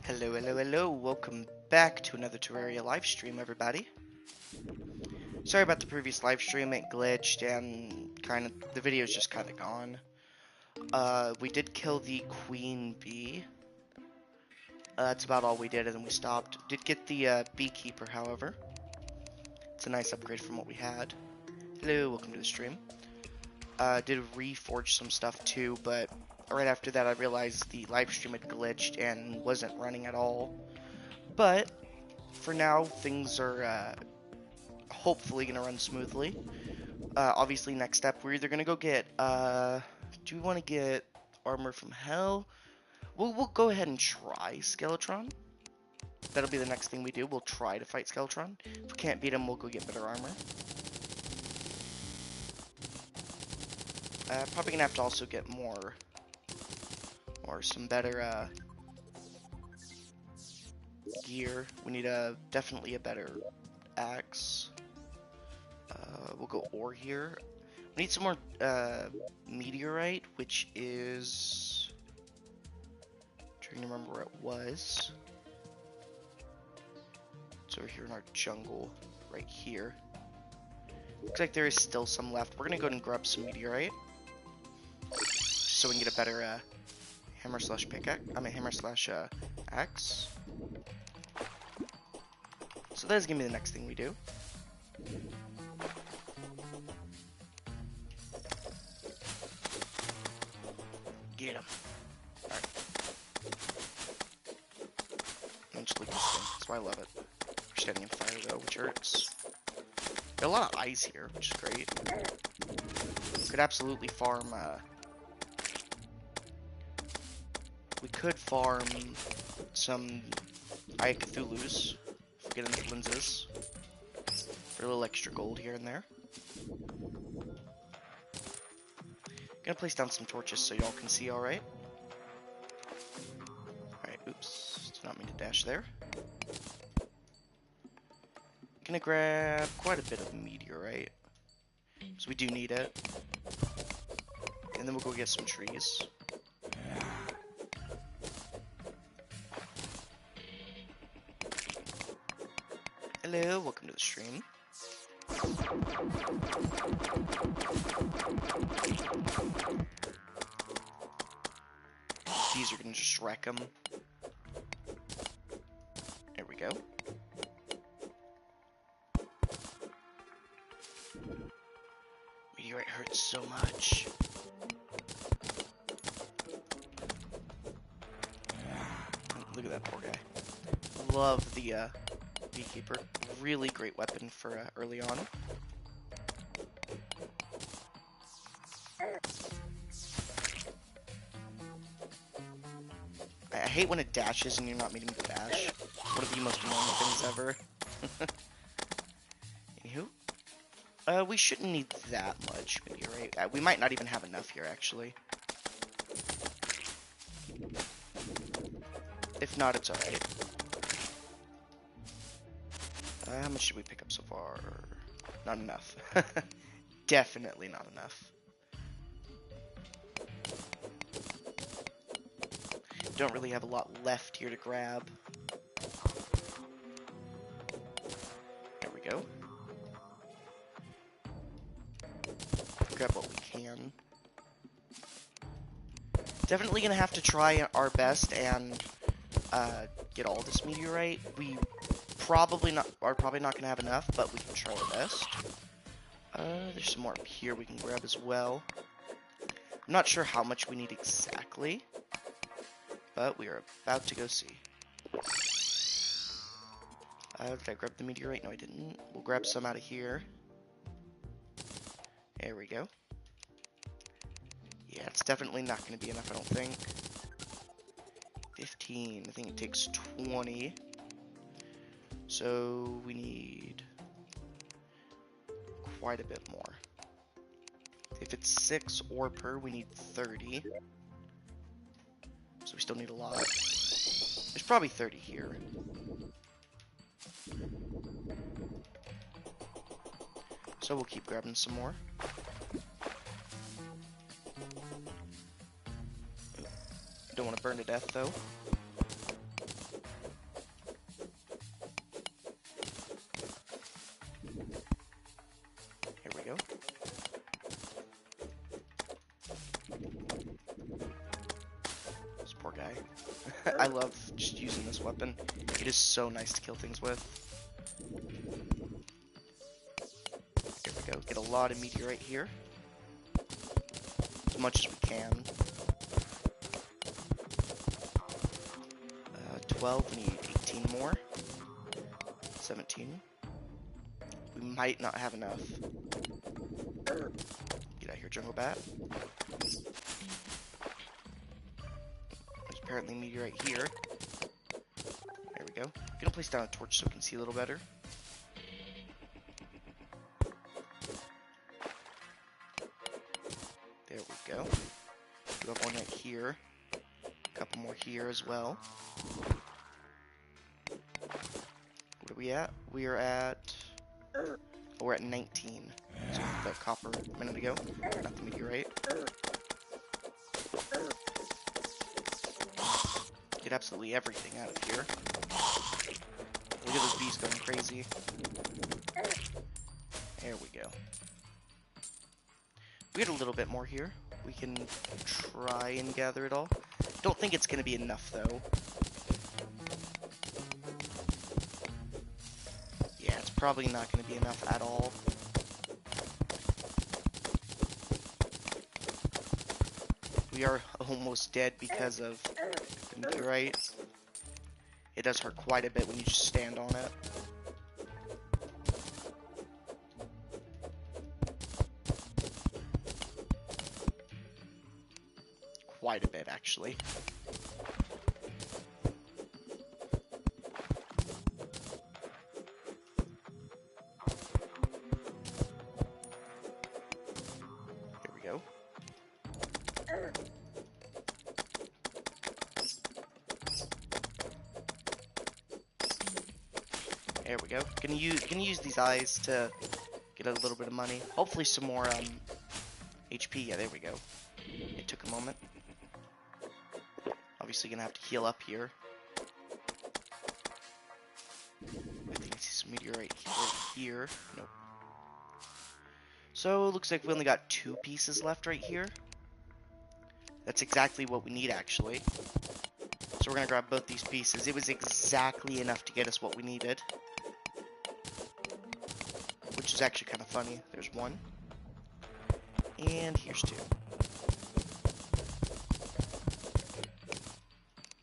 Hello, hello, hello. Welcome back to another Terraria live stream, everybody. Sorry about the previous live stream. It glitched and the video's just kind of gone. We did kill the queen bee. That's about all we did, and then we stopped. Did get the beekeeper, however. It's a nice upgrade from what we had. Hello, welcome to the stream. Did reforge some stuff too, but right after that I realized the live stream had glitched and wasn't running at all. But for now, things are hopefully gonna run smoothly. Obviously, next step, we're either gonna go get, do we want to get armor from hell? We'll go ahead and try Skeletron. That'll be the next thing we do. We'll try to fight Skeletron. If we can't beat him, we'll go get better armor. Probably gonna have to also get more, or some better, gear. We need definitely a better axe. We'll go ore here. We need some more meteorite, which is... I'm trying to remember where it was. It's over here in our jungle, right here. Looks like there is still some left. We're gonna go ahead and grab some meteorite, so we can get a better hammer slash pickaxe. Hammer slash axe. So that is gonna be the next thing we do. Get him. Alright. And just look at this thing. That's why I love it. We're standing in fire though, which hurts. Got a lot of eyes here, which is great. Could absolutely farm, we could farm some Eye of Cthulhu's if we get enough lenses. For a little extra gold here and there. Gonna place down some torches so y'all can see alright. Alright, oops. Did not mean to dash there. Gonna grab quite a bit of meteorite. So we do need it. And then we'll go get some trees. Hello, welcome to the stream. These are gonna just wreck them. There we go. Meteorite hurts so much. Look at that poor guy. Love the beekeeper. Really great weapon for early on. I hate when it dashes and you're not meaning to dash. One of the most annoying things ever. Anywho. We shouldn't need that much meteorite. We might not even have enough here, actually. If not, it's alright. How much did we pick up so far? Not enough. Definitely not enough. Don't really have a lot left here to grab. There we go. Grab what we can. Definitely gonna have to try our best and get all this meteorite. We are probably not gonna have enough, but we can try our best. There's some more up here we can grab as well. I'm not sure how much we need exactly, but we are about to go see. Did I grab the meteorite? No, I didn't. We'll grab some out of here. There we go. Yeah, it's definitely not going to be enough, I don't think. 15. I think it takes 20. So we need quite a bit more. If it's 6 ore per, we need 30. So we still need a lot. There's probably 30 here. So we'll keep grabbing some more. Don't want to burn to death though. I love just using this weapon. It is so nice to kill things with. There we go. Get a lot of meteorite here. As much as we can. 12, we need 18 more. 17. We might not have enough. Get out here, jungle bat. There's apparently meteorite here. There we go. I'm gonna place down a torch so we can see a little better. There we go. We have one right here. A couple more here as well. What are we at? We are at... Oh, we're at 19. So the copper a minute ago. Not the meteorite. Get absolutely everything out of here. Look at those bees going crazy. There we go. We get a little bit more here. We can try and gather it all. Don't think it's going to be enough, though. Yeah, it's probably not going to be enough at all. We are almost dead because of the meteorite. It does hurt quite a bit when you just stand on it. Quite a bit, actually. Here we go. There we go. Gonna use these eyes to get a little bit of money. Hopefully some more HP. Yeah, there we go. It took a moment. Obviously gonna have to heal up here. I think I see some meteorite right here. Nope. So it looks like we only got 2 pieces left right here. That's exactly what we need, actually. So we're gonna grab both these pieces. It was exactly enough to get us what we needed. Which is actually kind of funny. There's 1. And here's 2.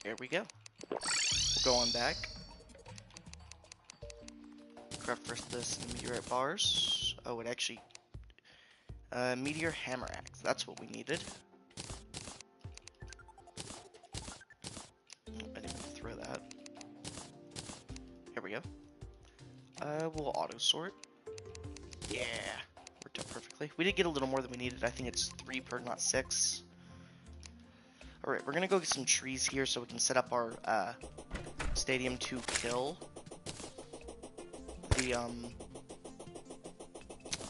There we go. We'll go on back. Craft first this and meteorite bars. Oh, it actually... meteor hammer axe. That's what we needed. Oh, I didn't mean to throw that. Here we go. We'll auto sort. Yeah. Worked out perfectly. We did get a little more than we needed. I think it's 3 per, not 6. Alright, we're gonna go get some trees here so we can set up our stadium to kill the my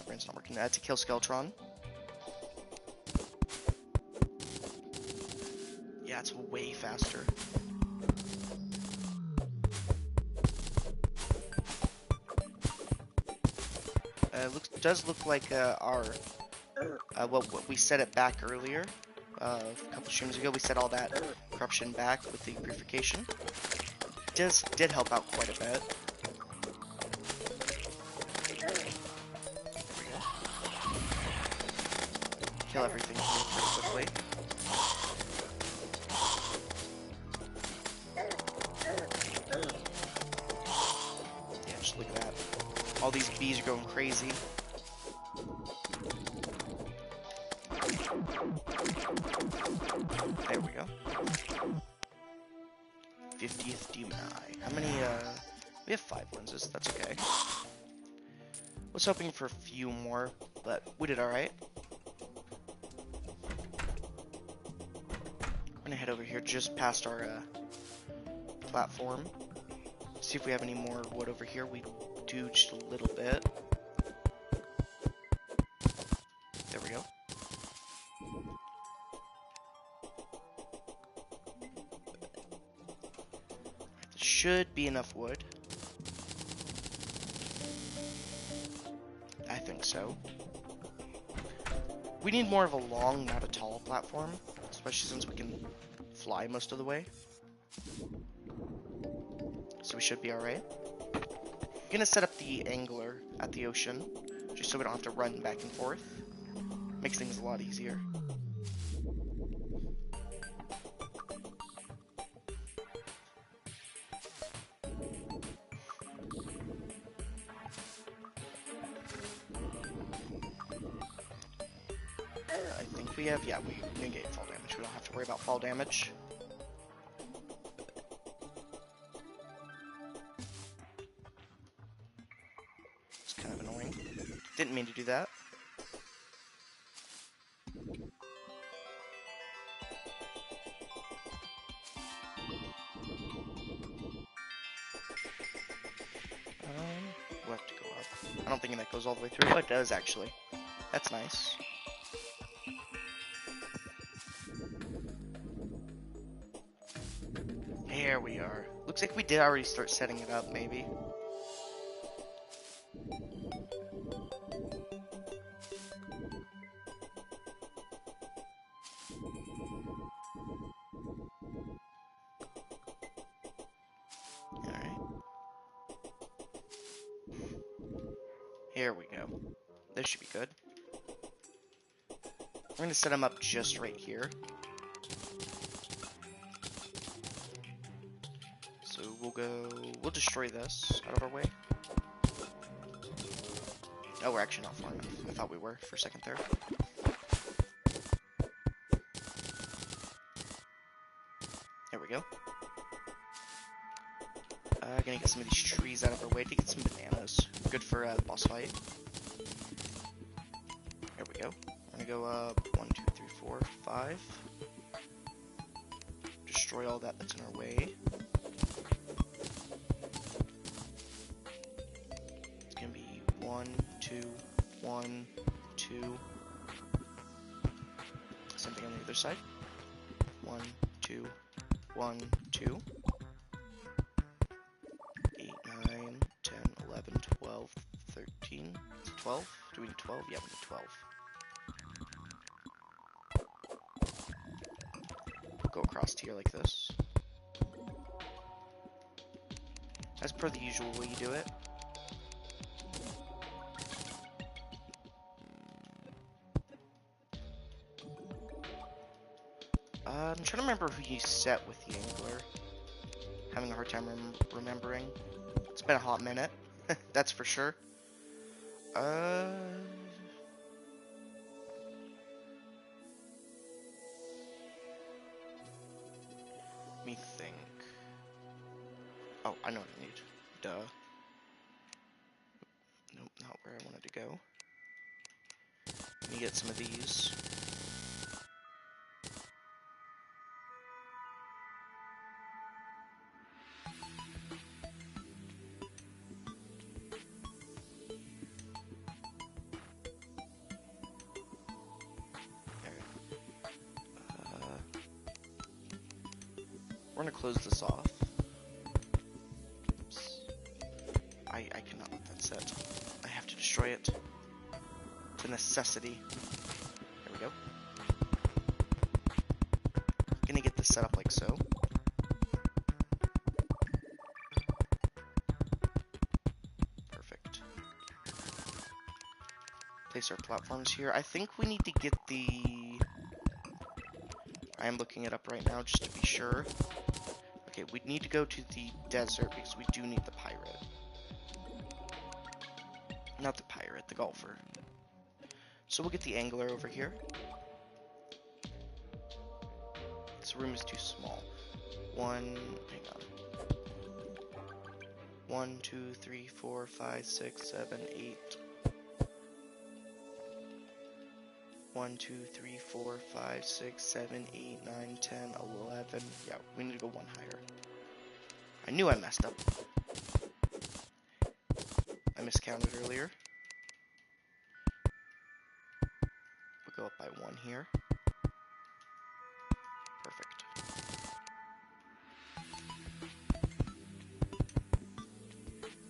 brain's not working. To kill Skeletron. Yeah, it's way faster. Does look like our what we set it back earlier. A couple streams ago, we set all that corruption back with the purification. Did help out quite a bit. There we go. Kill everything here pretty quickly. Yeah, just look at that. All these bees are going crazy. There we go. 50th demon eye. How many, we have 5 lenses, that's okay. Was hoping for a few more, but we did alright. I'm gonna head over here just past our, platform. See if we have any more wood over here. We do just a little bit. There we go. Should be enough wood. I think so. We need more of a long, not a tall platform, especially since we can fly most of the way. So we should be alright. I'm gonna set up the angler at the ocean, just so we don't have to run back and forth. Makes things a lot easier. I think we have, yeah, we negate fall damage. We don't have to worry about fall damage. It's kind of annoying. Didn't mean to do that. We'll have to go up. I don't think that goes all the way through. Oh, it does, actually. That's nice. There we are. Looks like we did already start setting it up, maybe. Alright. Here we go. This should be good. We're going to set them up just right here. So we'll destroy this out of our way. Oh, we're actually not far enough. I thought we were for a second there. There we go. Gonna get some of these trees out of our way to get some bananas. Good for the boss fight. There we go. We're gonna go 1, 2, 3, 4, 5. Destroy all that's in our way. It's gonna be 1, 2, 1, 2. Something on the other side. 1, 2, 1, 2. 8, 9, 10, 11, 12, 13. 12? Do we need 12? Yeah, we need 12. Go across here like this. As per the usual way you do it. I'm trying to remember who you set with the angler. Having a hard time remembering. It's been a hot minute. That's for sure. Let me think. Oh, I know what I need. Duh. Nope, not where I wanted to go. Let me get some of these. We're gonna close this off. Oops. I cannot let that set. I have to destroy it. It's a necessity. There we go. Gonna get this set up like so. Perfect. Place our platforms here. I think we need to get the... I am looking it up right now just to be sure. Okay, we need to go to the desert because we do need the pirate. Not the pirate, the golfer. So we'll get the angler over here. This room is too small. Hang on. 1, 2, 3, 4, 5, 6, 7, 8. 1, 2, 3, 4, 5, 6, 7, 8, 9, 10, 11. Yeah, we need to go one higher. I knew I messed up. I miscounted earlier. We'll go up by 1 here. Perfect.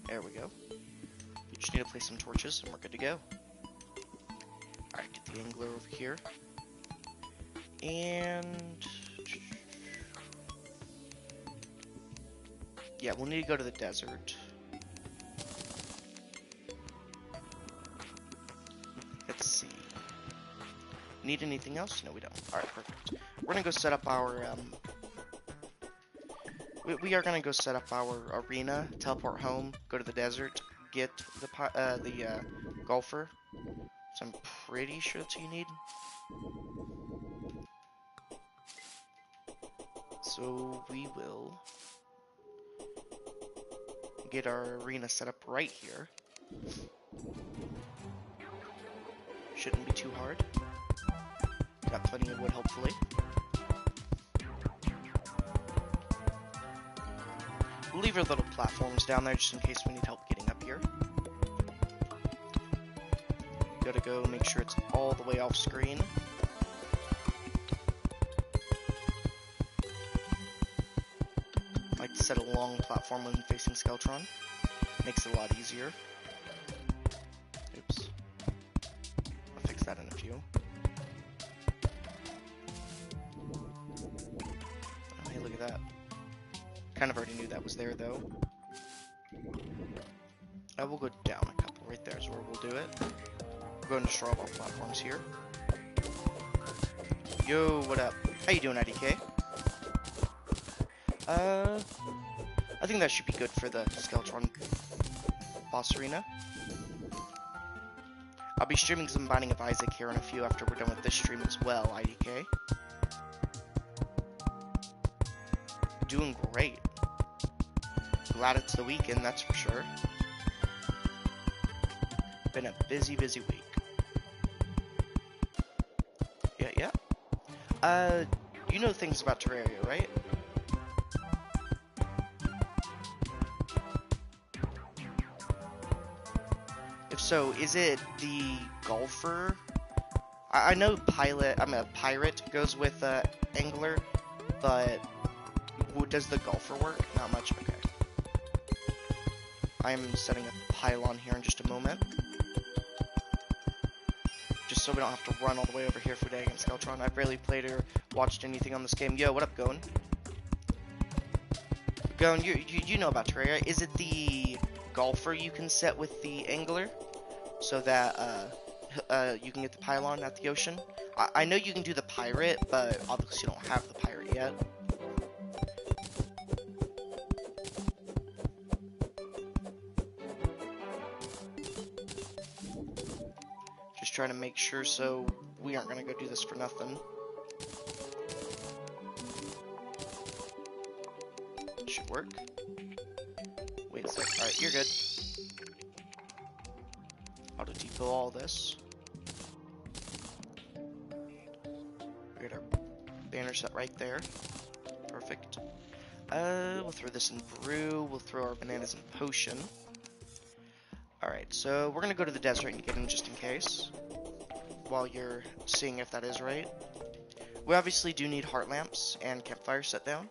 There we go. We just need to place some torches and we're good to go. Alright, get the angler over here. And... Yeah, we'll need to go to the desert. Let's see. Need anything else? No, we don't. Alright, perfect. We're gonna go set up our, we are gonna go set up our arena, teleport home, go to the desert, get the golfer. So I'm pretty sure that's what you need. So we will get our arena set up right here. Shouldn't be too hard. Got plenty of wood, hopefully. We'll leave our little platforms down there just in case we need help getting up here. Gotta go make sure it's all the way off screen. I like to set a long platform when facing Skeletron. Makes it a lot easier. Oops. I'll fix that in a few. Oh, hey, look at that. Kind of already knew that was there, though. I will go down a couple. Right there is where we'll do it. We'll go and destroy all our platforms here. Yo, what up? How you doing, IDK? I think that should be good for the Skeletron boss arena. I'll be streaming some Binding of Isaac here in a few after we're done with this stream as well, IDK. Doing great. Glad it's the weekend, that's for sure. Been a busy, busy week. Yeah. You know things about Terraria, right? If so, is it the golfer? I know pirate goes with angler, but does the golfer work? Not much. Okay. I am setting a pylon here in just a moment. Just so we don't have to run all the way over here for a day against Skeletron. I've barely played or watched anything on this game. Yo, what up, Goen? Goen, you know about Terraria. Is it the golfer you can set with the angler? So that you can get the pylon at the ocean? I know you can do the pirate, but obviously you don't have the pirate yet. Trying to make sure so we aren't going to go do this for nothing. Should work. Wait a sec. Alright, you're good. Auto depot all this. We got our banner set right there. Perfect. We'll throw this in brew. We'll throw our bananas in potion. Alright, so we're going to go to the desert and get in just in case. While you're seeing if that is right. We obviously do need heart lamps and campfire set down.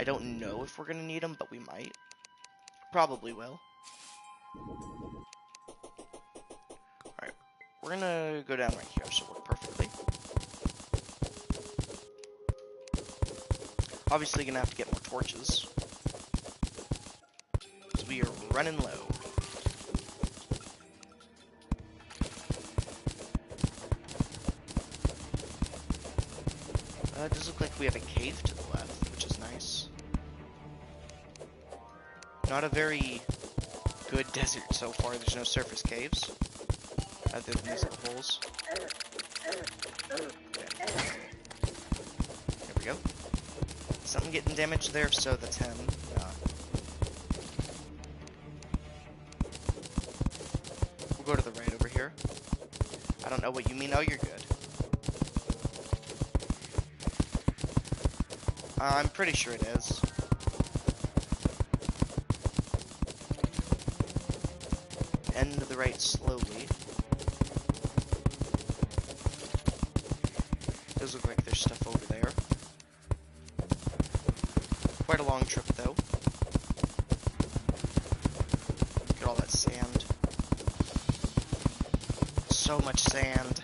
I don't know if we're going to need them, but we might. Probably will. Alright, we're going to go down right here, so work perfectly. Obviously going to have to get more torches. Because we are running low. It does look like we have a cave to the left, which is nice. Not a very good desert so far. There's no surface caves, other than these little holes. There we go. Something getting damaged there, so that's him. We'll go to the right over here. I don't know what you mean. Oh, you're good. I'm pretty sure it is. End to the right slowly. Does look like there's stuff over there. Quite a long trip, though. Look at all that sand. So much sand.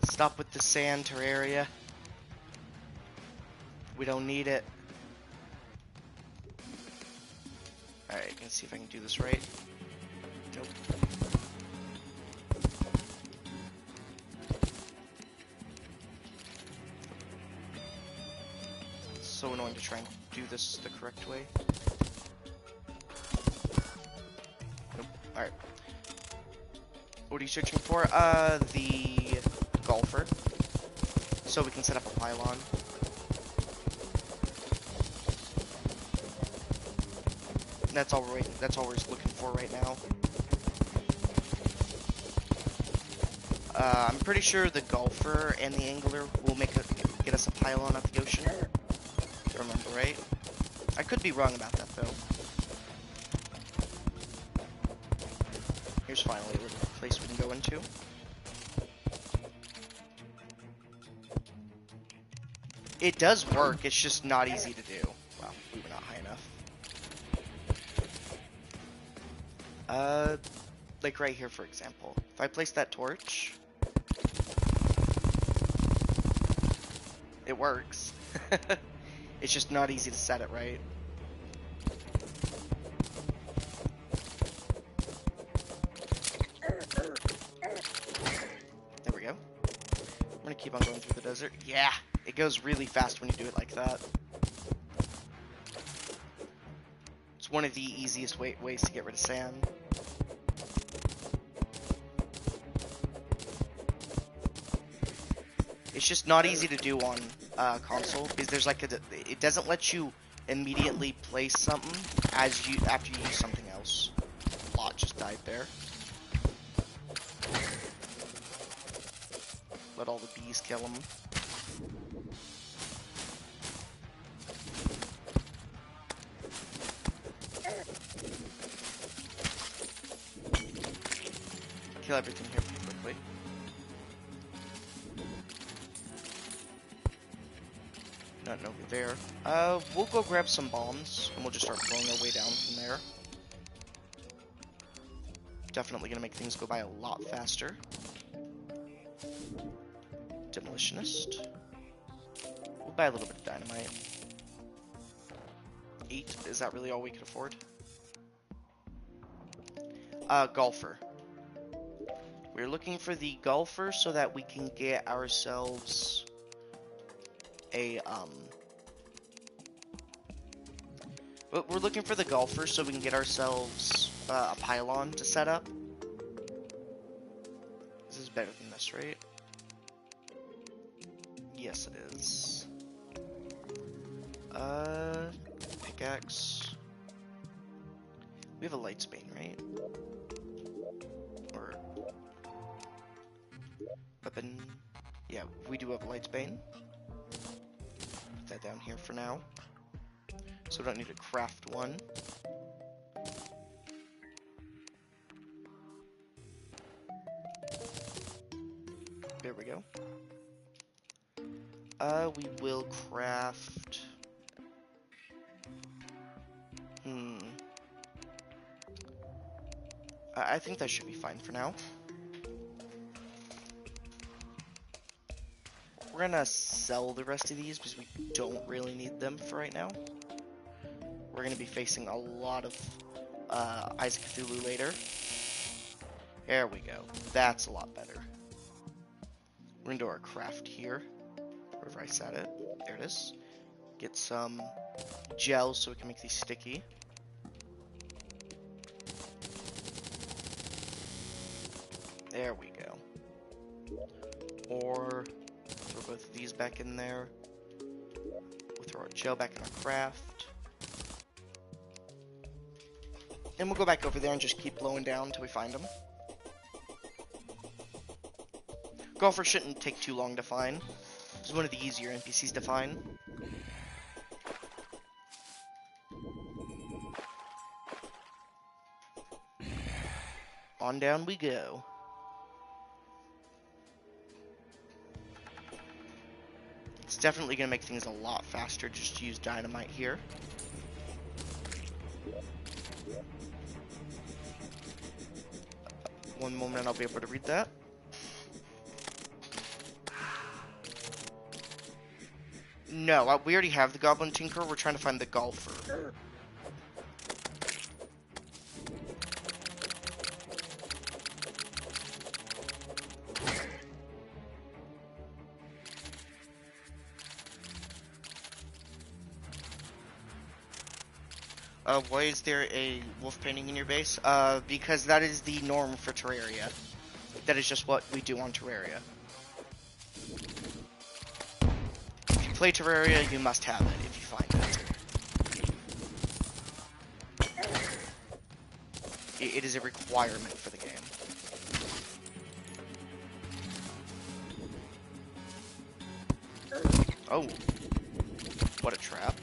Stop with the sand, Terraria. We don't need it. Alright, let's see if I can do this right. Nope. It's so annoying to try and do this the correct way. Nope. Alright. What are you searching for? The golfer. So we can set up a pylon. That's all we're looking for right now. I'm pretty sure the golfer and the angler will get us a pylon at the ocean. If I remember right. I could be wrong about that though. Here's finally a little place we can go into. It does work, it's just not easy to do. Well, we were not high enough. Like right here, for example. If I place that torch, it works. It's just not easy to set it right. There we go. I'm gonna keep on going through the desert. Yeah, it goes really fast when you do it like that. It's one of the easiest ways to get rid of sand. It's just not easy to do on console because there's like it doesn't let you immediately place something after you use something else. Lot just died there. Let all the bees kill him. Kill everything here pretty quickly. Nothing over there. We'll go grab some bombs, and we'll just start blowing our way down from there. Definitely gonna make things go by a lot faster. Demolitionist. We'll buy a little bit of dynamite. 8, is that really all we can afford? Golfer. We're looking for the golfer so that we can get ourselves a, we're looking for the golfer so we can get ourselves a pylon to set up. This is better than this, right? Yes, it is. Pickaxe. We have a light spane, right? Or weapon. Yeah, we do have a light spane. Put that down here for now. So we don't need to craft one. There we go. We will craft... I think that should be fine for now. We're gonna sell the rest of these because we don't really need them for right now. We're gonna be facing a lot of Eyes of Cthulhu later. There we go. That's a lot better. We're gonna do our craft here. Wherever I set it. There it is. Get some gel so we can make these sticky. There we go. Or throw both of these back in there. We'll throw our gel back in our craft. And we'll go back over there and just keep blowing down until we find them. Golfer shouldn't take too long to find. It's one of the easier NPCs to find. On down we go. It's definitely going to make things a lot faster just to use dynamite here. One moment and I'll be able to read that. No, we already have the Goblin Tinkerer. We're trying to find the Golfer. Why is there a wolf painting in your base? Because that is the norm for Terraria. That is just what we do on Terraria. If you play Terraria, you must have it if you find it. It is a requirement for the game. Oh. What a trap.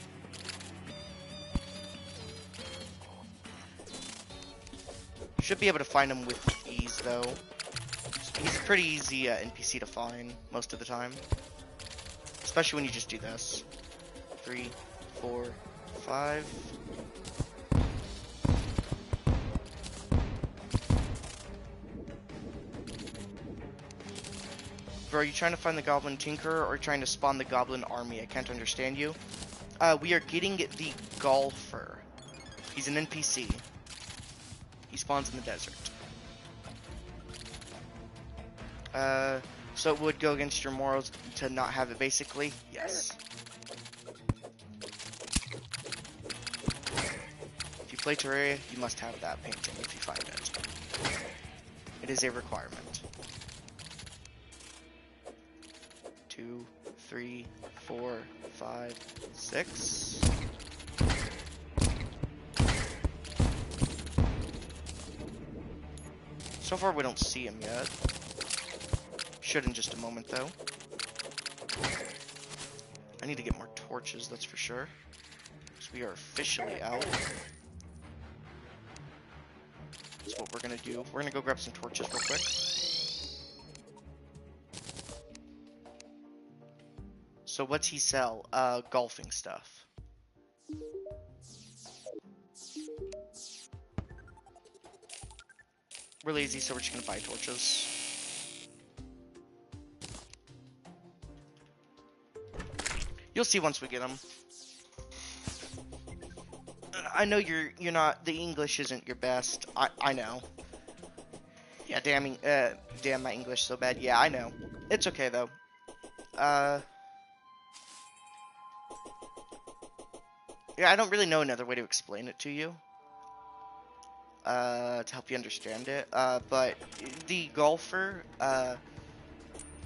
Should be able to find him with ease, though. He's a pretty easy NPC to find most of the time. Especially when you just do this. 3, 4, 5. Bro, are you trying to find the Goblin Tinkerer or trying to spawn the Goblin Army? I can't understand you. We are getting the Golfer. He's an NPC. He spawns in the desert. So it would go against your morals to not have it, basically? Yes. If you play Terraria, you must have that painting if you find it. It is a requirement. 2, 3, 4, 5, 6. So far, we don't see him yet. Should in just a moment, though. I need to get more torches, that's for sure. So we are officially out. That's what we're gonna do. We're gonna go grab some torches real quick. So what's he sell? Golfing stuff. We're lazy, so we're just gonna buy torches. You'll see once we get them. I know you're not, the English isn't your best. I know. Yeah, damn my English so bad. Yeah, I know. It's okay though. Yeah, I don't really know another way to explain it to you. To help you understand it. But the Golfer,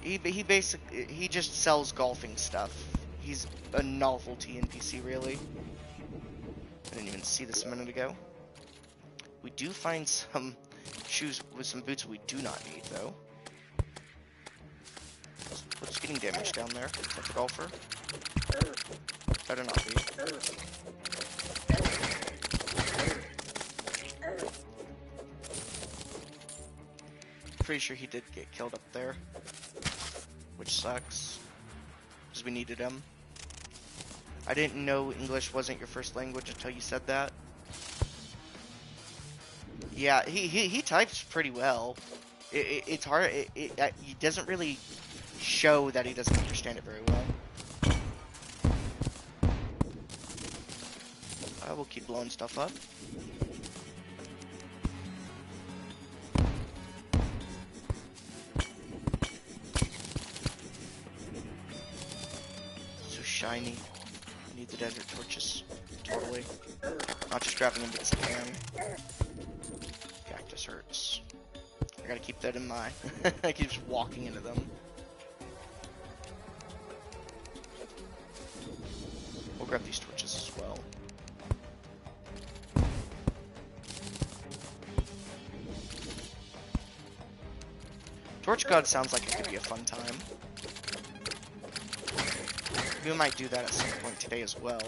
he basically, he just sells golfing stuff. He's a novelty NPC, really. I didn't even see this a minute ago. We do find some shoes with some boots we do not need, though. What's getting damaged down there? Is that the Golfer? Better not be. Pretty sure he did get killed up there. Which sucks. Because we needed him. I didn't know English wasn't your first language until you said that. Yeah, he types pretty well. It's hard. He doesn't really show that he doesn't understand it very well. We'll keep blowing stuff up. So shiny. I need the desert torches. Totally. Not just grabbing them because I can. Cactus hurts. I gotta keep that in mind. I keep just walking into them. We'll grab these torches as well. Torch God sounds like it could be a fun time. We might do that at some point today as well.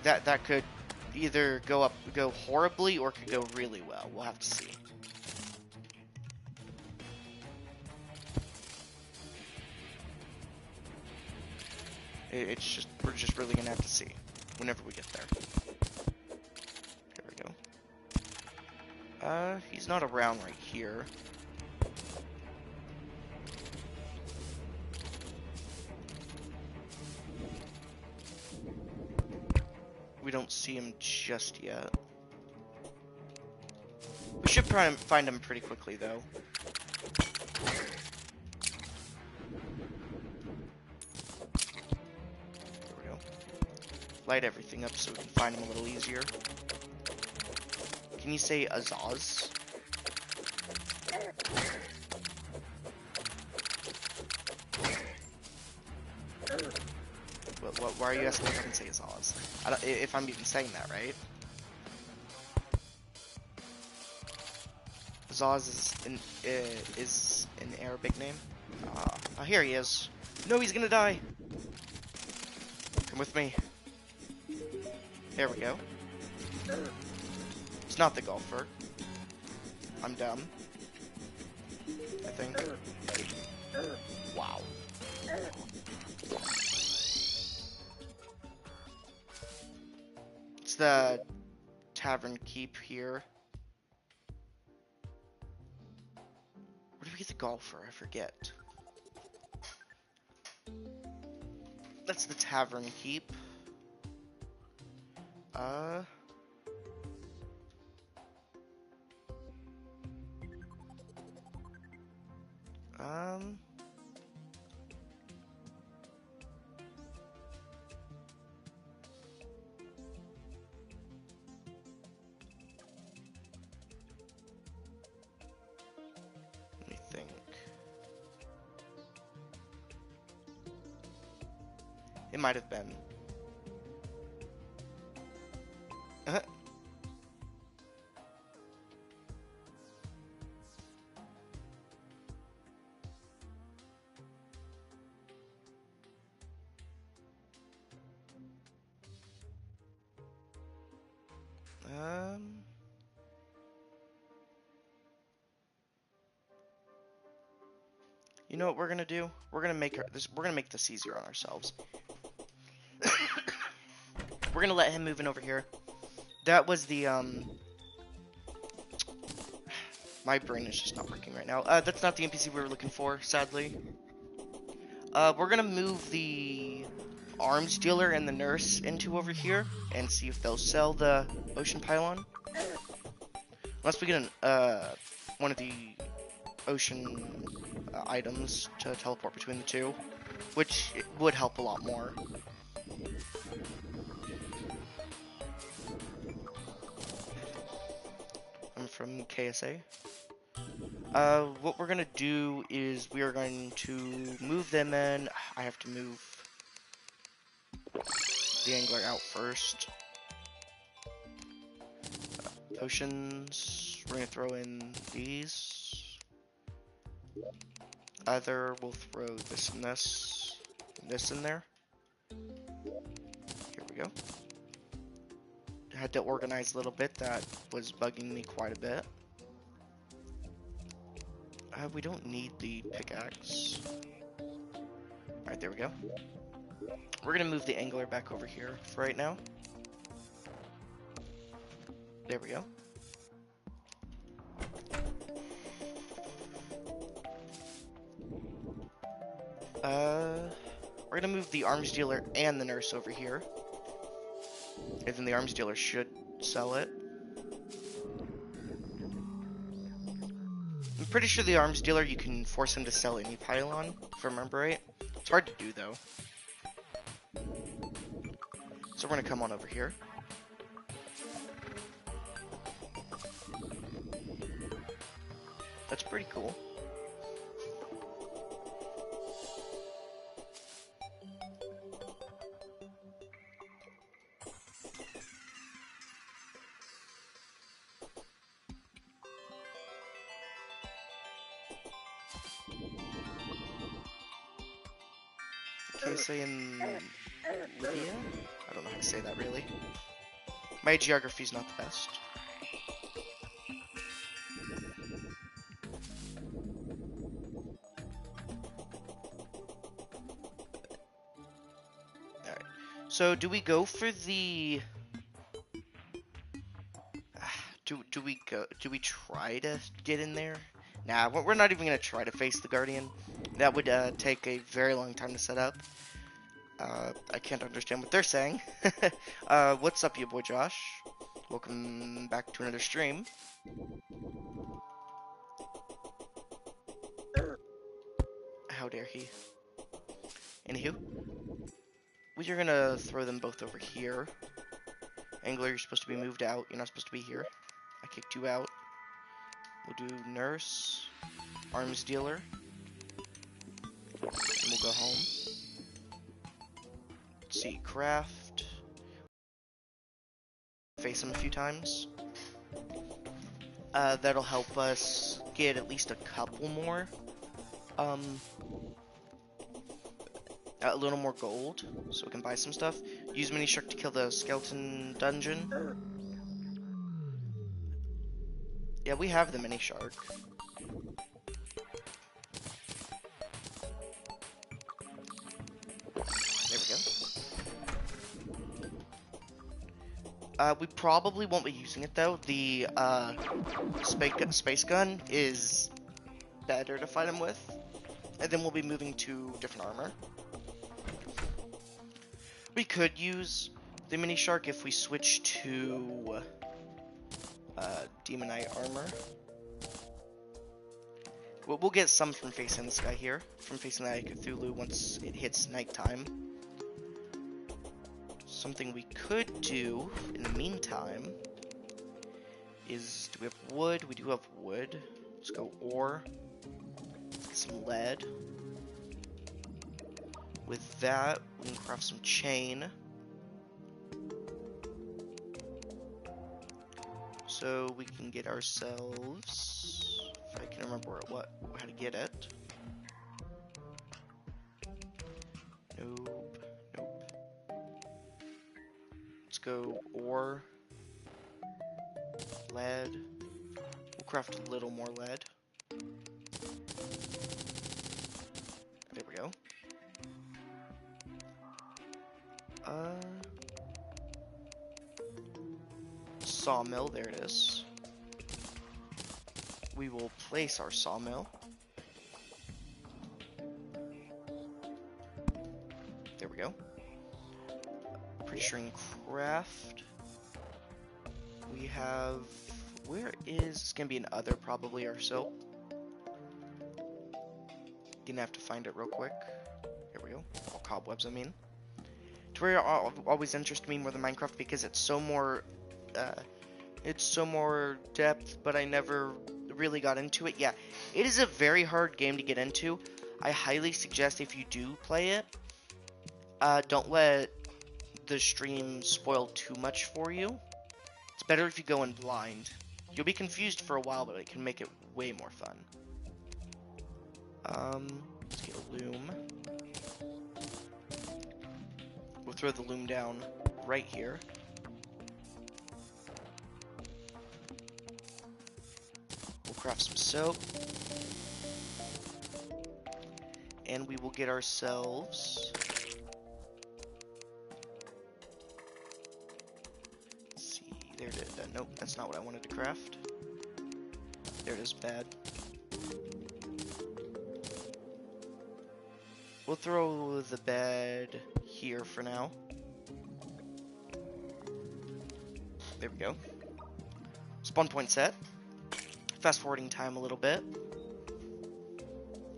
That could either go horribly or could go really well. We'll have to see. We're just really gonna have to see whenever we get there. There we go. He's not around right here. We don't see him just yet. We should find him pretty quickly, though. There we go. Light everything up so we can find him a little easier. Can you say Azaz? Why are you asking if I can say Azaz? I don't, if I'm even saying that right. Azaz is an Arabic name. Oh, here he is. No, he's gonna die. Come with me. There we go. It's not the golfer. I'm dumb. I think. Wow. It's the tavern keep here. Where do we get the golfer? I forget. That's the tavern keep. Let me think. It might have been. You know what we're gonna do? We're gonna make this easier on ourselves. We're gonna let him move in over here. That was the my brain is just not working right now. That's not the NPC we were looking for, sadly. We're gonna move the arms dealer and the nurse into over here and see if they'll sell the ocean pylon. Unless we get one of the ocean items to teleport between the two, which would help a lot more. I'm from KSA. What we're gonna do is we are going to move them in. I have to move the angler out first. Potions. We're gonna throw in these. Either we'll throw this and this in there. Here we go. Had to organize a little bit. That was bugging me quite a bit. We don't need the pickaxe. Alright, there we go. We're gonna move the angler back over here for right now. There we go. We're gonna move the arms dealer and the nurse over here. And then the arms dealer should sell it. I'm pretty sure the arms dealer, you can force him to sell any pylon, if I remember right. It's hard to do, though. So we're gonna come on over here. That's pretty cool. Say in Libya? I don't know how to say that really. My geography's not the best. Alright. So do we go for the do we try to get in there? Nah, we're not even gonna try to face the Guardian. That would take a very long time to set up. I can't understand what they're saying. What's up, you boy Josh? Welcome back to another stream. How dare he? Anywho, we're gonna throw them both over here. Angler, you're supposed to be moved out. You're not supposed to be here. I kicked you out. We'll do nurse, arms dealer, and we'll go home. Let's see, craft. Face him a few times. That'll help us get at least a couple more. A little more gold, so we can buy some stuff. Use mini shark to kill the skeleton dungeon. Yeah, we have the mini shark. There we go. We probably won't be using it though. The space gun is better to fight him with, and then we'll be moving to different armor. We could use the mini shark if we switch to demonite armor. We'll get some from facing this guy here, from facing the Eye of Cthulhu once it hits nighttime. Something we could do in the meantime is, do we have wood? We do have wood. Let's go ore. Let's get some lead. With that, we can craft some chain. So we can get ourselves, if I can remember how to get it. Nope, nope. Let's go ore, lead. We'll craft a little more lead. There we go. Sawmill, there it is. We will place our sawmill. There we go. Pretty sure in craft we have, where is, it's gonna be an other probably, or so. Gonna have to find it real quick. Here we go. Oh, cobwebs, I mean. Terraria always interested me more than Minecraft because it's so more depth, but I never really got into it. Yeah, it is a very hard game to get into. I highly suggest if you do play it, don't let the stream spoil too much for you. It's better if you go in blind. You'll be confused for a while, but it can make it way more fun. Let's get a loom. We'll throw the loom down right here. We'll craft some soap. And we will get ourselves... Let's see, there it is. Nope, that's not what I wanted to craft. There it is, bad. We'll throw the bed here for now. There we go. Spawn point set. Fast forwarding time a little bit,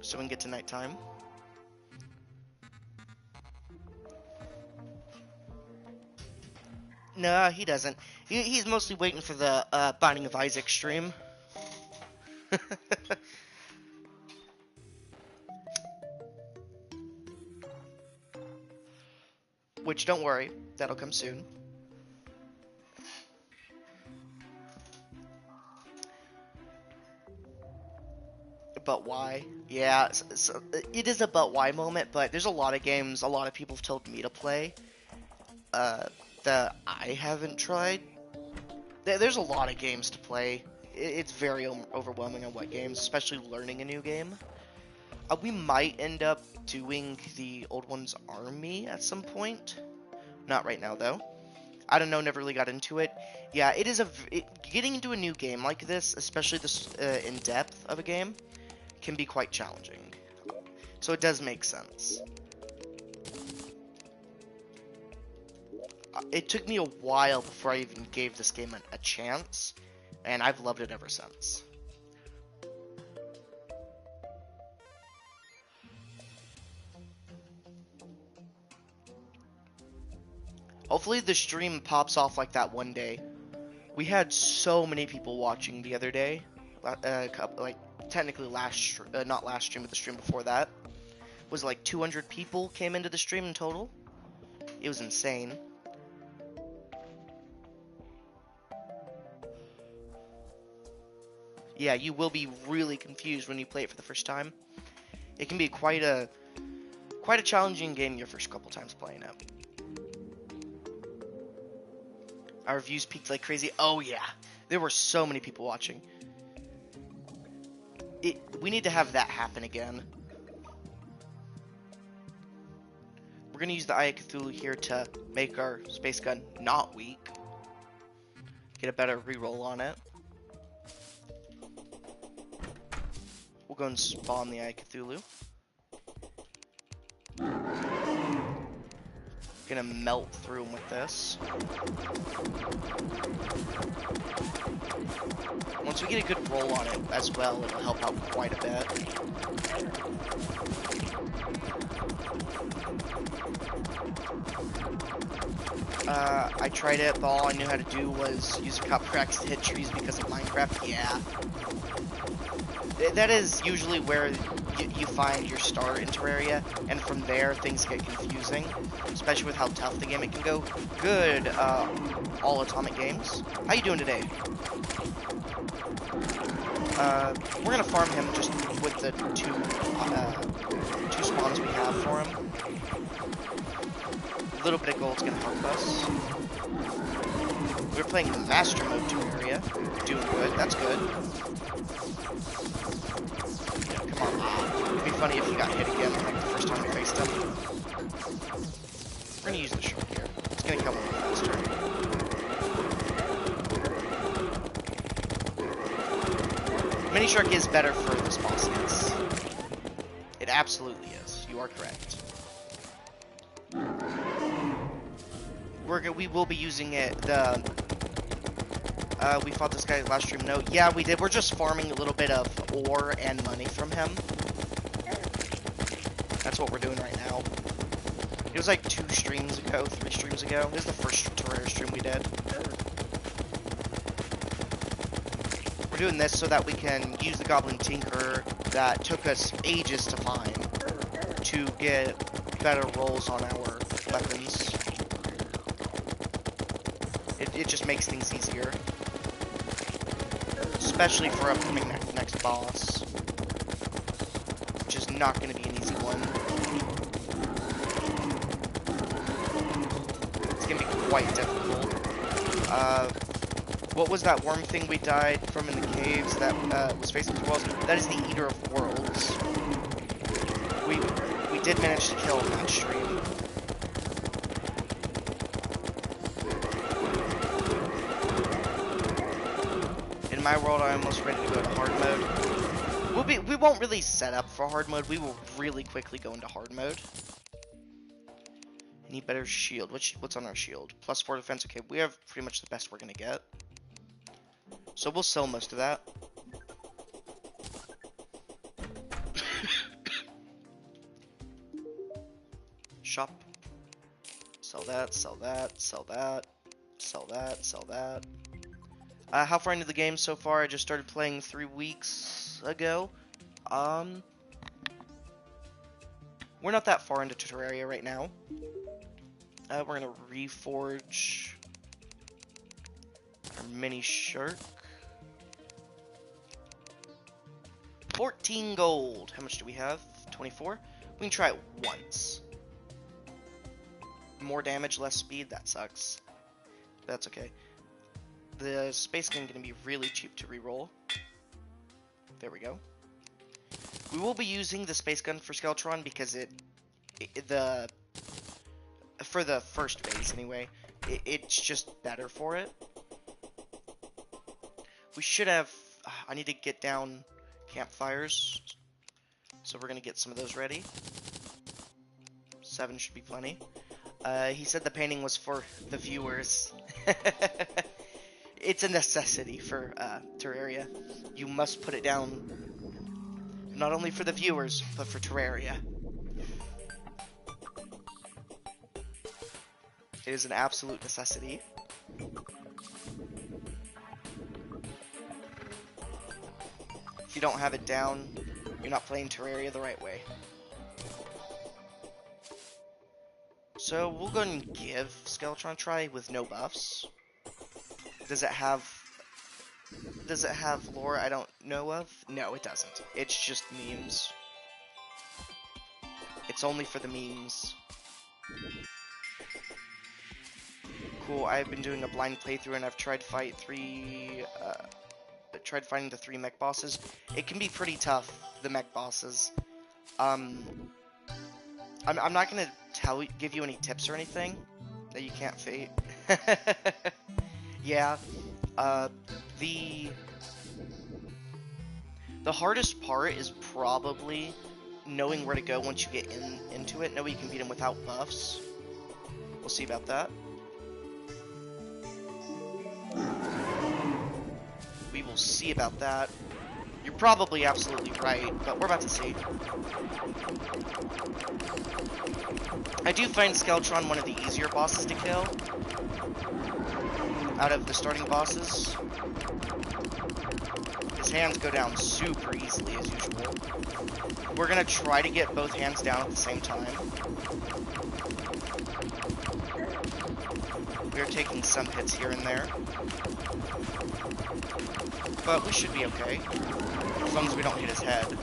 so we can get to nighttime. Nah, he doesn't. He's mostly waiting for the Binding of Isaac stream. Which, don't worry, that'll come soon. But why? Yeah, so it is a but why moment, but there's a lot of games a lot of people have told me to play that I haven't tried. There's a lot of games to play. It's very overwhelming on what games, especially learning a new game. We might end up doing the Old One's Army at some point. Not right now, though. I don't know, never really got into it. Yeah, it is getting into a new game like this, especially this in-depth of a game, can be quite challenging. So it does make sense. It took me a while before I even gave this game a chance, and I've loved it ever since. Hopefully the stream pops off like that one day. We had so many people watching the other day. Like, technically not last stream, but the stream before that. Was like 200 people came into the stream in total. It was insane. Yeah, you will be really confused when you play it for the first time. It can be quite a challenging game your first couple times playing it. Our views peaked like crazy. Oh yeah, there were so many people watching. We need to have that happen again. We're gonna use the Eye of Cthulhu here to make our space gun not weak. Get a better reroll on it. We'll go and spawn the Eye of Cthulhu. Gonna melt through them with this. Once we get a good roll on it as well, it'll help out quite a bit. I tried it, but all I knew how to do was use a copper axe to hit trees because of Minecraft. Yeah. That is usually where you find your start in Terraria, and from there things get confusing, especially with how tough the game it can go. Good, all atomic games. How you doing today? We're gonna farm him just with the two spawns we have for him. A little bit of gold's gonna help us. We're playing Master Mode Terraria. Doing good, that's good. Come on. It'd be funny if he got hit again like the first time we faced him. We're gonna use the shark here. It's gonna kill him faster. Mini shark is better for this boss, yes. It absolutely is. You are correct. We will be using it. We fought this guy last stream. No, yeah, we did. We're just farming a little bit of ore and money from him. That's what we're doing right now. It was like 3 streams ago. This is the first Terraria stream we did. We're doing this so that we can use the Goblin Tinker that took us ages to find to get better rolls on our weapons. It just makes things easier. Especially for upcoming next boss. Which is not going to be an easy one. It's going to be quite difficult. What was that worm thing we died from in the caves that was facing the walls? That is the Eater of Worlds. We did manage to kill him that stream. In my world, I'm almost ready to go to hard mode. We won't really set up for hard mode. We will really quickly go into hard mode. Need better shield. What's on our shield? +4 defense. Okay, we have pretty much the best we're gonna get. So we'll sell most of that. Shop. Sell that, sell that, sell that, sell that, sell that. How far into the game so far? I just started playing 3 weeks ago. We're not that far into Terraria right now. We're gonna reforge our mini shark. 14 gold. How much do we have? 24? We can try it once. More damage, less speed. That sucks. That's okay. The space gun gonna be really cheap to reroll. There we go. We will be using the space gun for Skeletron because for the first phase anyway, it's just better for it. We should have. I need to get down campfires, so we're gonna get some of those ready. 7 should be plenty. He said the painting was for the viewers. It's a necessity for Terraria. You must put it down, not only for the viewers, but for Terraria. It is an absolute necessity. If you don't have it down, you're not playing Terraria the right way. So we'll go ahead and give Skeletron a try with no buffs. Does it have lore I don't know of? No, it doesn't. It's just memes. It's only for the memes. Cool, I've been doing a blind playthrough and I've tried fighting the 3 mech bosses. It can be pretty tough, the mech bosses. I'm not gonna give you any tips or anything that you can't fate. Yeah, the hardest part is probably knowing where to go once you get into it. No way you can beat him without buffs. We'll see about that. We will see about that. You're probably absolutely right, but we're about to see. I do find Skeletron one of the easier bosses to kill out of the starting bosses. His hands go down super easily as usual. We're gonna try to get both hands down at the same time. We're taking some hits here and there, but we should be okay, as long as we don't hit his head.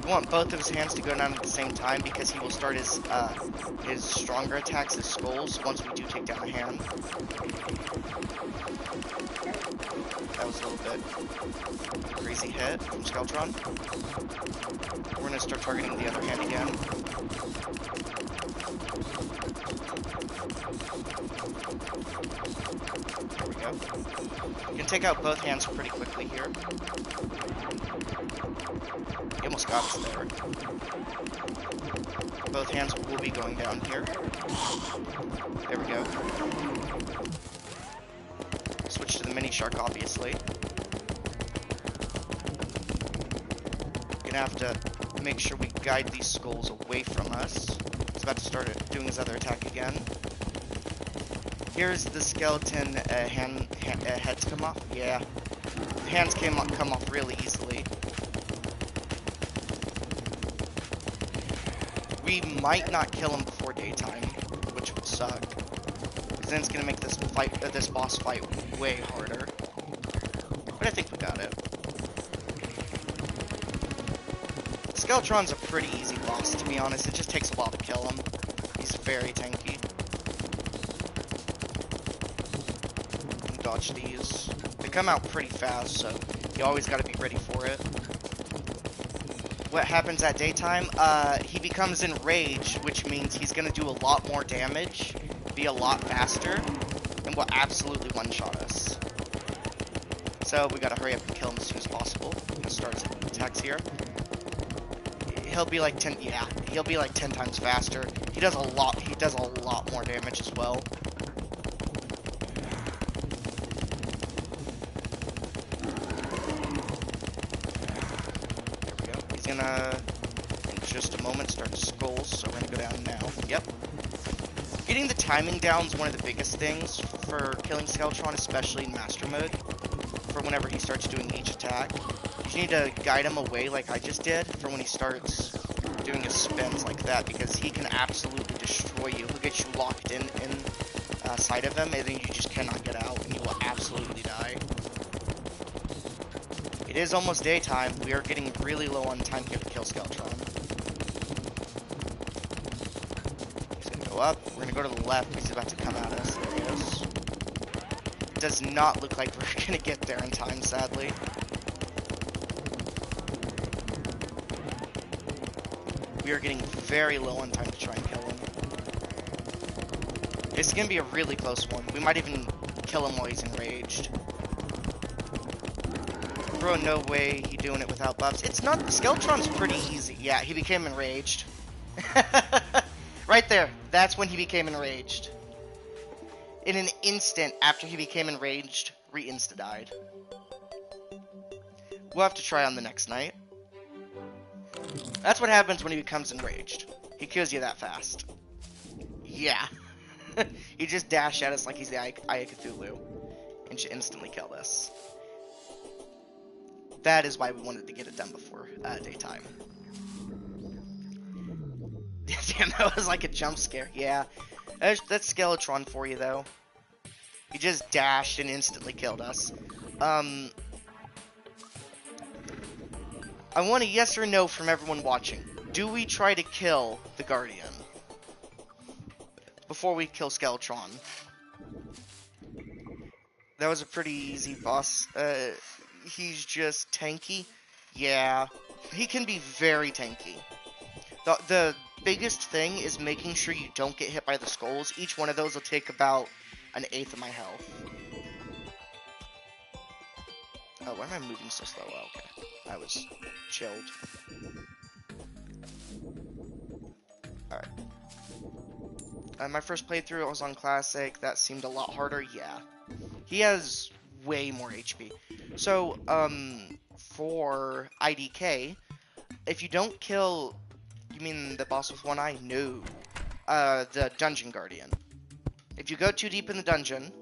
We want both of his hands to go down at the same time because he will start his stronger attacks, his skulls, once we do take down a hand. That was a little bit of a crazy hit from Skeletron. We're going to start targeting the other hand again. There we go. You can take out both hands pretty quickly here. He almost got us there. Both hands will be going down here. There we go. Switch to the mini shark, obviously. Gonna have to make sure we guide these skulls away from us. He's about to start doing his other attack again. Here's the skeleton heads come off. Yeah, hands come off really easily. We might not kill him before daytime, which would suck. Because then it's gonna make this boss fight way harder. But I think we got it. Skeletron's a pretty easy boss, to be honest. It just takes a while to kill him. He's very tanky. Dodge these. They come out pretty fast, so you always got to be ready for it. What happens at daytime? He becomes enraged, which means he's going to do a lot more damage, be a lot faster, and will absolutely one-shot us. So we got to hurry up and kill him as soon as possible. I'm going to start his attacks here. He'll be like 10. Yeah, he'll be like 10 times faster. He does a lot more damage as well. Gonna, in just a moment, start his skulls, so we're gonna go down now. Yep. Getting the timing down is one of the biggest things for killing Skeletron, especially in Master Mode, for whenever he starts doing each attack. You need to guide him away like I just did, for when he starts doing his spins like that, because he can absolutely destroy you. He'll get you locked in side of him, and then you just cannot get out, and you will absolutely die. It is almost daytime. We are getting really low on time here to kill Skeletron. He's gonna go up. We're gonna go to the left. He's about to come at us. There he goes. It does not look like we're gonna get there in time, sadly. We are getting very low on time to try and kill him. It's gonna be a really close one. We might even kill him while he's enraged. Bro, no way he doing it without buffs. It's not. Skeletron's pretty easy. Yeah, he became enraged. Right there. That's when he became enraged. In an instant after he became enraged, re-insta-died. We'll have to try on the next night. That's what happens when he becomes enraged. He kills you that fast. Yeah. He just dashed at us like he's the Eye of Cthulhu. And just instantly killed us. That is why we wanted to get it done before daytime. Damn, that was like a jump scare. Yeah. That's Skeletron for you, though. He just dashed and instantly killed us. I want a yes or no from everyone watching. Do we try to kill the Guardian before we kill Skeletron? That was a pretty easy boss. He's just tanky. Yeah, he can be very tanky. The biggest thing is making sure you don't get hit by the skulls. Each one of those will take about an eighth of my health. Oh, why am I moving so slow? Oh, okay. I was chilled. Alright. My first playthrough was on Classic. That seemed a lot harder. Yeah. He has way more HP. So, for IDK, if you don't kill... You mean the boss with one eye? No. The Dungeon Guardian. If you go too deep in the dungeon,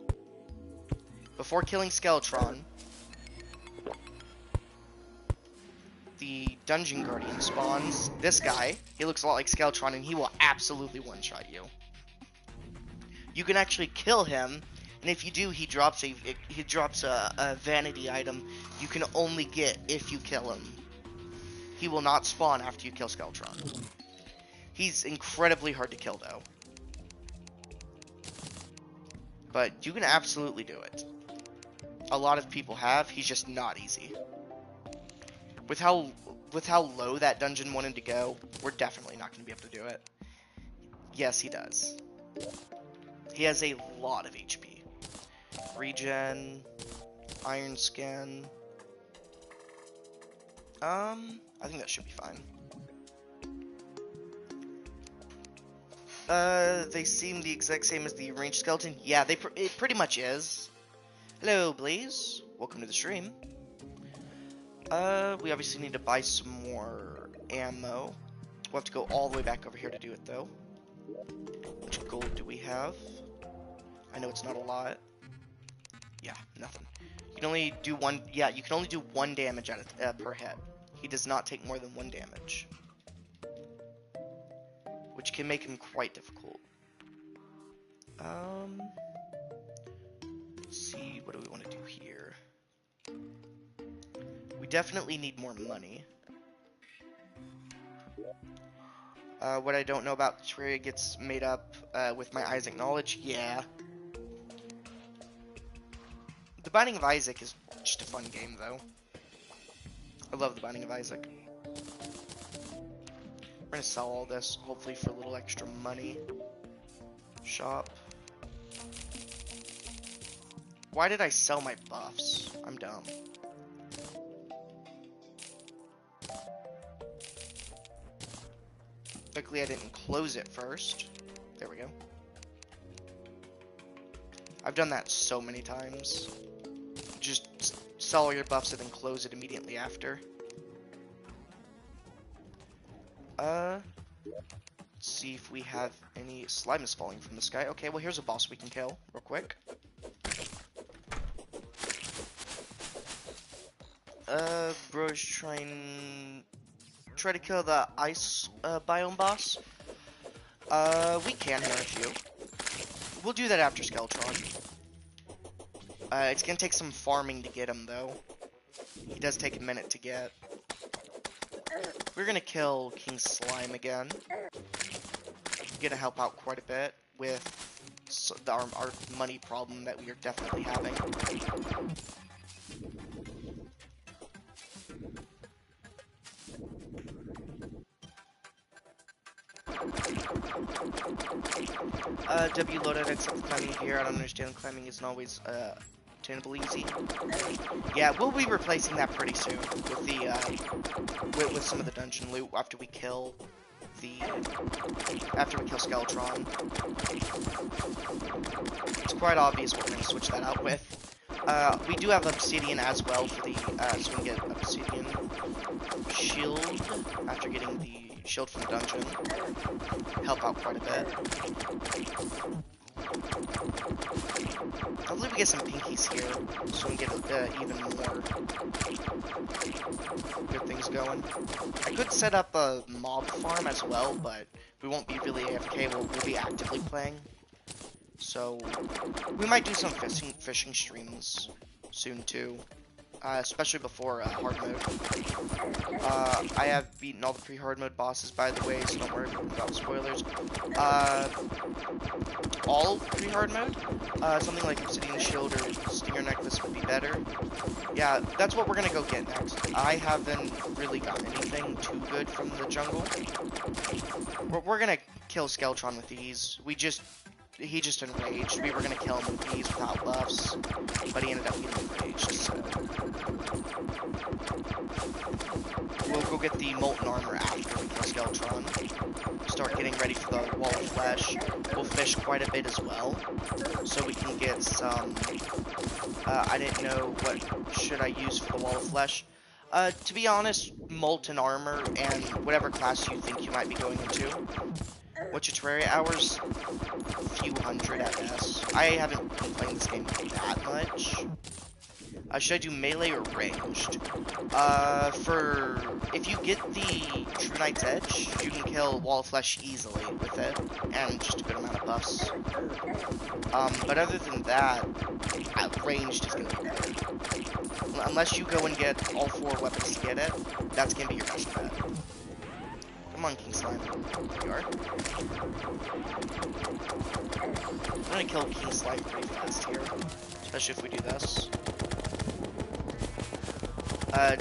before killing Skeletron, the Dungeon Guardian spawns this guy. He looks a lot like Skeletron, and he will absolutely one-shot you. You can actually kill him, and if you do, he drops a vanity item you can only get if you kill him. He will not spawn after you kill Skeletron. He's incredibly hard to kill, though. But you can absolutely do it. A lot of people have. He's just not easy. With how low that dungeon wanted to go, we're definitely not going to be able to do it. Yes, he does. He has a lot of HP. Regen, Iron Skin. I think that should be fine. They seem the exact same as the ranged skeleton. Yeah, it pretty much is. Hello, Blaze. Welcome to the stream. We obviously need to buy some more ammo. We'll have to go all the way back over here to do it, though. How much gold do we have? I know it's not a lot. Yeah, nothing. You can only do one. Yeah, you can only do 1 damage at per hit. He does not take more than 1 damage, which can make him quite difficult. Let's see, what do we want to do here? We definitely need more money. What I don't know about Terraria gets made up with my Isaac knowledge. Yeah. The Binding of Isaac is just a fun game, though. I love The Binding of Isaac. We're gonna sell all this, hopefully for a little extra money. Shop. Why did I sell my buffs? I'm dumb. Luckily I didn't close it first. There we go. I've done that so many times. Just sell all your buffs and then close it immediately after. Let's see if we have any slime is falling from the sky. Okay, well here's a boss we can kill real quick. Bro's try to kill the ice biome boss. We can here if you. We'll do that after Skeletron. It's gonna take some farming to get him though. He does take a minute to get. We're gonna kill King Slime again. Gonna help out quite a bit with our money problem that we are definitely having. W loadout except climbing here. I don't understand. Climbing isn't always attainable easy. Yeah, we'll be replacing that pretty soon with the with some of the dungeon loot after we kill the after we kill Skeletron. It's quite obvious what we're going to switch that out with. We do have Obsidian as well for the, so we can get Obsidian Shield after getting the shield from the dungeon. Help out quite a bit. Hopefully we get some pinkies here, so we can get even more good things going. I could set up a mob farm as well, but we won't be really AFK, we'll be actively playing. So, we might do some fishing streams soon too. Especially before hard mode. I have beaten all the pre-hard mode bosses, by the way, so don't worry about spoilers. All pre-hard mode? Something like Obsidian Shield or Stinger Necklace would be better. Yeah, that's what we're gonna go get next. I haven't really gotten anything too good from the jungle. We're gonna kill Skeletron with these. He just enraged. We were gonna kill him with these without buffs, but he ended up getting enraged, so... We'll go get the Molten Armor after we kill Skeletron. Start getting ready for the Wall of Flesh. We'll fish quite a bit as well, so we can get some... I didn't know what should I use for the Wall of Flesh. To be honest, Molten Armor and whatever class you think you might be going into. What's your Terraria hours? Few hundred at best. I haven't been playing this game that much. Should I do melee or ranged? If you get the True Knight's Edge, you can kill Wall of Flesh easily with it, and just a good amount of buffs. But other than that, ranged is gonna be better. Unless you go and get all 4 weapons to get it, that's gonna be your best bet. Come on, King Slime. There you are. I'm gonna kill King Slime pretty fast here, especially if we do this.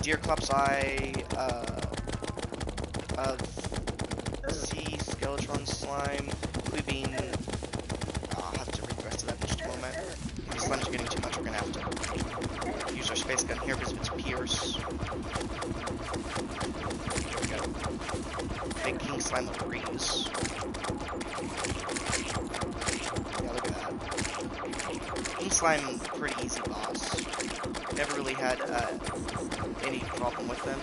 Deerclop's Eye, Sea, Skeletron Slime, Queen. I'll have to read the rest of that in just a moment. These slimes are getting too much, we're gonna have to use our space gun here because of its pierce. There we go. Make King Slime a breeze. Yeah, look at that. King Slime, pretty easy boss. Never really had any problem with them.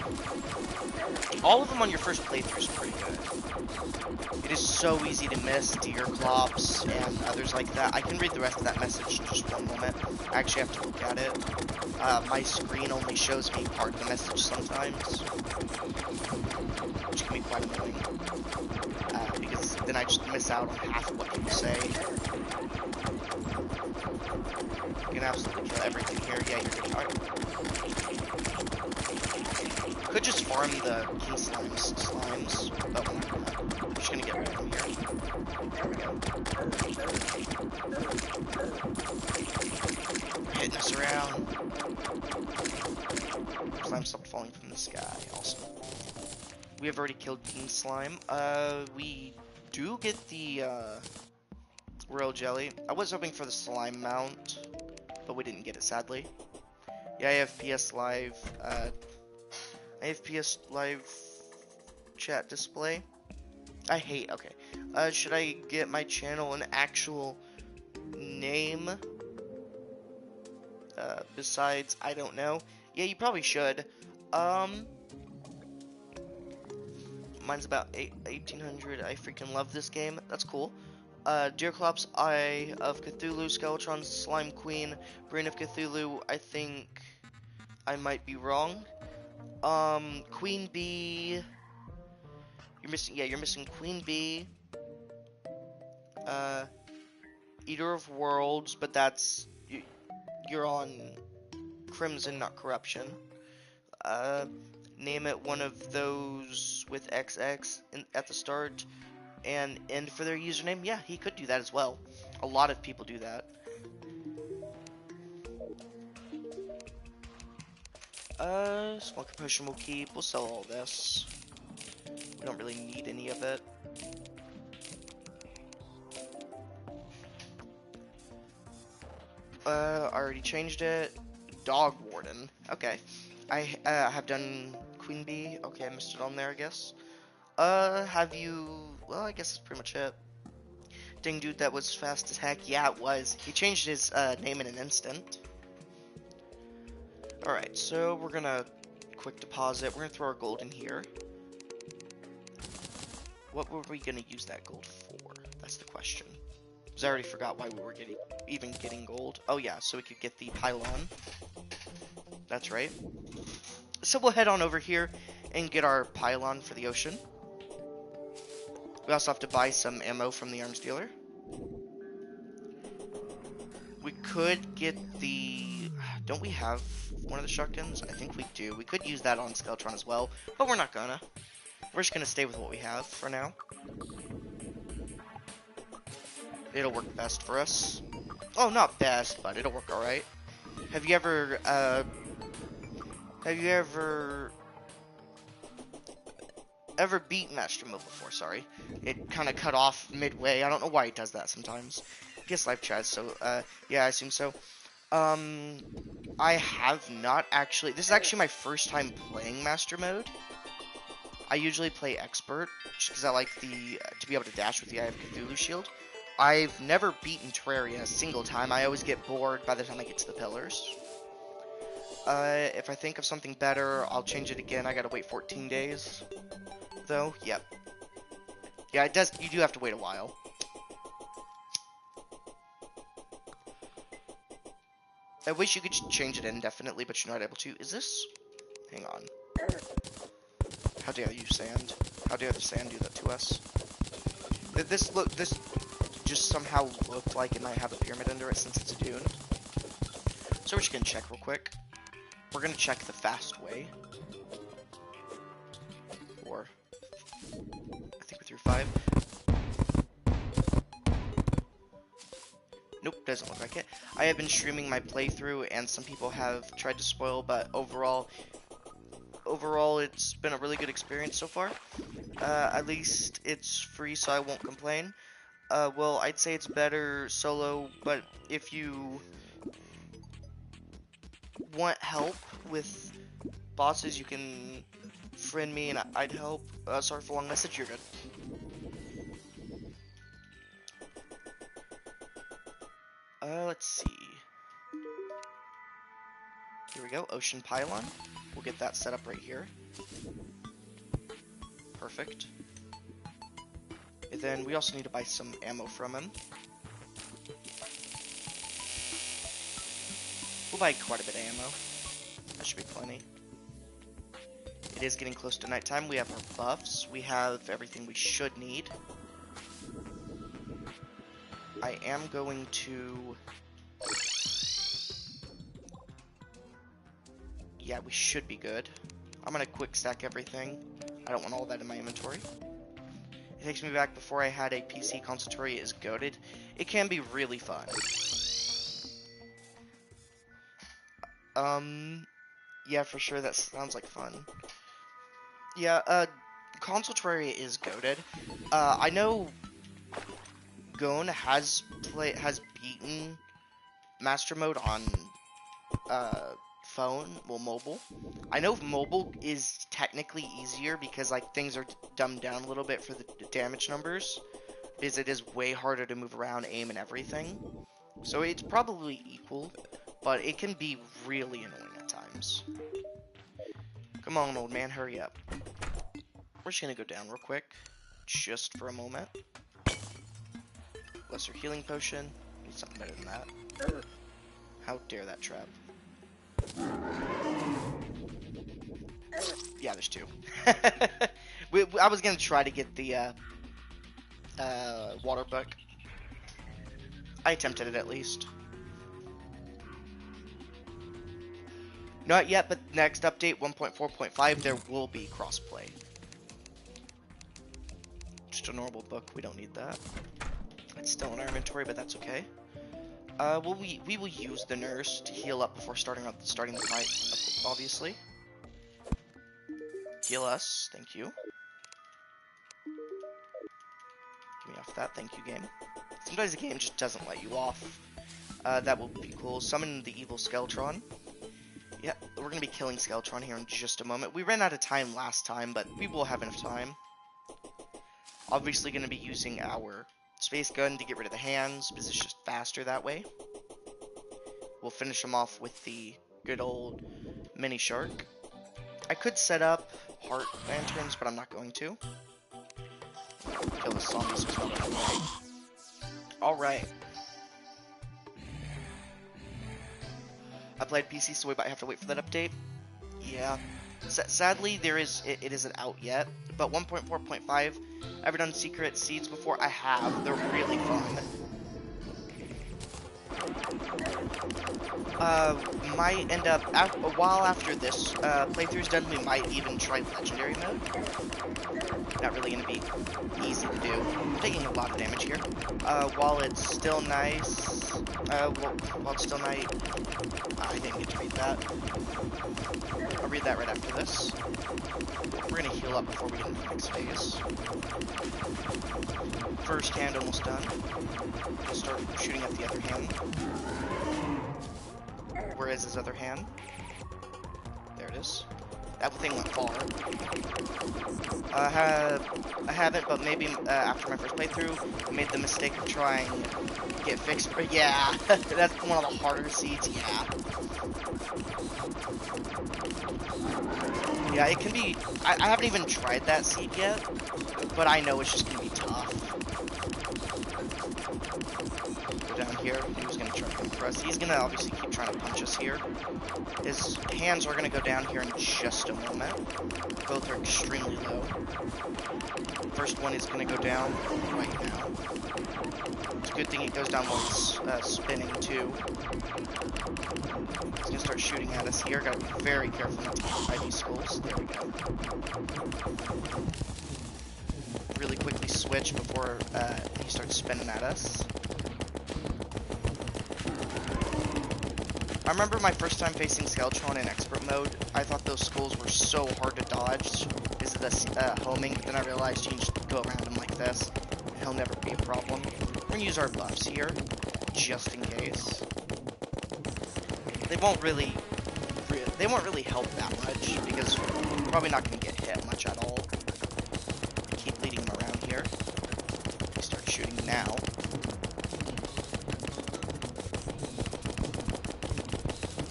All of them on your first playthrough is pretty good. It is so easy to miss Deerclops and others like that. I can read the rest of that message in just one moment. I actually have to look at it. My screen only shows me part of the message sometimes, which can be quite annoying. Because then I just miss out on half of what people say. You can absolutely kill everything here. Yeah, you're good. Alright. Could just farm the King Slimes, but we're not gonna. I'm just gonna get rid of them here. There we go. They're hitting us around. Slime stopped falling from the sky. Awesome. We have already killed King Slime. We do get the Royal Jelly. I was hoping for the Slime Mount, but we didn't get it, sadly. Yeah, I have PS Live. I have PS Live chat display. Okay. Should I get my channel an actual name? Besides, I don't know. Yeah, you probably should. Mine's about 1800. I freaking love this game. That's cool. Deerclop's Eye of Cthulhu, Skeletron's Slime Queen, Brain of Cthulhu. I think I might be wrong. Queen Bee. You're missing Queen Bee. Eater of Worlds, but you're on Crimson, not Corruption. Name it one of those with XX at the start and end for their username. Yeah, he could do that as well. A lot of people do that. Smoker Potion we'll keep. We'll sell all this. We don't really need any of it. I already changed it. Dog Warden. Okay. I have done Queen Bee. Okay, I missed it on there, I guess. Have you well, I guess that's pretty much it. Dang, dude, that was fast as heck. Yeah, it was. He changed his name in an instant. Alright, so we're gonna quick deposit. We're gonna throw our gold in here. What were we gonna use that gold for? That's the question. Because I already forgot why we were even getting gold. Oh yeah, so we could get the pylon. That's right. So we'll head on over here and get our pylon for the ocean. We also have to buy some ammo from the arms dealer. We could get the... Don't we have one of the shotguns? I think we do. We could use that on Skeletron as well, but we're not gonna. We're just gonna stay with what we have for now. It'll work best for us. Oh, not best, but it'll work alright. Have you ever beaten Master Mode before? Sorry. It kind of cut off midway. I don't know why it does that sometimes. I guess live chat, so, yeah, I assume so. I have not actually... This is actually my first time playing Master Mode. I usually play Expert, just because I like to be able to dash with the Eye of Cthulhu shield. I've never beaten Terraria a single time. I always get bored by the time I get to the pillars. If I think of something better, I'll change it again. I gotta wait 14 days. Though, yep. Yeah, it does. You do have to wait a while. I wish you could change it indefinitely, but you're not able to. Is this... Hang on. How dare you, sand? How dare the sand do that to us? This just somehow looked like it might have a pyramid under it since it's a dune. So we're just gonna check real quick. We're gonna check the fast way. Or... I think we're through 5. Nope, doesn't look like it. I have been streaming my playthrough, and some people have tried to spoil, but overall, it's been a really good experience so far. At least it's free, so I won't complain. Well, I'd say it's better solo, but if you want help with bosses, you can friend me, and I'd help. Sorry for the long message, you're good. Let's see. Here we go, Ocean Pylon. We'll get that set up right here. Perfect. And then we also need to buy some ammo from him. We'll buy quite a bit of ammo. That should be plenty. It is getting close to nighttime. We have our buffs. We have everything we should need. I am going to... Yeah, we should be good. I'm gonna quick stack everything. I don't want all that in my inventory. It takes me back before I had a PC. Console Terraria is goated. It can be really fun. Yeah, for sure, that sounds like fun. Yeah, Console Terraria is goated. I know Gone has beaten Master Mode on, phone, well, mobile. I know mobile is technically easier because, like, things are dumbed down a little bit for the damage numbers, because it is way harder to move around, aim, and everything. So it's probably equal, but it can be really annoying at times. Come on, old man, hurry up. We're just gonna go down real quick, just for a moment. Lesser healing potion. Need something better than that. How dare that trap? Yeah, there's 2. I was gonna try to get the water buck. I attempted it at least. Not yet, but next update 1.4.5 there will be crossplay. Just a normal book, we don't need that. It's still in our inventory, but that's okay. Well, we will use the nurse to heal up before starting the fight, obviously. Heal us, thank you. Get me off that, thank you, game. Sometimes the game just doesn't let you off. That will be cool. Summon the evil Skeletron. Yeah, we're gonna be killing Skeletron here in just a moment. We ran out of time last time, but we will have enough time. Obviously going to be using our space gun to get rid of the hands, because it's just faster that way. We'll finish him off with the good old mini shark. I could set up heart lanterns, but I'm not going to. Kill the zombies as well. Alright. I played PC, so we might have to wait for that update. Yeah. Sadly, it isn't out yet, but 1.4.5, ever done secret seeds before? I have. They're really fun. Might end up, a while after this playthrough's done, we might even try legendary mode. Not really going to be easy to do. I'm taking a lot of damage here. While it's still nice, while it's still night, I didn't get to read that. I'll read that right after this. We're going to heal up before we get into the next phase. First hand almost done. We'll start shooting at the other hand. Where is his other hand? There it is. That thing went far. I haven't, but maybe after my first playthrough, I made the mistake of trying to get fixed. But yeah, that's one of the harder seeds. Yeah. Yeah, it can be. I haven't even tried that seed yet, but I know it's just gonna be tough. Go down here. He was gonna try to come for us. He's gonna obviously keep trying to punch us here. His hands are gonna go down here in just a moment. Both are extremely low. First one is gonna go down right now. It's a good thing it goes down while it's spinning too. He's gonna start shooting at us here. Gotta be very careful not to get hit by these skulls. There we go. Really quickly switch before he starts spinning at us. I remember my first time facing Skeletron in expert mode. I thought those skulls were so hard to dodge because of the homing, but then I realized you can just go around him like this, and he'll never be a problem. We're gonna use our buffs here, just in case. They won't really help that much because we're probably not gonna get hit much at all. Keep leading him around here. We start shooting now.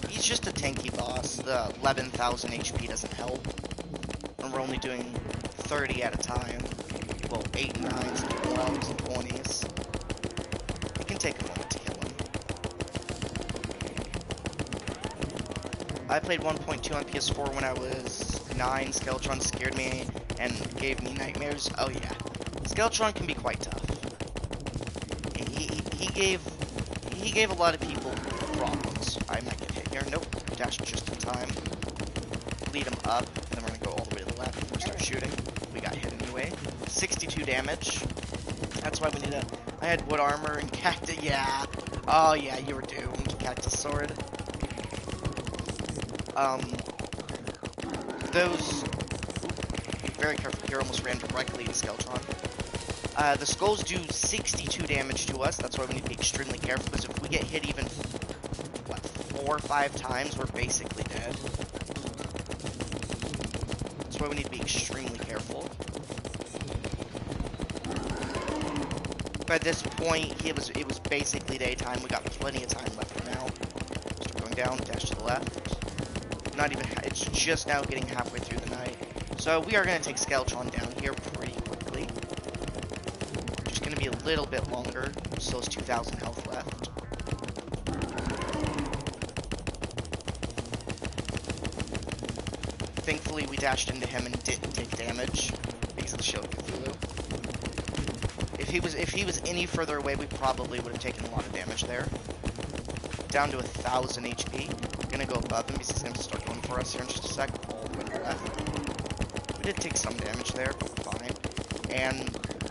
He's just a tanky boss. The 11,000 HP doesn't help. And we're only doing 30 at a time. Well, 8, 9s, 12s, and 20s. It can take a moment to kill him. I played 1.2 on PS4 when I was 9. Skeletron scared me and gave me nightmares. Oh yeah. Skeletron can be quite tough. He gave a lot of people problems. I might get hit here. Nope. Dash just in time. Lead him up, and then we're gonna go all the way to the left before we start shooting. We got hit anyway. 62 damage. That's why we need I had wood armor and cactus. Yeah. Oh yeah, you were doomed. Cactus sword. Those. Be very careful here. Almost ran directly into Skeletron. The skulls do 62 damage to us. That's why we need to be extremely careful, because if we get hit even, what, 4 or 5 times, we're basically dead. That's why we need to be extremely careful. By this point, it was basically daytime. We got plenty of time left for now. Start going down, dash to the left. Not even, it's just now getting halfway through the night. So we are going to take Skeletron down here pretty quickly. Just going to be a little bit longer. Still has 2,000 health left. Thankfully, we dashed into him and didn't take damage because of the Shield of Cthulhu. If he was any further away, we probably would have taken a lot of damage there. Down to 1,000 HP. Gonna go above him because he's gonna start going for us here in just a sec. All the way to the left. We did take some damage there, but fine. And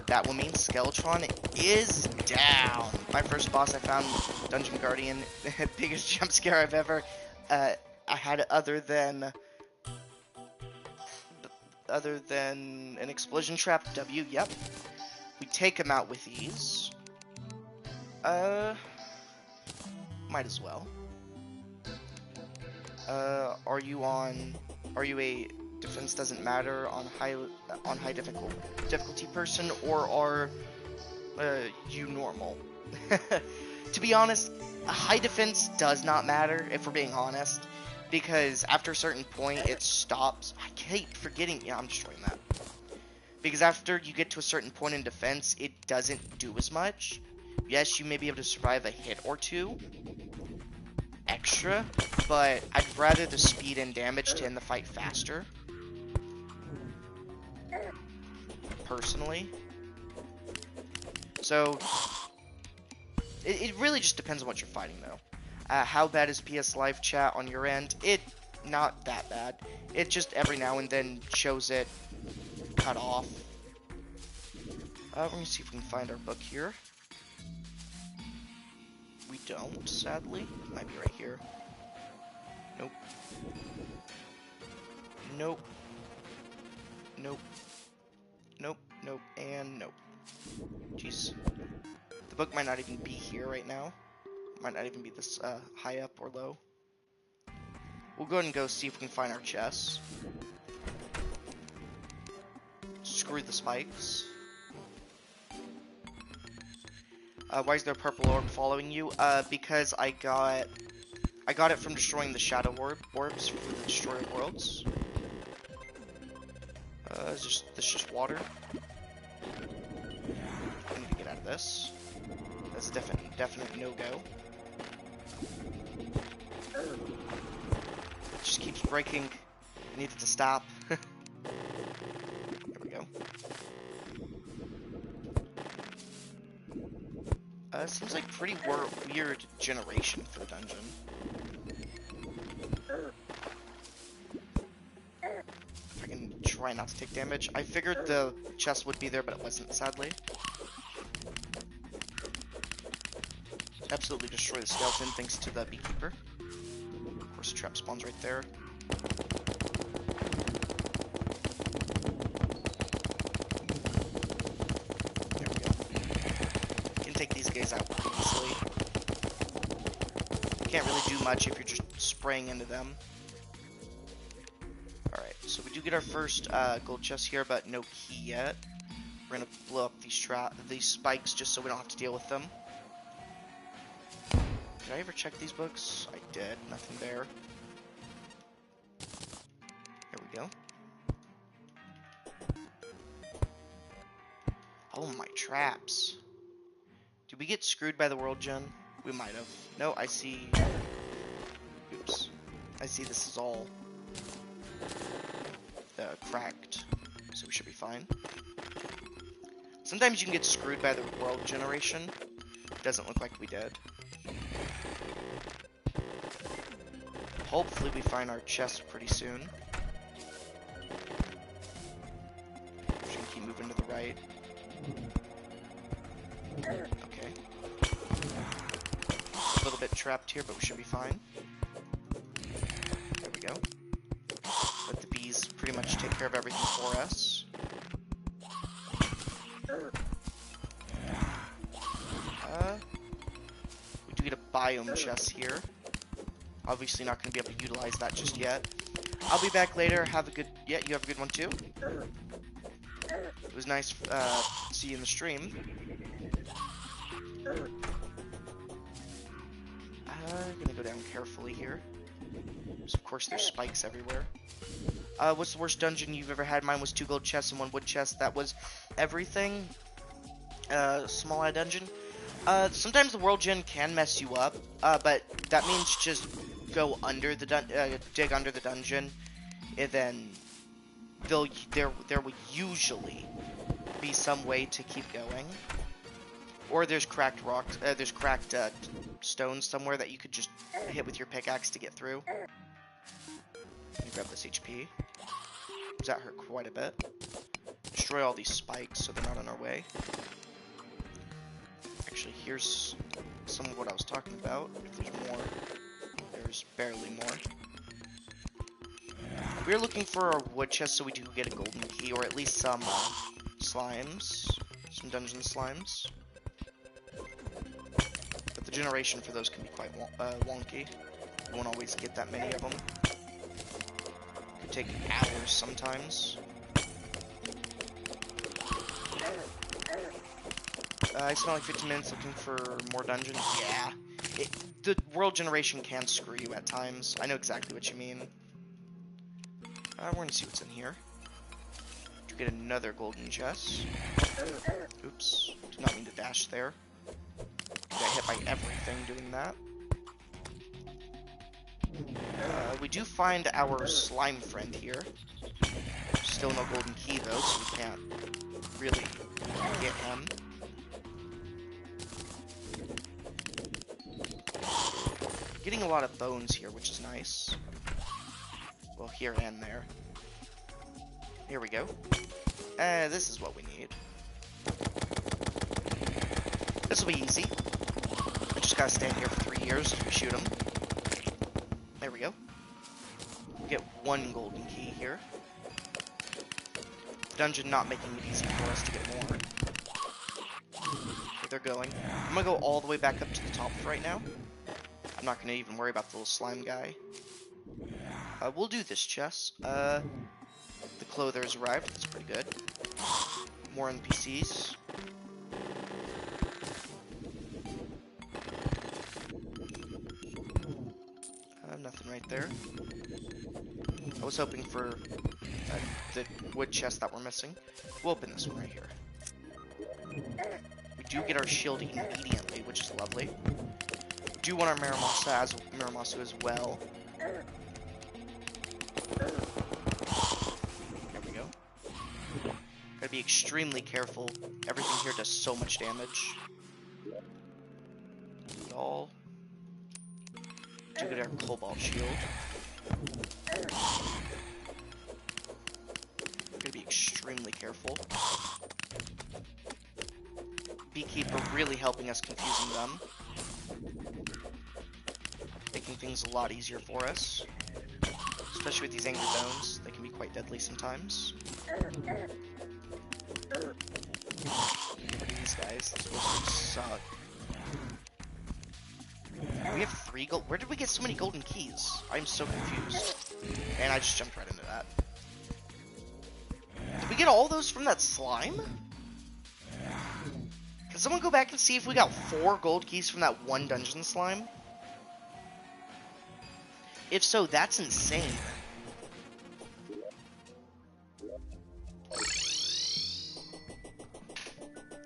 that will mean Skeletron is down. My first boss I found, Dungeon Guardian. Biggest jump scare I've ever I had other than an explosion trap. W, yep. We take him out with ease. Might as well. Are you a defense doesn't matter on high difficulty person, or are you normal? To be honest, a high defense does not matter if we're being honest, because after a certain point it stops. I keep forgetting. Yeah, I'm destroying that. Because after you get to a certain point in defense, it doesn't do as much. Yes, you may be able to survive a hit or two extra, but I'd rather the speed and damage to end the fight faster. Personally. So, it really just depends on what you're fighting, though. How bad is PS Live chat on your end? Not that bad. It just every now and then shows it cut off. We're gonna see if we can find our book here. We don't, sadly. It might be right here. Nope. Nope. Nope. Nope. Nope. And nope. Jeez. The book might not even be here right now. Might not even be this high up or low. We'll go ahead and go see if we can find our chests. Screw the spikes. Why is there a purple orb following you? Because I got it from destroying the shadow orbs for the Destroyer Worlds. This just water? I need to get out of this. That's a definite no-go. It just keeps breaking. I need it to stop. There we go. Seems like pretty weird generation for the dungeon. If I can try not to take damage. I figured the chest would be there, but it wasn't, sadly. Absolutely destroy the skeleton thanks to the beekeeper. Of course, the trap spawns right there. There we go. Can take these guys out pretty easily. Can't really do much if you're just spraying into them. Alright, so we do get our first gold chest here, but no key yet. We're gonna blow up these spikes just so we don't have to deal with them. Did I ever check these books? I did. Nothing there. Here we go. Oh, my traps. Did we get screwed by the world gen? We might have. No, I see... Oops. I see this is all... cracked. So we should be fine. Sometimes you can get screwed by the world generation. Doesn't look like we did. Hopefully we find our chest pretty soon. We should keep moving to the right. Okay. A little bit trapped here, but we should be fine. There we go. Let the bees pretty much take care of everything for us. We do get a biome chest here. Obviously not going to be able to utilize that just yet. I'll be back later. Have a good... Yeah, you have a good one too. It was nice to see you in the stream. I'm going to go down carefully here. So of course there's spikes everywhere. What's the worst dungeon you've ever had? Mine was 2 gold chests and 1 wood chest. That was everything. Small eye dungeon. Sometimes the world gen can mess you up, but that means just go under the dig under the dungeon, and then there will usually be some way to keep going. Or there's cracked rocks, there's cracked stones somewhere that you could just hit with your pickaxe to get through. Let me grab this HP. That hurt quite a bit. Destroy all these spikes so they're not on our way. Actually, here's some of what I was talking about. If there's more, there's barely more. We're looking for our wood chest so we do get a golden key, or at least some slimes, some dungeon slimes. But the generation for those can be quite wonky. You won't always get that many of them. Could take hours sometimes. I spent like 15 minutes looking for more dungeons. Yeah. The world generation can screw you at times. I know exactly what you mean. We're gonna see what's in here. To get another golden chest. Oops. Did not mean to dash there. Got hit by everything doing that. We do find our slime friend here. Still no golden key though, so we can't really get him. Getting a lot of bones here, which is nice. Well, here and there. Here we go. This is what we need. This will be easy. We just gotta stand here for 3 years if we shoot him. There we go. We get 1 golden key here. The dungeon not making it easy for us to get more. Okay, they're going. I'm gonna go all the way back up to the top right now. I'm not gonna even worry about the little slime guy. We'll do this chest. The clother's arrived. That's pretty good. More NPCs. Nothing right there. I was hoping for the wood chest that we're missing. We'll open this one right here. We do get our shield immediately, which is lovely. We do want our Muramasu as well. There we go. Gotta be extremely careful. Everything here does so much damage. All. Do get our cobalt shield. Gotta be extremely careful. Beekeeper really helping us confusing them. Making things a lot easier for us. Especially with these angry bones. They can be quite deadly sometimes. These guys, these wizards suck. We have 3 gold. Where did we get so many golden keys? I'm so confused. And I just jumped right into that. Did we get all those from that slime? Can someone go back and see if we got 4 gold keys from that 1 dungeon slime? If so, that's insane.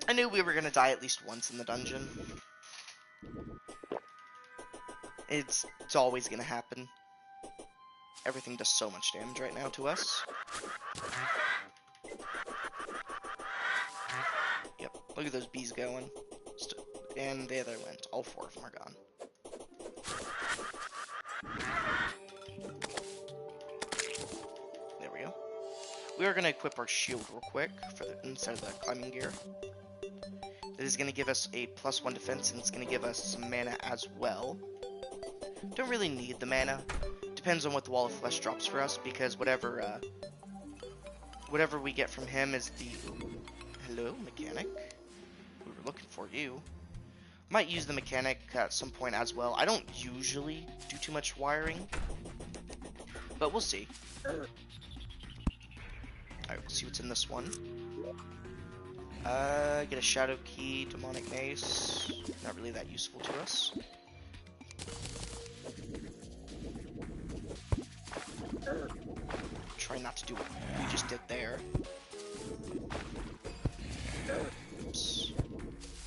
I knew we were gonna die at least once in the dungeon. It's always gonna happen. Everything does so much damage right now to us. Yep, look at those bees going. And there they went. All 4 of them are gone. There we go. We are gonna equip our shield real quick for the instead of the climbing gear. That is gonna give us a +1 defense, and it's gonna give us some mana as well. Don't really need the mana. Depends on what the Wall of Flesh drops for us, because whatever we get from him is the... Hello, mechanic. We were looking for you. Might use the mechanic at some point as well. I don't usually do too much wiring, but we'll see. Alright, we'll see what's in this one. Get a Shadow Key, Demonic Mace. Not really that useful to us. Try not to do what we just did there. Oops.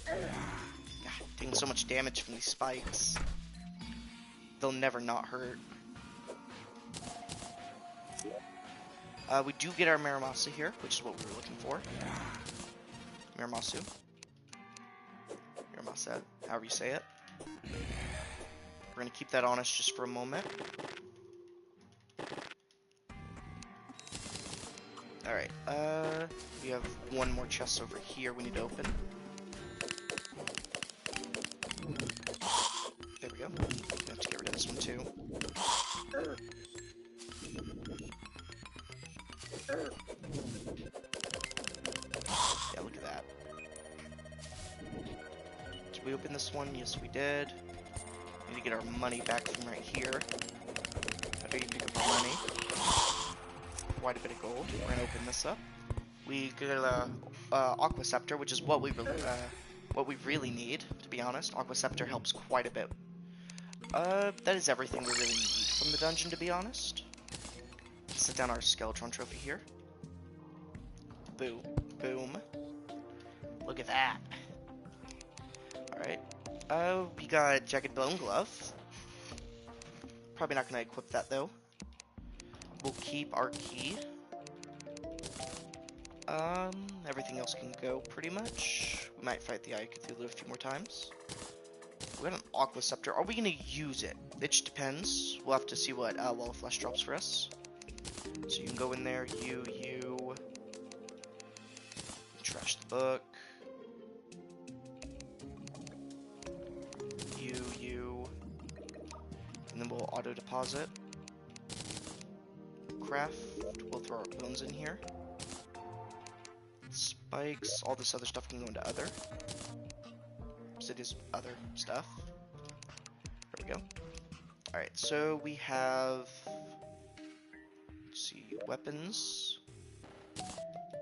God, taking so much damage from these spikes. They'll never not hurt. We do get our Muramasu here, which is what we were looking for. Muramasu. Muramasa, however you say it. We're gonna keep that on us just for a moment. Alright, we have 1 more chest over here we need to open. There we go. We have to get rid of this one too. Yeah, look at that. Did we open this one? Yes, we did. Need to get our money back from right here. How do you pick up our money? quite a bit of gold. We're gonna open this up. We get a Aqua Scepter, which is what we really need, to be honest. Aqua Scepter helps quite a bit. That is everything we really need from the dungeon, to be honest. Set down our Skeletron trophy here. Boom, boom. Look at that. Alright. We got Jagged Bone Glove. Probably not gonna equip that though. We'll keep our key. Everything else can go pretty much. We might fight the Eye of Cthulhu a few more times. We got an Aqua Scepter. Are we gonna use it? It just depends. We'll have to see what Wall of Flesh drops for us. So you can go in there, you. Trash the book. You. And then we'll auto deposit. Craft. We'll throw our bones in here. Spikes. All this other stuff can go into other. So it is other stuff. There we go. Alright, so we have... Let's see, weapons.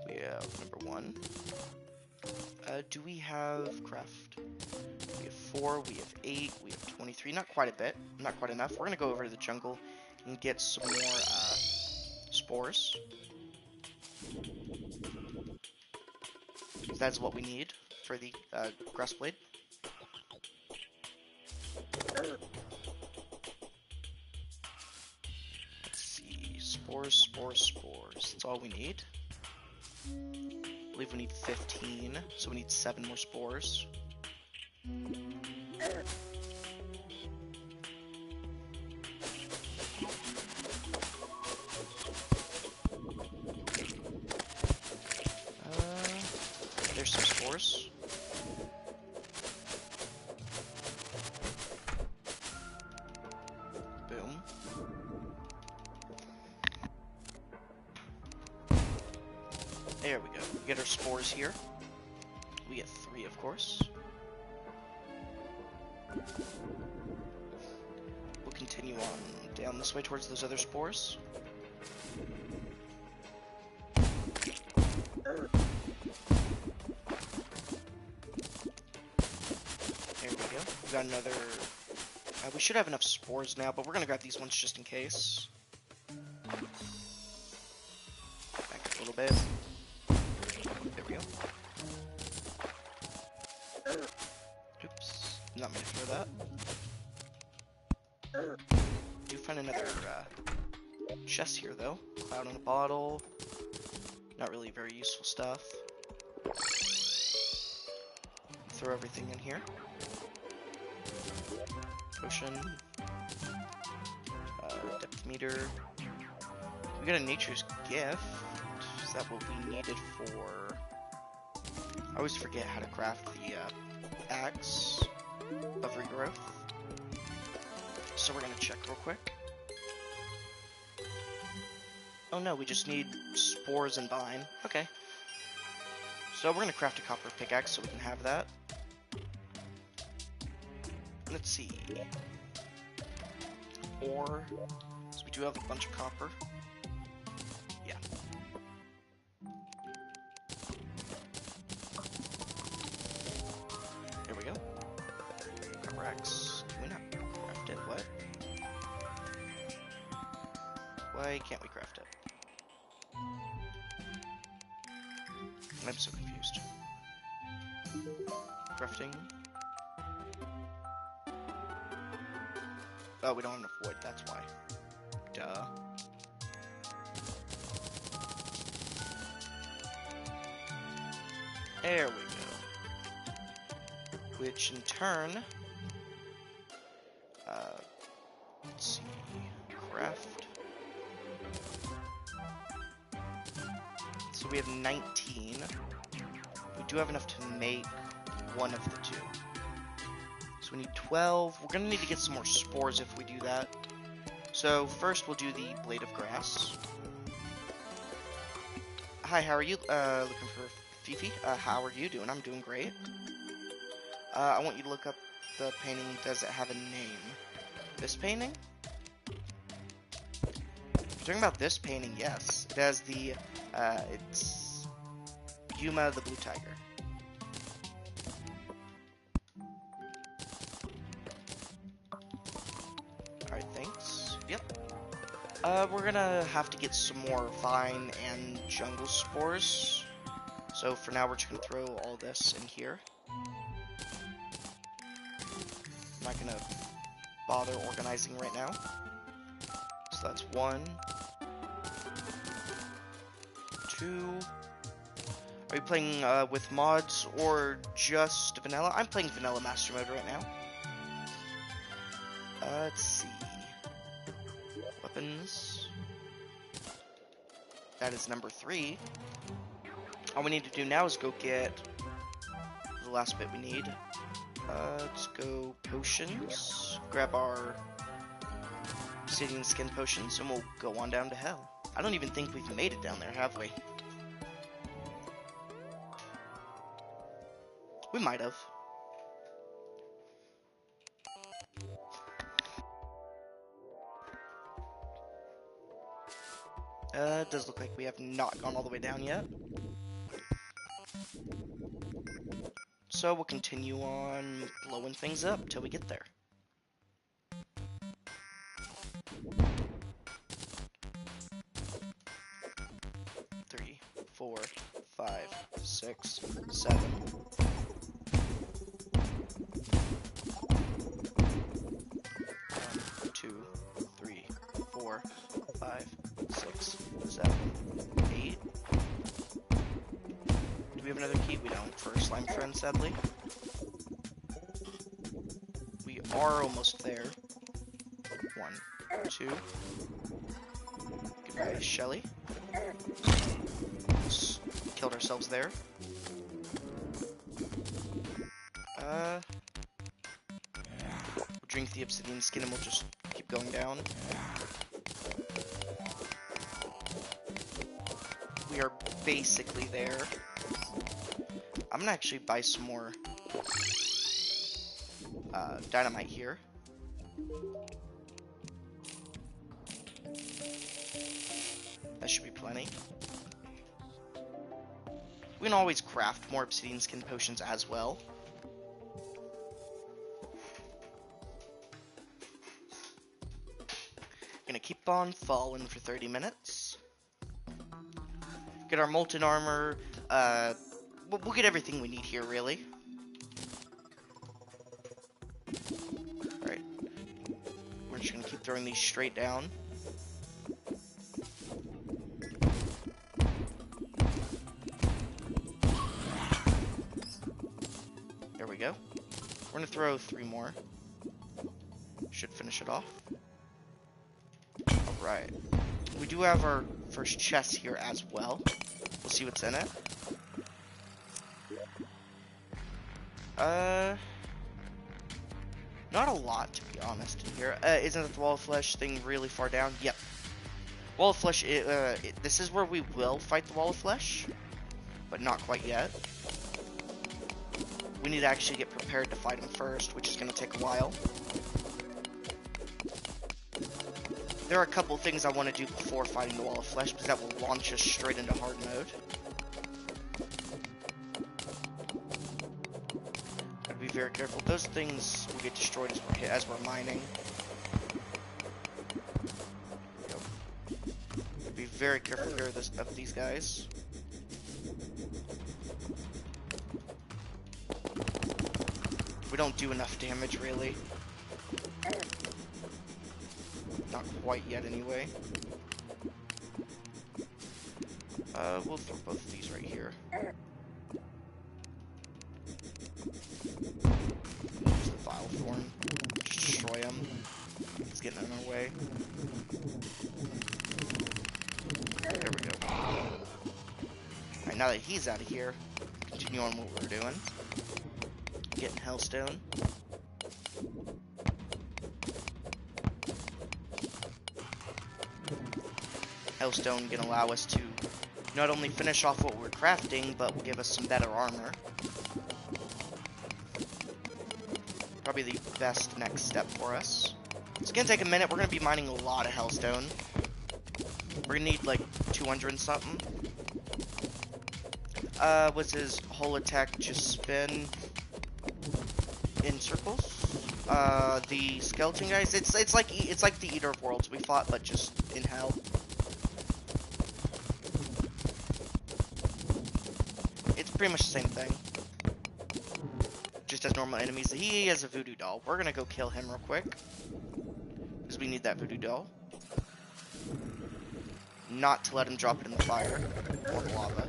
We have number 1. Do we have craft? We have 4, we have 8, we have 23. Not quite a bit, not quite enough. We're gonna go over to the jungle and get some more spores. That's what we need for the grass blade. Let's see, spores. That's all we need. I believe we need 15, so we need 7 more spores. There's some spores. Boom. There we go. We get our spores here. We get 3, of course. We'll continue on down this way towards those other spores. There we go. We got another... we should have enough spores now, but we're gonna grab these ones just in case. Back up a little bit. There we go. Oops. Not meant to throw that. Do find another chest here, though. Cloud in a bottle. Not really very useful stuff. Throw everything in here. Potion. Depth meter. We got a nature's gift. Is that what we needed for... I always forget how to craft the axe of regrowth. So we're gonna check real quick. Oh no, we just need spores and vine. Okay. So we're gonna craft a copper pickaxe so we can have that. Let's see. Ore. So we do have a bunch of copper. Yeah. Here we go. Copper axe. Can we not craft it? What? Why can't we craft it? I'm so confused. Crafting. Oh, we don't have enough wood, that's why. Duh. There we go. Which in turn... let's see... Craft. So we have 19. We do have enough to make one of the 2. So we need 12. We're gonna need to get some more spores if we do that. So first we'll do the blade of grass. Hi, how are you? Looking for Fifi? How are you doing? I'm doing great. I want you to look up the painting. Does it have a name? This painting? Talking about this painting, yes. It has the, it's Yuma the Blue Tiger. Alright, thanks. Yep. We're gonna have to get some more vine and jungle spores. So for now, we're just gonna throw all this in here. I'm not gonna bother organizing right now. So that's 1, 2. Are you playing with mods or just vanilla? I'm playing vanilla master mode right now. Let's see. Weapons. That is number 3. All we need to do now is go get the last bit we need. Let's go potions. Grab our obsidian skin potions, and we'll go on down to hell. I don't even think we've made it down there, have we? We might have. It does look like we have not gone all the way down yet. So we'll continue on blowing things up till we get there. Three, 4, 5, 6, 7. 2, 3, 4, 5, 6, 7, 8. Do we have another key? We don't, for slime friend, sadly. We are almost there. 1, 2. Goodbye, Shelly. Killed ourselves there. We'll drink the obsidian skin and we'll just keep going down. We are basically there. I'm gonna actually buy some more dynamite here. That should be plenty. We can always craft more obsidian skin potions as well. Gonna keep on falling for 30 minutes. Get our molten armor. We'll get everything we need here, really. Alright. We're just gonna keep throwing these straight down. There we go. We're gonna throw 3 more. Should finish it off. Alright. We do have our first chest here as well. We'll see what's in it. Not a lot, to be honest, in here. Isn't the wall of flesh thing really far down? Yep. Wall of flesh, this is where we will fight the wall of flesh, but not quite yet. We need to actually get prepared to fight him first, which is going to take a while. There are a couple things I want to do before fighting the wall of flesh, because that will launch us straight into hard mode. Gotta be very careful. Those things will get destroyed as we're mining. Gotta be very careful here of these guys. We don't do enough damage, really. Not quite yet, anyway. We'll throw both of these right here. Use the vile thorn. Just destroy him. He's getting in our way. There we go. Alright, now that he's out of here, continue on what we're doing. Getting hellstone. Hellstone can allow us to not only finish off what we're crafting, but will give us some better armor. Probably the best next step for us. It's gonna take a minute. We're gonna be mining a lot of hellstone. We're gonna need like 200 and something. What's his whole attack? Just spin in circles. The skeleton guys. It's like the Eater of Worlds we fought, but just in hell. It's pretty much the same thing. Just as normal enemies. He has a voodoo doll. We're gonna go kill him real quick. Because we need that voodoo doll. Not to let him drop it in the fire. Or the lava.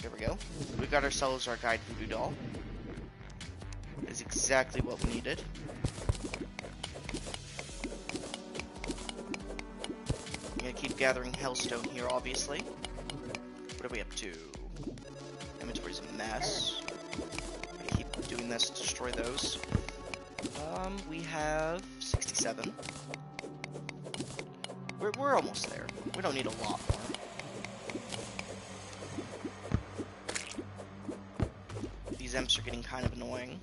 There we go. We got ourselves our guide voodoo doll. Is exactly what we needed. I'm gonna keep gathering hellstone here, obviously. What are we up to? Inventory's a mess. I'm gonna keep doing this to destroy those. We have 67. We're almost there. We don't need a lot more. These imps are getting kind of annoying.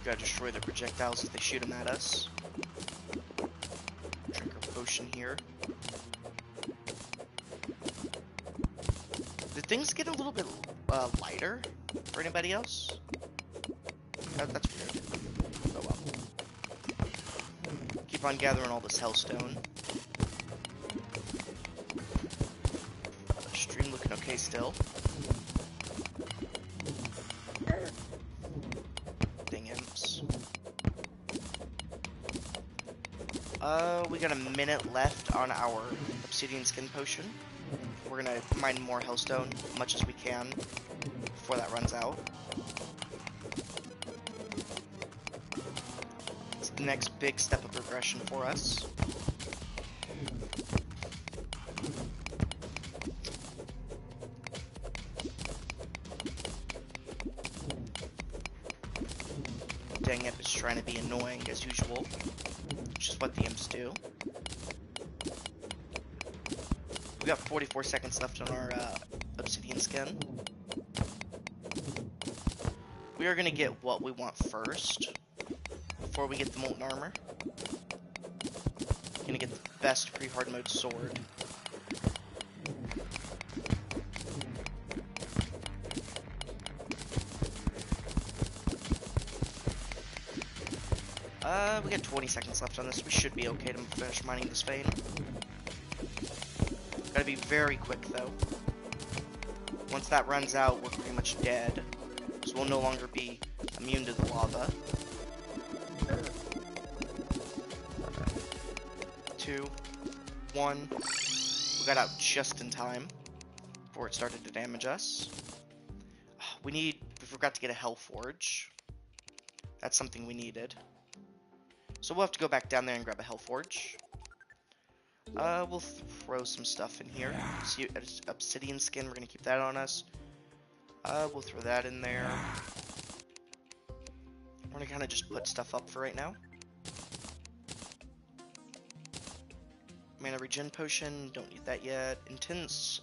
Gotta destroy their projectiles if they shoot them at us. Drink our potion here. Did things get a little bit lighter for anybody else? That's weird. Oh well. Keep on gathering all this hellstone. Stream looking okay still. Dang imps. We got a minute left on our obsidian skin potion. We're gonna mine more hellstone, much as we can, before that runs out. It's the next big step of progression for us. Dang it, it's trying to be annoying as usual, which is what the imps do. We got 44 seconds left on our obsidian skin. We are going to get what we want first, before we get the molten armor. Going to get the best pre-hard mode sword. We got 20 seconds left on this. We should be okay to finish mining this vein. Gotta be very quick though. Once that runs out, we're pretty much dead. So we'll no longer be immune to the lava. 2, 1. We got out just in time before it started to damage us. We forgot to get a hell forge. That's something we needed. So we'll have to go back down there and grab a hell forge. We'll throw some stuff in here. See, obsidian skin, we're gonna keep that on us. We'll throw that in there. We're gonna kind of just put stuff up for right now. Mana regen potion, don't need that yet. Intense,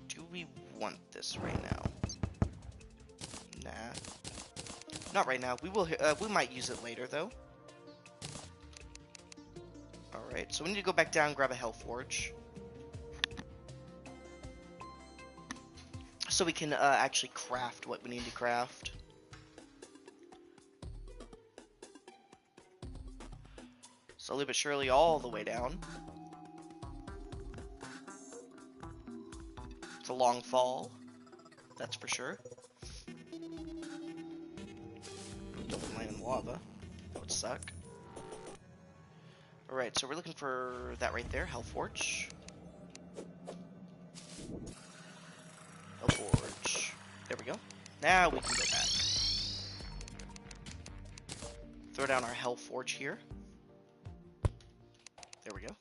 do we want this right now? Nah. Not right now. We might use it later though. Alright, so we need to go back down and grab a hell forge. So we can actually craft what we need to craft. Slowly but surely all the way down. It's a long fall, that's for sure. Don't land in lava, that would suck. Alright, so we're looking for that right there, Hellforge. Hellforge. There we go. Now we can go back. Throw down our Hellforge here. There we go.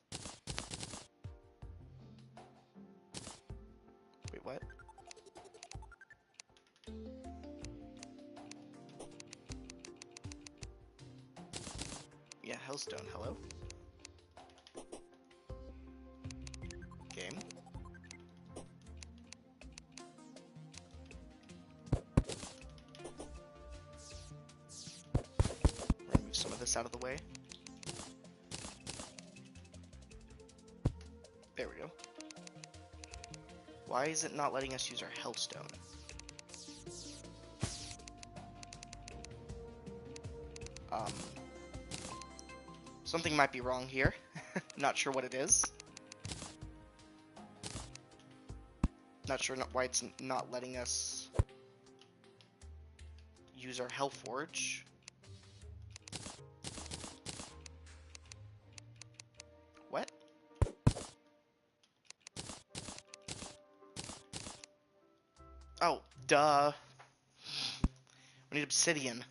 Wait, what? Yeah, Hellstone, hello? Game. out of the way. There we go. Why is it not letting us use our hellstone? Something might be wrong here. Not sure what it is. Not sure why it's not letting us use our Hellforge. What? Oh, duh. We need obsidian.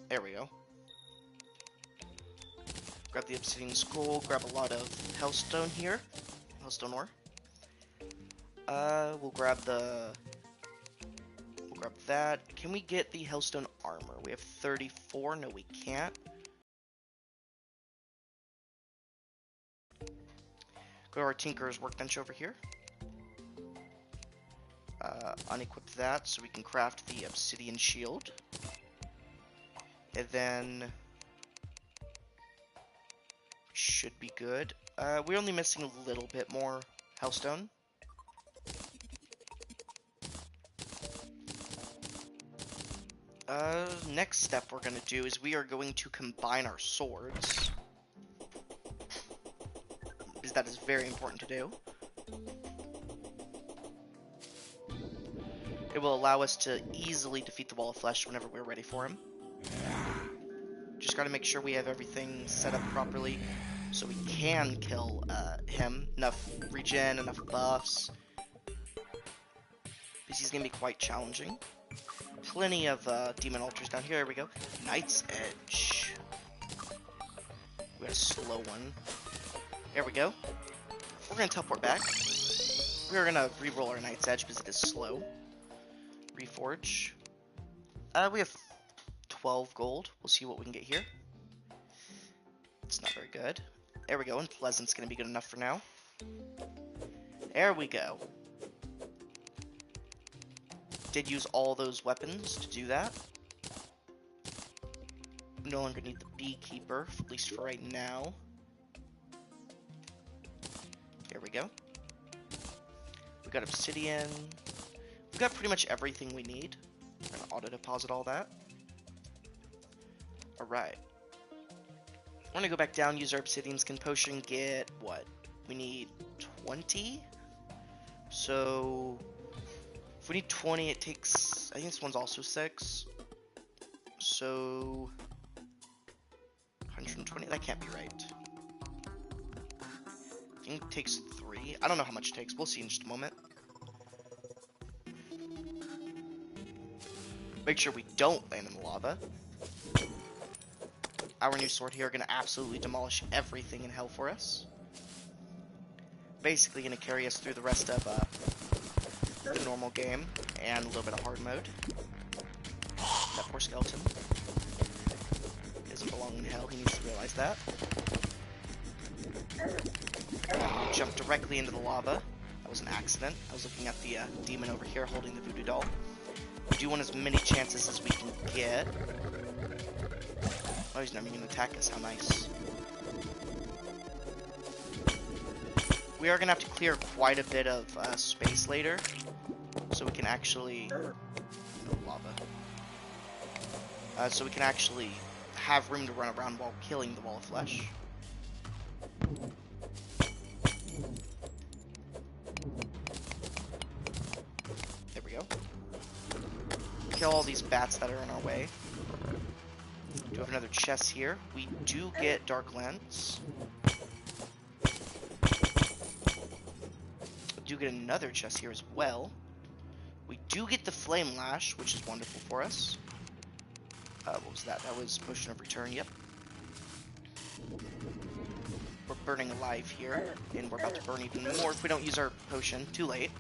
There we go. Grab the obsidian skull, grab a lot of hellstone here. Hellstone ore. We'll grab that. Can we get the hellstone armor? We have 34. No, we can't. Go to our Tinker's workbench over here. Unequip that so we can craft the obsidian shield. And then should be good. We're only missing a little bit more hellstone. Next step we're going to do is we are going to combine our swords. Because that is very important to do. It will allow us to easily defeat the Wall of Flesh whenever we're ready for him. Just gotta make sure we have everything set up properly so we can kill him. Enough regen, enough buffs. Because he's gonna be quite challenging. Plenty of demon altars down here. There we go. Knight's Edge. We got a slow one. There we go. We're gonna teleport back. We're gonna re-roll our Knight's Edge because it is slow. Reforge. We have 12 gold. We'll see what we can get here. It's not very good. There we go, and Pleasant's gonna be good enough for now. There we go. Did use all those weapons to do that. No longer need the Beekeeper, at least for right now. There we go. We got obsidian. We've got pretty much everything we need. I'm gonna auto-deposit all that. Alright. We're gonna go back down, use our obsidian skin potion, get what? We need 20? So if we need 20, it takes, I think this one's also 6. So 120, that can't be right. I think it takes 3. I don't know how much it takes. We'll see in just a moment. Make sure we don't land in the lava. Our new sword here are going to absolutely demolish everything in hell for us. Basically going to carry us through the rest of the normal game and a little bit of hard mode. That poor skeleton. He doesn't belong in hell. He needs to realize that. Jump directly into the lava. That was an accident. I was looking at the demon over here holding the voodoo doll. We do want as many chances as we can get. Oh, he's never even going to attack us. How nice. We are going to have to clear quite a bit of space later, so we can actually... No, lava. So we can actually have room to run around while killing the Wall of Flesh. There we go. Kill all these bats that are in our way. We do have another chest here. We do get Dark Lens. We do get another chest here as well. We do get the Flame Lash, which is wonderful for us. What was that? That was Potion of Return, yep. We're burning alive here, and we're about to burn even more if we don't use our potion. Too late.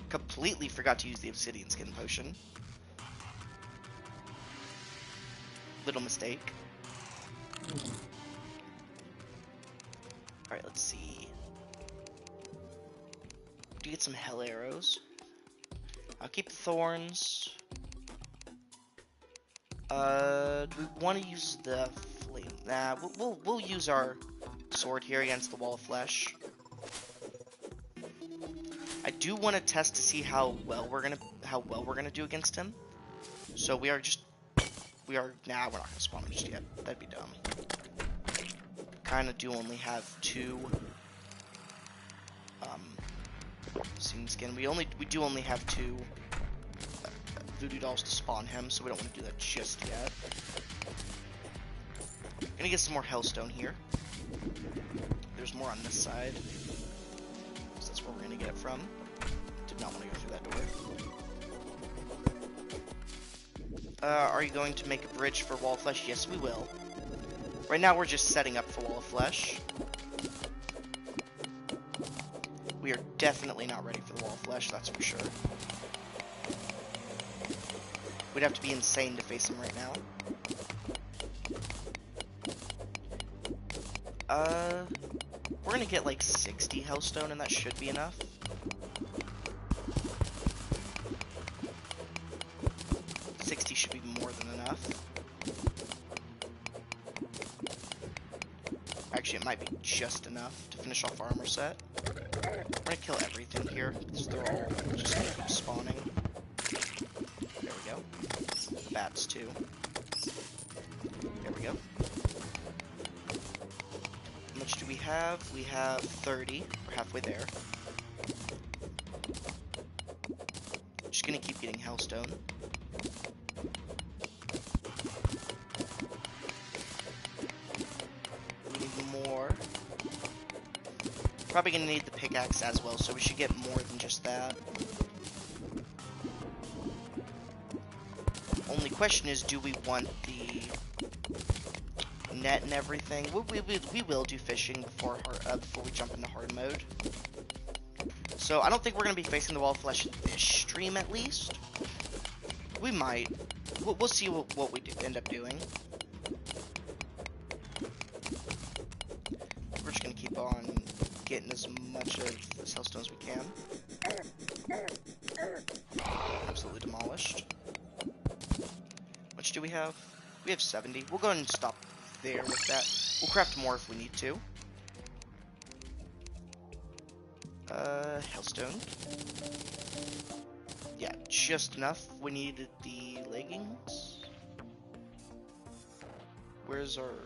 Completely forgot to use the obsidian skin potion. Little mistake. Alright, let's see. Do you get some hell arrows? I'll keep the thorns. Do we want to use the flame? Nah, we'll use our sword here against the wall of flesh. I do want to test to see how well we're gonna do against him. So nah, we're not gonna spawn him just yet. That'd be dumb. Kind of do only have 2 scene skin. We do only have 2 voodoo dolls to spawn him, so we don't want to do that just yet. Gonna get some more hellstone here. There's more on this side, so that's where we're gonna get it from. Did not want to go through that door. Are you going to make a bridge for Wall of Flesh? Yes, we will. Right now, we're just setting up for Wall of Flesh. We are definitely not ready for the Wall of Flesh, that's for sure. We'd have to be insane to face him right now. We're gonna get like 60 hellstone, and that should be enough. Should be more than enough. Actually, it might be just enough to finish off our armor set. We're gonna kill everything here, because they're all just gonna keep spawning. There we go. Bats, too. There we go. How much do we have? We have 30. We're halfway there. Just gonna keep getting hellstone. Probably gonna need the pickaxe as well, so we should get more than just that. Only question is, do we want the net and everything? We will do fishing before we jump into hard mode. So I don't think we're gonna be facing the Wall of Flesh this stream, at least. We might. We'll see what we end up doing. We're just gonna keep on getting as much of this hellstone as we can. Absolutely demolished. How much do we have? We have 70. We'll go ahead and stop there with that. We'll craft more if we need to. Hellstone. Yeah, just enough. We needed the leggings. Where's our...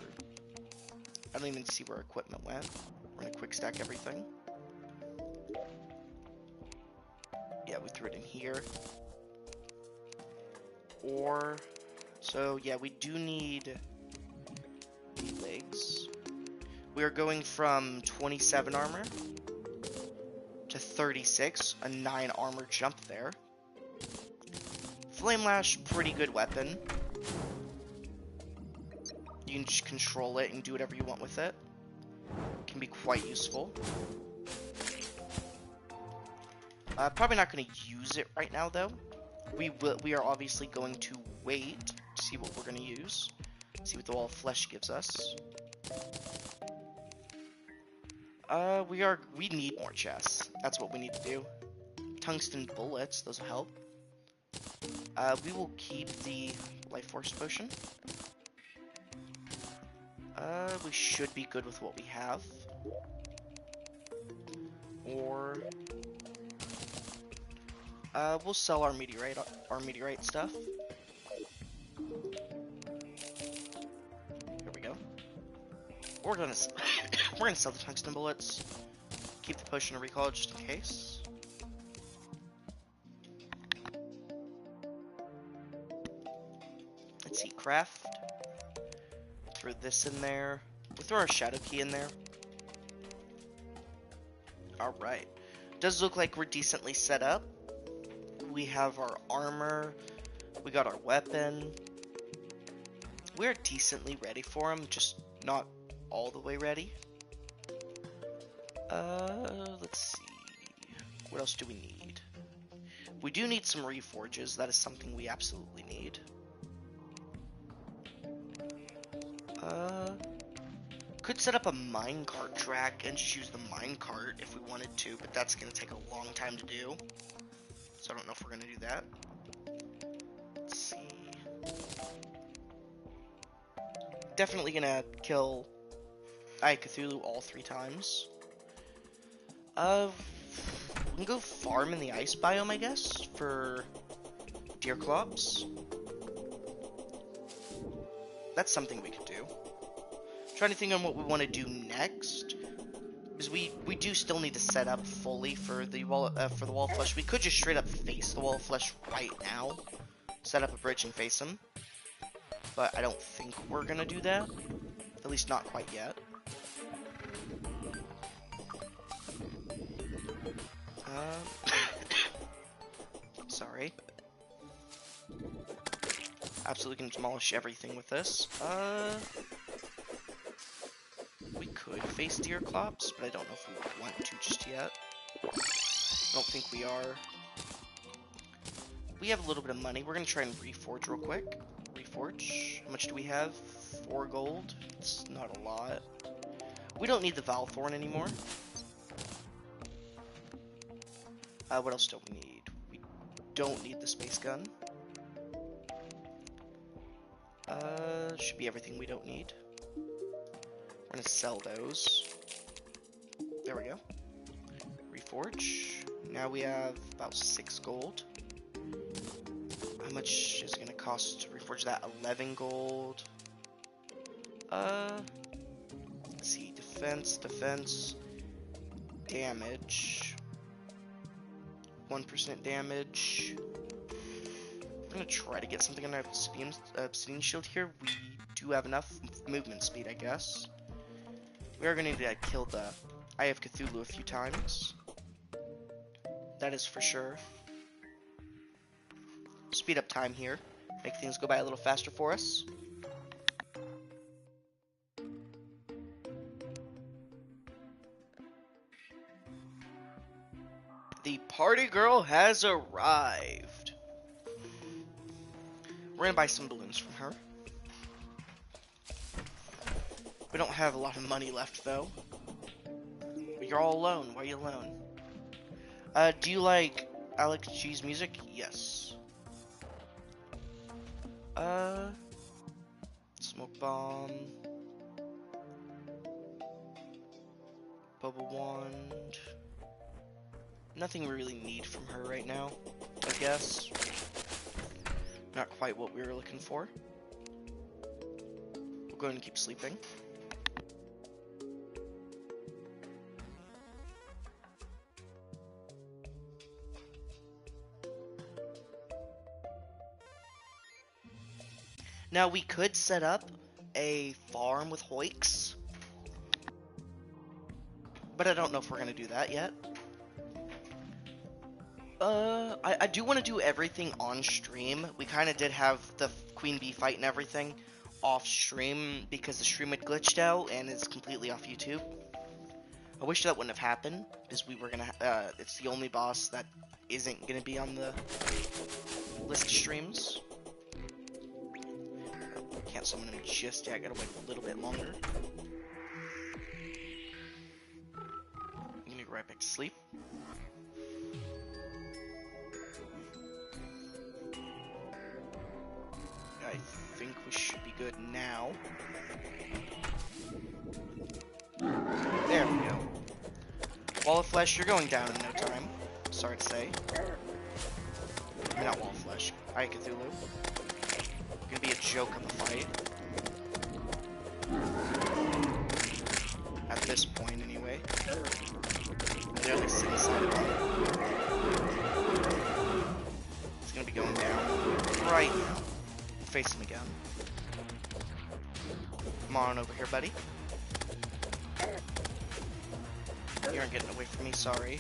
I don't even see where our equipment went. We're gonna quick stack everything. Yeah, we threw it in here. Or... So, yeah, we do need the legs. We are going from 27 armor to 36, a 9 armor jump there. Flame Lash, pretty good weapon. You can just control it and do whatever you want with it. Can be quite useful. Probably not going to use it right now, though. We are obviously going to wait to see what we're going to use. See what the Wall of Flesh gives us. We need more chests. That's what we need to do. Tungsten bullets, those will help. We will keep the Life Force Potion. We should be good with what we have. Or... we'll sell our meteorite stuff. Here we go. We're gonna sell the tungsten bullets. Keep the potion of recall just in case. Let's see, craft. Throw this in there. We'll throw our shadow key in there. Alright. Does look like we're decently set up. We have our armor. We got our weapon. We're decently ready for him, just not all the way ready. Let's see. What else do we need? We do need some reforges. That is something we absolutely need. Could set up a minecart track and just use the minecart if we wanted to, but that's gonna take a long time to do. So so I don't know if we're gonna do that. Let's see. Definitely gonna kill Cthulhu all 3 times. We can go farm in the ice biome, I guess, for deer clops. That's something we could do. I'm trying to think on what we want to do next, because we do still need to set up fully for the wall of flesh. We could just straight up face the wall of flesh right now, set up a bridge and face them, but I don't think we're gonna do that. At least not quite yet. Sorry. Absolutely can demolish everything with this. We could face deer clops, but I don't know if we want to just yet. I don't think we are. We have a little bit of money. We're gonna try and reforge real quick. Reforge. How much do we have? 4 gold. It's not a lot. We don't need the Valthorn anymore. What else don't we need? We don't need the space gun. Should be everything we don't need. We're gonna sell those. There we go. Reforge. Now we have about 6 gold. How much is it gonna cost to reforge that? 11 gold. Let's see. Defense, damage. 1% damage. I'm gonna try to get something on our obsidian shield here. We do have enough movement speed, I guess. We are gonna need to kill the Eye of Cthulhu a few times. That is for sure. Speed up time here. Make things go by a little faster for us. The party girl has arrived. We're gonna buy some balloons from her. We don't have a lot of money left though. But you're all alone. Why are you alone? Do you like Alex G's music? Yes. Smoke bomb. Bubble wand. Nothing we really need from her right now, I guess. Not quite what we were looking for. We'll go ahead and keep sleeping. Now we could set up a farm with hoiks, but I don't know if we're gonna do that yet. I do want to do everything on stream. We kind of did have the queen bee fight and everything off stream because the stream had glitched out and it's completely off YouTube. I wish that wouldn't have happened because we were gonna. It's the only boss that isn't gonna be on the list of streams. Can't summon him just yet. Gotta wait a little bit longer. I'm gonna go right back to sleep. I think we should be good now. There we go. Wall of Flesh, you're going down in no time. Sorry to say. I mean, not Wall of Flesh. Eye of Cthulhu. Gonna be a joke of a fight. At this point, anyway. Literally sit inside of him. It's gonna be going down right now. Face him again. Come on over here, buddy. You aren't getting away from me, sorry.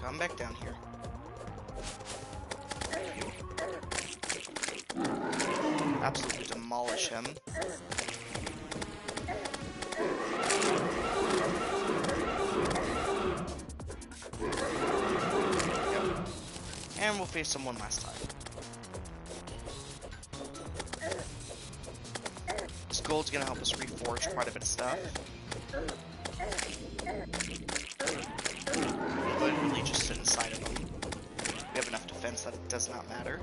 Come back down here. Absolutely demolish him. And we'll face him one last time. This gold's gonna help us reforge quite a bit of stuff. sit inside of them. We have enough defense that it does not matter.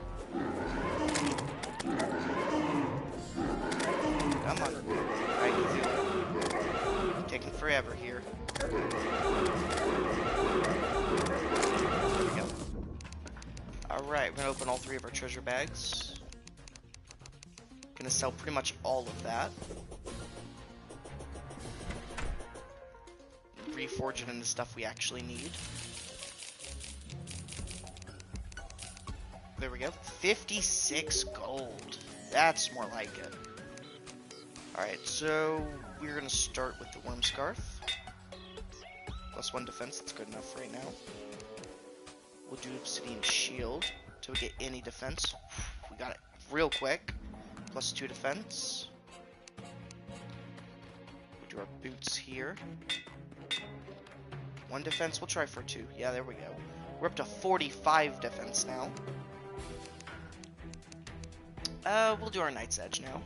Come on. Alright, you do it. Taking forever here. There we go. Alright, we're gonna open all 3 of our treasure bags. Gonna sell pretty much all of that. Reforge it into stuff we actually need. There we go. 56 gold. That's more like it. Alright, so we're gonna start with the worm scarf. +1 defense, that's good enough right now. We'll do obsidian shield till we get any defense. We got it real quick. +2 defense. We'll do our boots here. 1 defense, we'll try for 2. Yeah, there we go. We're up to 45 defense now. We'll do our Knight's Edge now.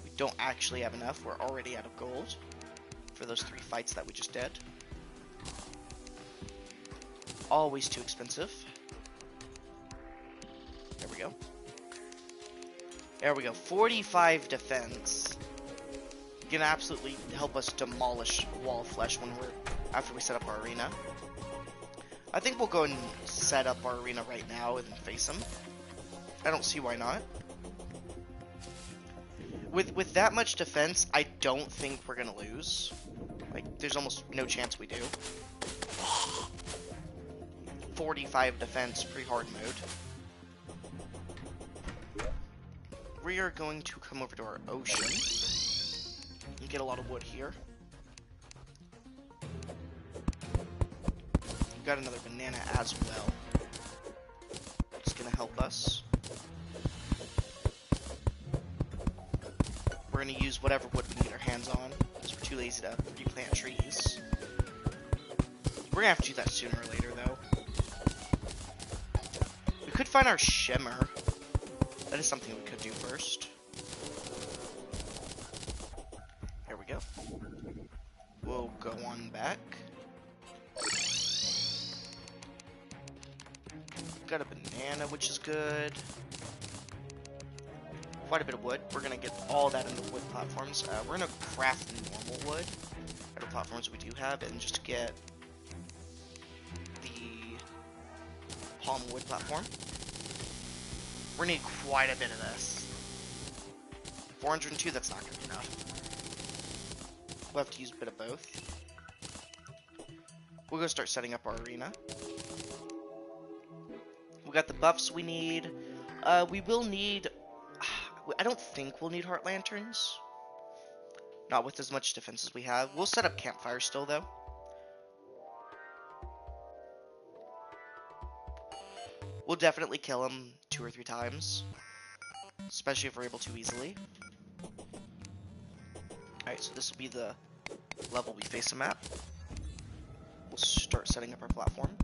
We don't actually have enough. We're already out of gold for those 3 fights that we just did. Always too expensive. There we go. There we go. 45 defense. Gonna absolutely help us demolish Wall of Flesh after we set up our arena. I think we'll go and set up our arena right now and face him. I don't see why not. With that much defense, I don't think we're gonna lose. Like, there's almost no chance we do. 45 defense, pretty hard mode. We are going to come over to our ocean and get a lot of wood here. We've got another banana as well. It's gonna help us. We're gonna use whatever wood we can get our hands on, because we're too lazy to replant trees. We're gonna have to do that sooner or later, though. We could find our shimmer. That is something we could do first. There we go. We'll go on back. Got a banana, which is good. Quite a bit of wood. We're gonna get all that into wood platforms. We're gonna craft normal wood out of platforms we do have, and just get the palm wood platform. We're gonna need quite a bit of this. 402, that's not gonna be enough. We'll have to use a bit of both. We'll go start setting up our arena. We got the buffs we need. We will need... I don't think we'll need heart lanterns. Not with as much defense as we have. We'll set up campfires still, though. We'll definitely kill him 2 or 3 times. Especially if we're able to easily. Alright, so this will be the level we face him at. We'll start setting up our platform.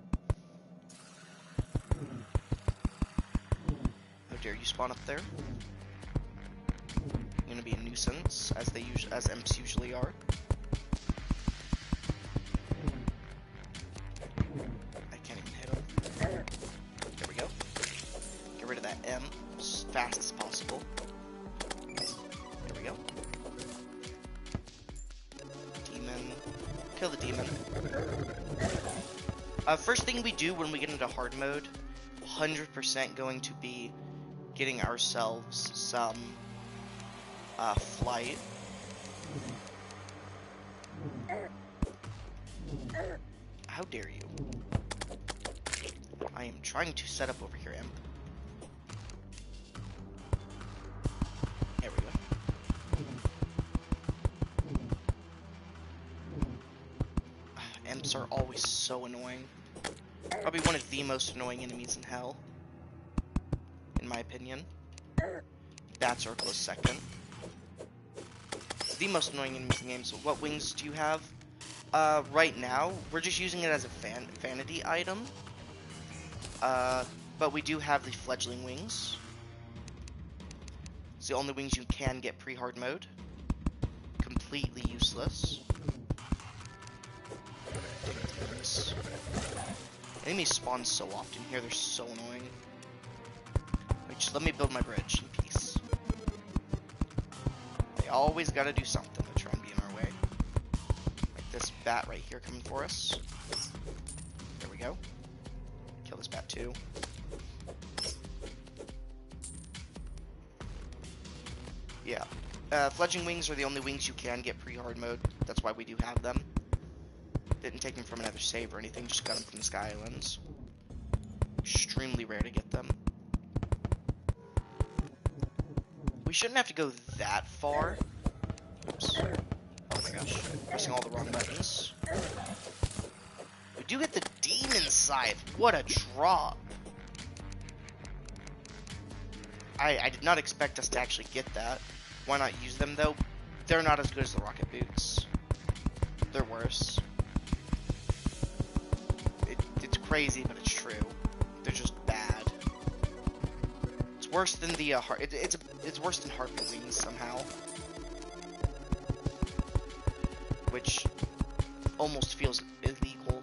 How dare you spawn up there? You're gonna be a nuisance, as imps usually are. I can't even hit him. There we go. Get rid of that imp as fast as possible. There we go. Demon. Kill the demon. First thing we do when we get into hard mode, 100% going to be getting ourselves some flight. How dare you? I am trying to set up over here, imp. There we go. Imps are always so annoying. Probably one of the most annoying enemies in hell, in my opinion. Bats are a close second. The most annoying enemies in the game. So what wings do you have? Right now, we're just using it as a vanity item. But we do have the fledgling wings. It's the only wings you can get pre-hard mode. Completely useless. hurts. Enemies spawn so often here, they're so annoying. Wait, just let me build my bridge in peace. They always gotta do something to try and be in our way. Like this bat right here coming for us. There we go. Kill this bat too. Yeah. Fledgling wings are the only wings you can get pre-hard mode. That's why we do have them. Didn't take them from another save or anything, just got them from the Sky Islands. Extremely rare to get them. We shouldn't have to go that far. Oops. Oh my gosh. Pressing all the wrong buttons. We do get the Demon Scythe. What a drop. I did not expect us to actually get that. Why not use them though? They're not as good as the rocket boots. They're worse. It's crazy, but it's true. They're just bad. It's worse than the it's worse than Harpy wings somehow, which almost feels illegal.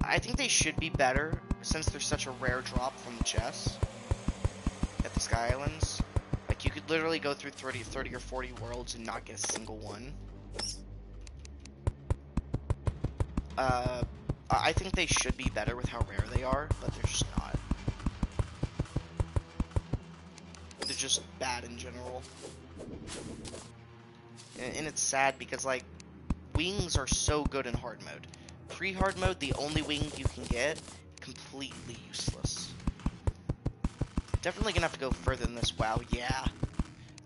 I think they should be better since they're such a rare drop from the chests at the Sky Islands. Like, you could literally go through 30 or 40 worlds and not get a single one. I think they should be better with how rare they are, but they're just not. They're just bad in general. And it's sad because, like, wings are so good in hard mode. Pre-hard mode, the only wing you can get, completely useless. Definitely gonna have to go further than this. Wow, yeah.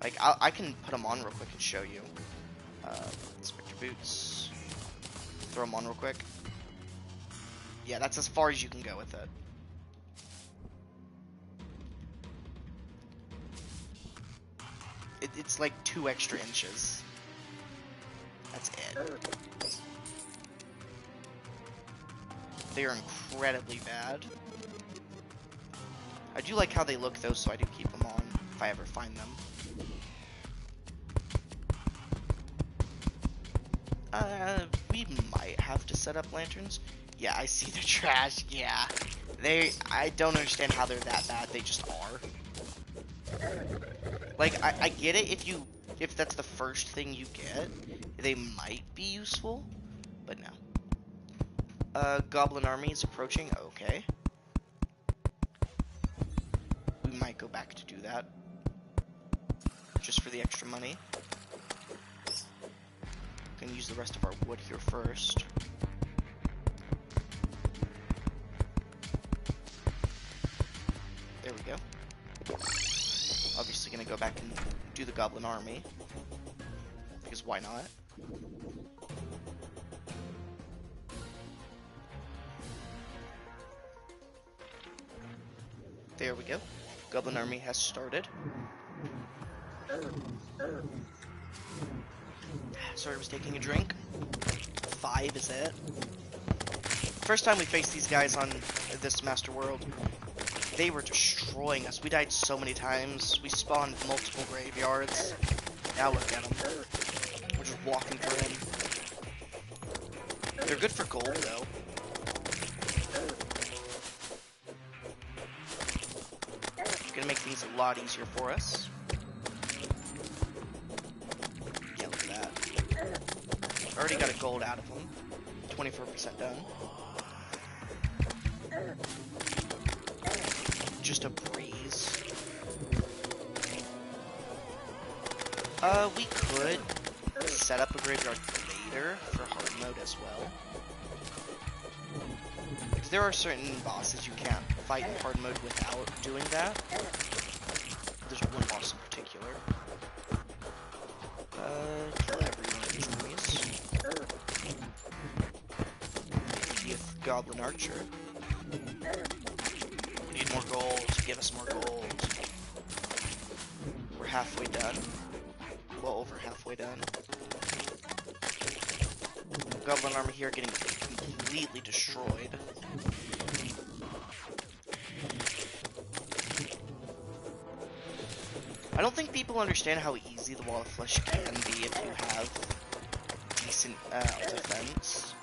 Like, I can put them on real quick and show you. Spectre boots. Throw them on real quick. Yeah, that's as far as you can go with it. It's like 2 extra inches. That's it. They are incredibly bad. I do like how they look though, so I do keep them on if I ever find them. We might have to set up lanterns. Yeah, I see the trash. Yeah, I don't understand how they're that bad. They just are. Like, I get it if that's the first thing you get, they might be useful, but no. Goblin army is approaching. Okay. We might go back to do that. Just for the extra money. We can use the rest of our wood here first. There we go. Obviously gonna go back and do the goblin army. Because why not? There we go. Goblin army has started. Sorry, I was taking a drink. 5 is it. First time we faced these guys on this Master World, they were destroying us. We died so many times. We spawned multiple graveyards. Now look at them. We're just walking through them. They're good for gold, though. Gonna make things a lot easier for us. Yeah, look at that. Already got a gold out of them. 24% done. Just a breeze. We could set up a graveyard later for hard mode as well. Because there are certain bosses you can't fight in hard mode without doing that. There's one boss in particular. Kill every one of these enemies. 50th Goblin Archer. We need more gold. Give us more gold. We're halfway done. Well, over halfway done. Goblin armor here getting completely destroyed. I don't think people understand how easy the Wall of Flesh can be if you have decent defense.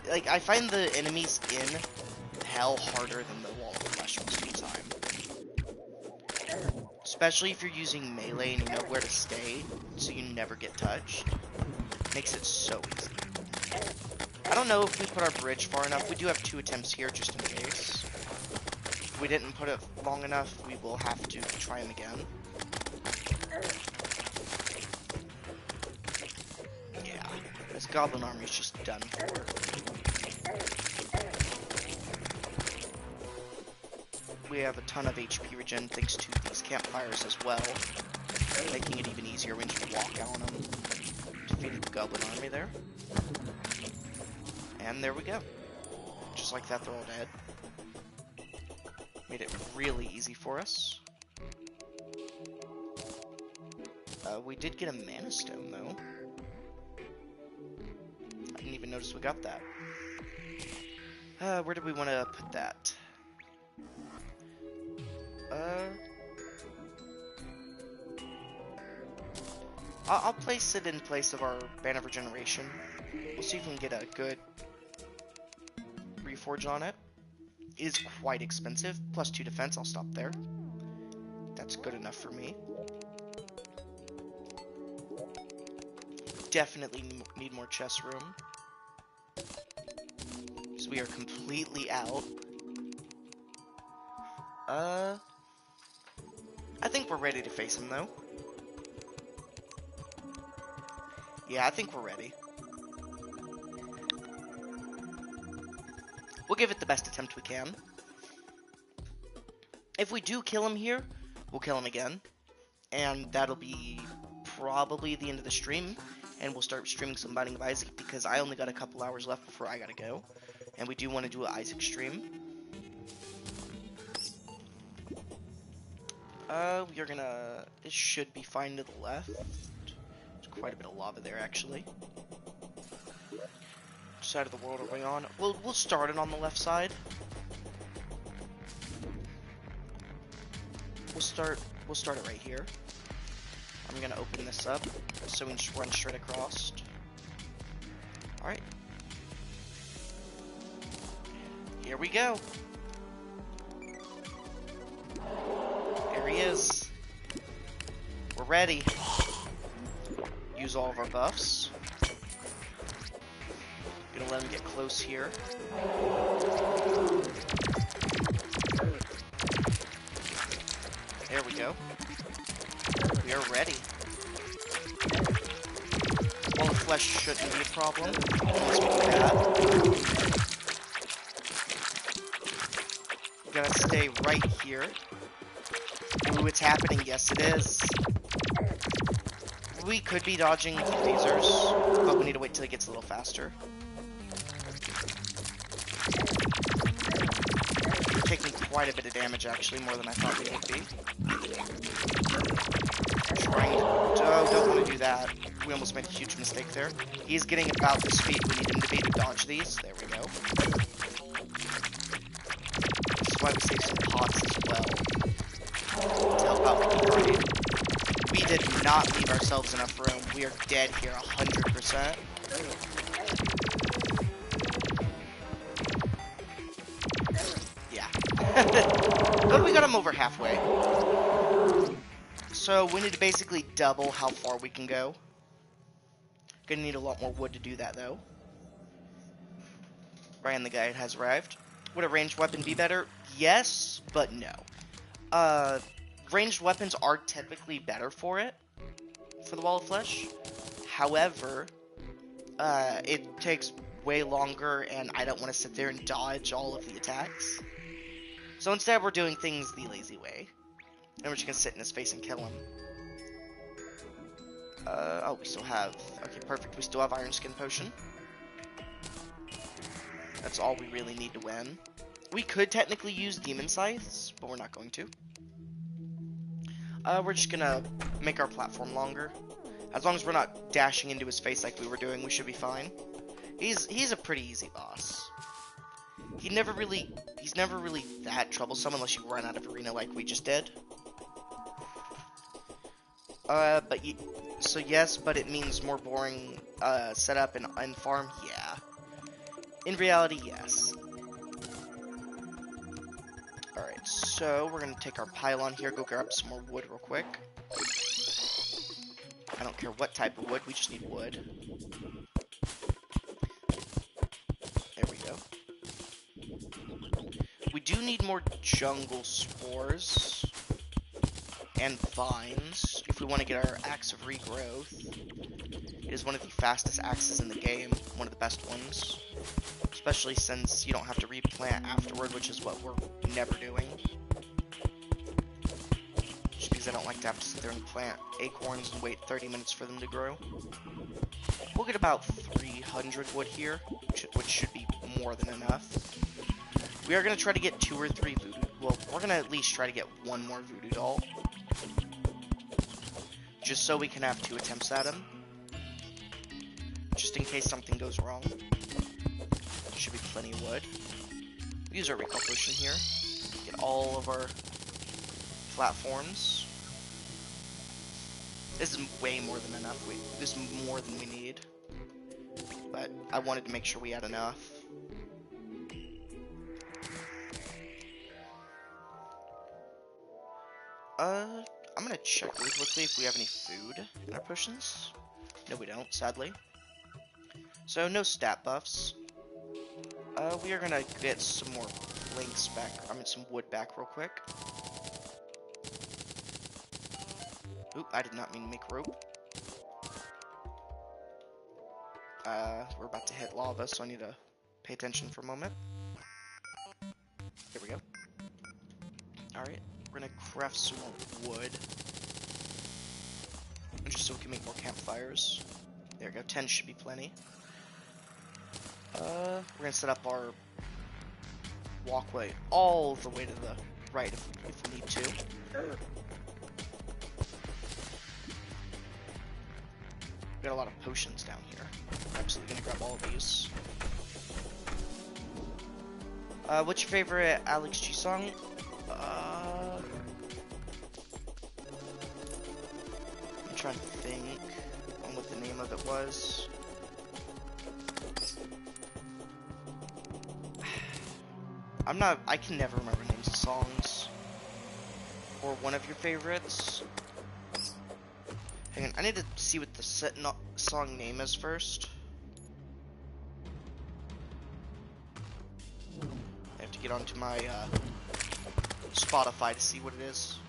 like, I find the enemies in hell harder than the wall of flesh most of the time. Especially if you're using melee and you know where to stay, so you never get touched. Makes it so easy. I don't know if we put our bridge far enough. We do have 2 attempts here, just in case. If we didn't put it long enough, we will have to try them again. Yeah, this goblin army is just done for. We have a ton of HP regen thanks to these campfires as well, making it even easier when you walk on them. Defeated the goblin army there. And there we go. Just like that, they're all dead. Made it really easy for us. We did get a mana stone, though. I didn't even notice we got that. Where do we want to put that? I'll place it in place of our Band of Regeneration. We'll see if we can get a good reforge on it. It is quite expensive. Plus 2 defense, I'll stop there. That's good enough for me. Definitely need more chest room. So we are completely out. I think we're ready to face him, though. Yeah, I think we're ready. We'll give it the best attempt we can. If we do kill him here, we'll kill him again. And that'll be probably the end of the stream. And we'll start streaming some Binding of Isaac because I only got a couple hours left before I gotta go. And we do want to do an Isaac stream. We are gonna... It should be fine to the left. There's quite a bit of lava there, actually. Which side of the world are we on? We'll start it on the left side. We'll start it right here. I'm gonna open this up so we can just run straight across. Alright. Here we go. There he is. We're ready. Use all of our buffs. Gonna let him get close here. There we go. We are ready. Wall of flesh shouldn't be a problem. Unless we do that. We're gonna stay right here. Ooh, it's happening. Yes, it is. We could be dodging the phasers, but we need to wait till it gets a little faster. We're taking quite a bit of damage, actually, more than I thought we would be. Trying to... Oh, don't want to do that. We almost made a huge mistake there. He's getting about the speed we need him to be to dodge these. There we go. This is why we save some pots as well. To help out with the party. We did not leave ourselves enough room. We are dead here 100%. Yeah. But we got him over halfway. So we need to basically double how far we can go. Gonna need a lot more wood to do that, though. Ryan the guide has arrived. Would a ranged weapon be better? Yes, but no. Ranged weapons are typically better for it, for the Wall of Flesh. However, it takes way longer, and I don't want to sit there and dodge all of the attacks. So instead, we're doing things the lazy way. And we're just gonna sit in his face and kill him. Oh, we still have... Okay, perfect. We still have Iron Skin Potion. That's all we really need to win. We could technically use Demon Scythes, but we're not going to. We're just gonna make our platform longer. As long as we're not dashing into his face like we were doing, we should be fine. He's a pretty easy boss. He's never really that troublesome unless you run out of arena like we just did. So yes, but it means more boring setup and farm. Yeah, In reality, yes. Alright, so we're gonna take our pylon here, go grab some more wood real quick. I don't care what type of wood, we just need wood. There we go. We do need more jungle spores and vines if we want to get our axe of regrowth. It is one of the fastest axes in the game, one of the best ones. Especially since you don't have to replant afterward, which is what we're never doing. Just because I don't like to have to sit there and plant acorns and wait 30 minutes for them to grow. We'll get about 300 wood here, which should be more than enough. We are going to try to get 2 or 3 voodoo. Well, we're going to at least try to get 1 more voodoo doll. Just so we can have 2 attempts at him. Just in case something goes wrong. There should be plenty of wood. We use our recall potion here. Get all of our platforms. This is way more than enough. This is more than we need. But I wanted to make sure we had enough. I'm gonna check really quickly if we have any food in our potions. No, we don't, sadly. So, no stat buffs. We are gonna get some more planks back. Some wood back real quick. Oop, I did not mean to make rope. We're about to hit lava, so I need to pay attention for a moment. Here we go. Alright, we're gonna craft some more wood. Just so we can make more campfires. There we go, 10 should be plenty. We're gonna set up our walkway all the way to the right if we need to. We got a lot of potions down here. I'm absolutely gonna grab all of these. What's your favorite Alex G song? I'm trying to think on what the name of it was. I can never remember names of songs. Or one of your favorites. Hang on, I need to see what the song name is first. I have to get onto my Spotify to see what it is.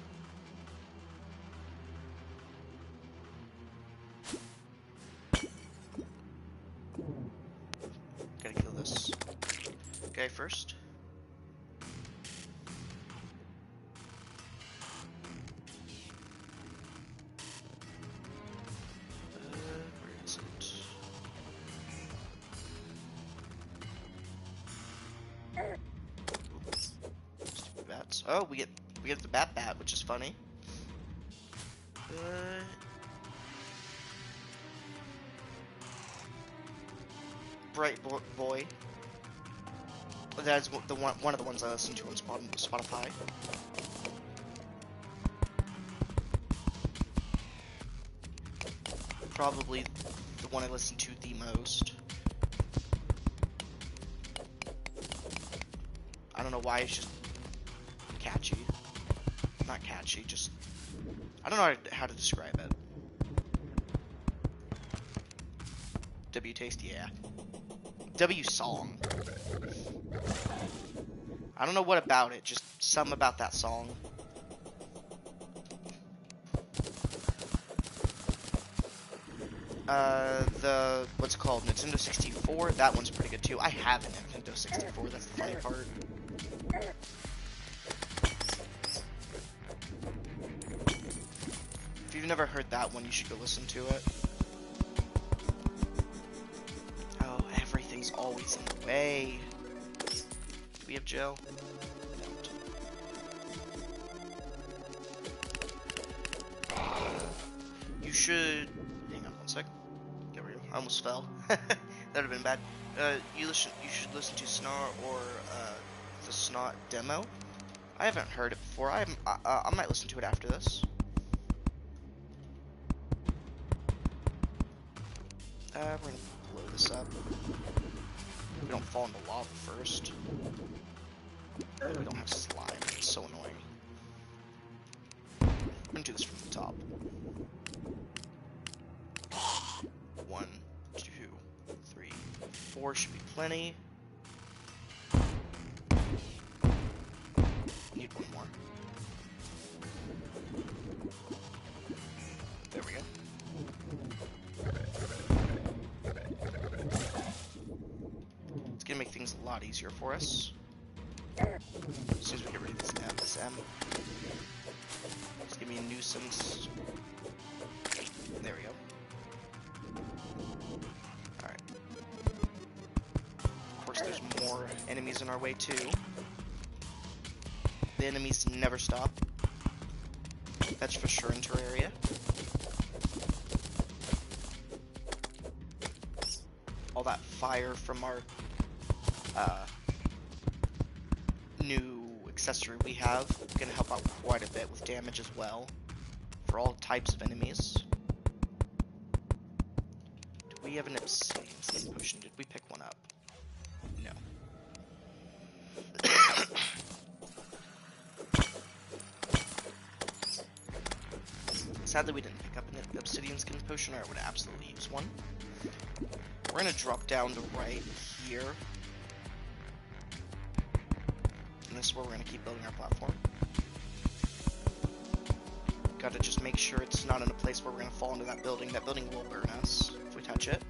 Gotta kill this guy first. Oh, we get the bat, which is funny. Bright boy. That's one of the ones I listen to on Spotify. Probably the one I listen to the most. I don't know why, it's just catchy. Not catchy, just... I don't know how to describe it. W taste, yeah. W song. I don't know what about it, just something about that song. What's it called? Nintendo 64? That one's pretty good too. I have a Nintendo 64, that's the funny part. If you've never heard that one, you should go listen to it. Oh, everything's always in the way. Do we have gel? We don't. You should... Hang on one sec. There we go. I almost fell. That would have been bad. You should listen to Snarl or the Snot demo. I haven't heard it before. I might listen to it after this. We're gonna blow this up. We don't fall into lava first. And we don't have slime. It's so annoying. I'm gonna do this from the top. 1, 2, 3, 4 should be plenty. Need one more. There we go. It's gonna make things a lot easier for us. As soon as we get rid of this M. Just give me a nuisance. There we go. Alright. Of course, there's more enemies in our way, too. The enemies never stop. That's for sure in Terraria. All that fire from our new accessory we have gonna help out quite a bit with damage as well for all types of enemies. Do we have an obsidian skin potion? Did we pick one up? No. Sadly, we didn't pick up an obsidian skin potion, or I would absolutely use one. We're gonna drop down to right here. And this is where we're gonna keep building our platform. Gotta just make sure it's not in a place where we're gonna fall into that building. That building will burn us if we touch it.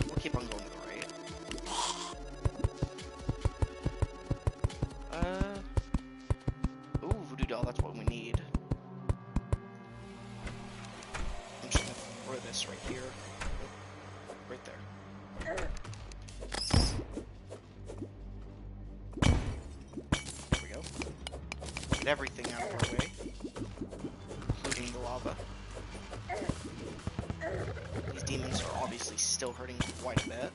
We'll keep on going to the right. Ooh, voodoo doll, that's what we need. I'm just gonna throw this right here. Right there. There we go. Get everything out of our way, including the lava. These demons are obviously still hurting quite a bit.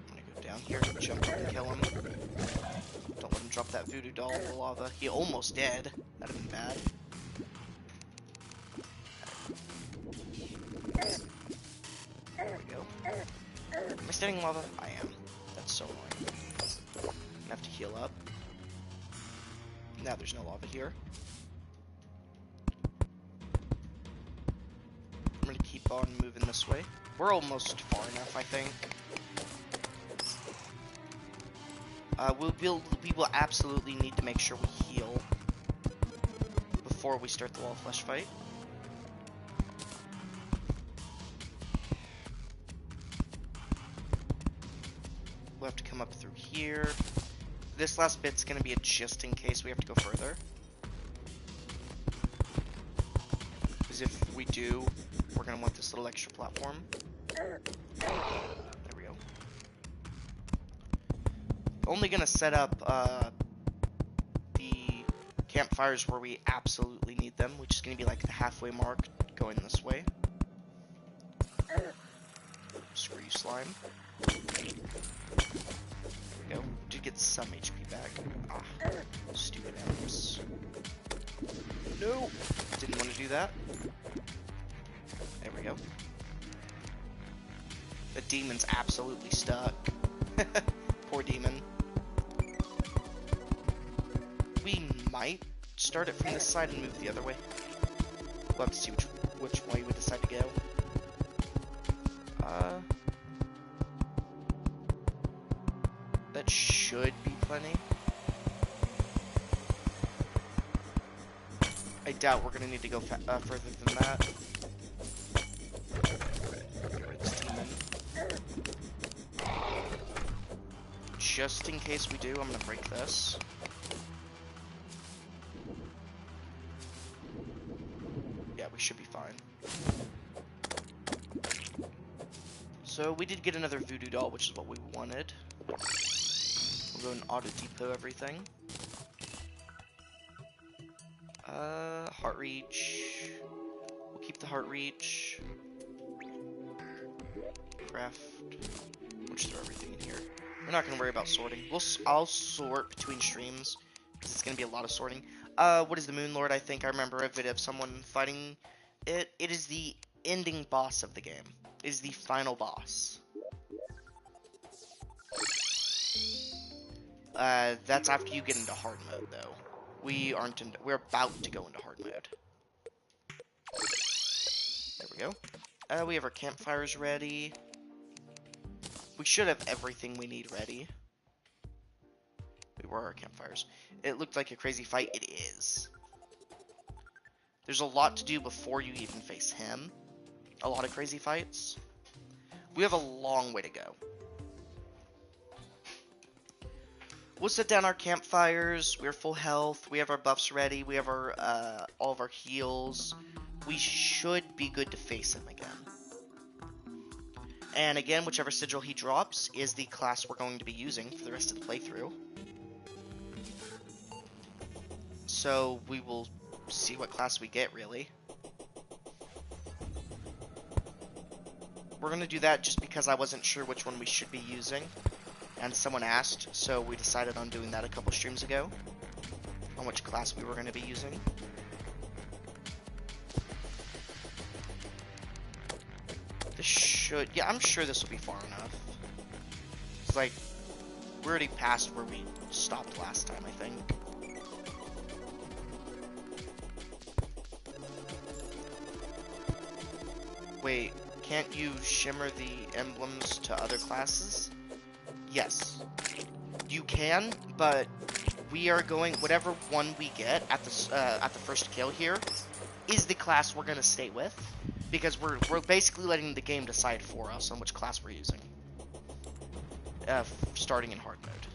I'm gonna go down here, jump up and kill him. Don't let him drop that voodoo doll in the lava. He almost dead. That'd have been bad. There we go. Am I standing in lava? I am. That's so annoying. I have to heal up. Now there's no lava here. I'm gonna keep on moving this way. We're almost far enough, I think. We will absolutely need to make sure we heal before we start the wall of flesh fight. We'll have to come up through here. This last bit's gonna be a just in case we have to go further. Because if we do, we're gonna want this little extra platform. There we go. Only gonna set up the campfires where we absolutely need them, which is gonna be like the halfway mark going this way. Screw you, slime. There we go. Did get some HP back. Ah, stupid enemies. No! Didn't want to do that. There we go. The demon's absolutely stuck. Poor demon. We might start it from this side and move the other way. We'll have to see which way we decide to go. That should be plenty. I doubt we're gonna need to go further than that. Get rid of this demon. Just in case we do, I'm gonna break this. Yeah, we should be fine. So we did get another voodoo doll, which is what we wanted. We'll go and auto depot everything. Heart reach. We'll keep the heart reach. Craft. We'll just throw everything in here. We're not gonna worry about sorting. I'll sort between streams because it's gonna be a lot of sorting. What is the Moon Lord? I think I remember a video of someone fighting it. It is the ending boss of the game. is the final boss. That's after you get into hard mode, though. We're about to go into hard mode. There we go. We have our campfires ready. We should have everything we need ready. Wait, where are our campfires? It looked like a crazy fight. It is. There's a lot to do before you even face him. A lot of crazy fights. We have a long way to go. We'll set down our campfires. We're full health. We have our buffs ready. We have our all of our heals. We should be good to face him again. And again, whichever sigil he drops is the class we're going to be using for the rest of the playthrough. So we will see what class we get, really. We're going to do that just because I wasn't sure which one we should be using. And someone asked, so we decided on doing that a couple streams ago. On which class we were going to be using. This should... Yeah, I'm sure this will be far enough. It's like, we're already past where we stopped last time, I think. Wait, can't you shimmer the emblems to other classes? Yes. You can, but we are going... Whatever one we get at the first kill here is the class we're going to stay with. Because we're basically letting the game decide for us on which class we're using. Starting in hard mode.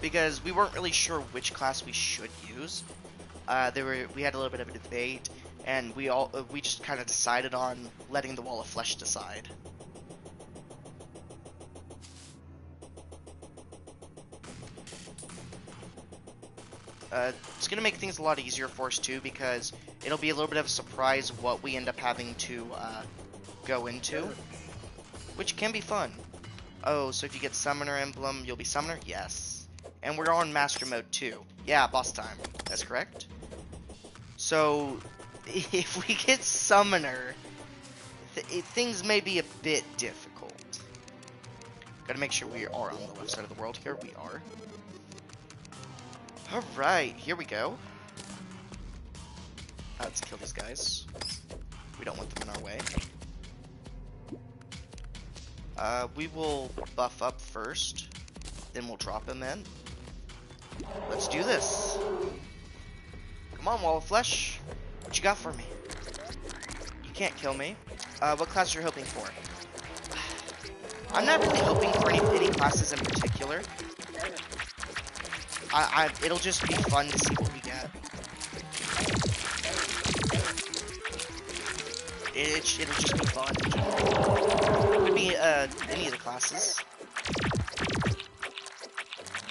Because we weren't really sure which class we should use. We had a little bit of a debate, and we just kind of decided on letting the Wall of Flesh decide. It's going to make things a lot easier for us, too, because it'll be a little bit of a surprise what we end up having to go into, which can be fun. Oh, so if you get Summoner Emblem, you'll be Summoner? Yes. And we're on Master Mode, too. Yeah, boss time. That's correct. So, if we get Summoner, things may be a bit difficult. Gotta make sure we are on the left side of the world here. We are. Alright, here we go. Let's kill these guys. We don't want them in our way. We will buff up first. Then we'll drop him in. Let's do this. Come on, Wall of Flesh. What you got for me? You can't kill me. What class are you hoping for? I'm not really hoping for any classes in particular. It'll just be fun to see what we get. It'll just be fun. It could be any of the classes.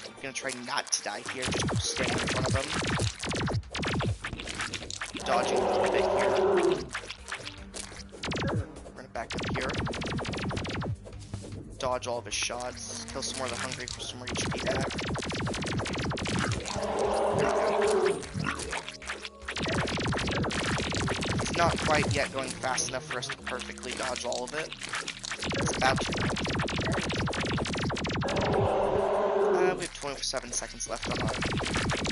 I'm gonna try not to die here. Just stand in front of them. Dodging a little bit here. We're gonna back up here. Dodge all of his shots. Kill some more of the hungry for some more HP back. He's not quite yet going fast enough for us to perfectly dodge all of it. It's about to. We have 27 seconds left on our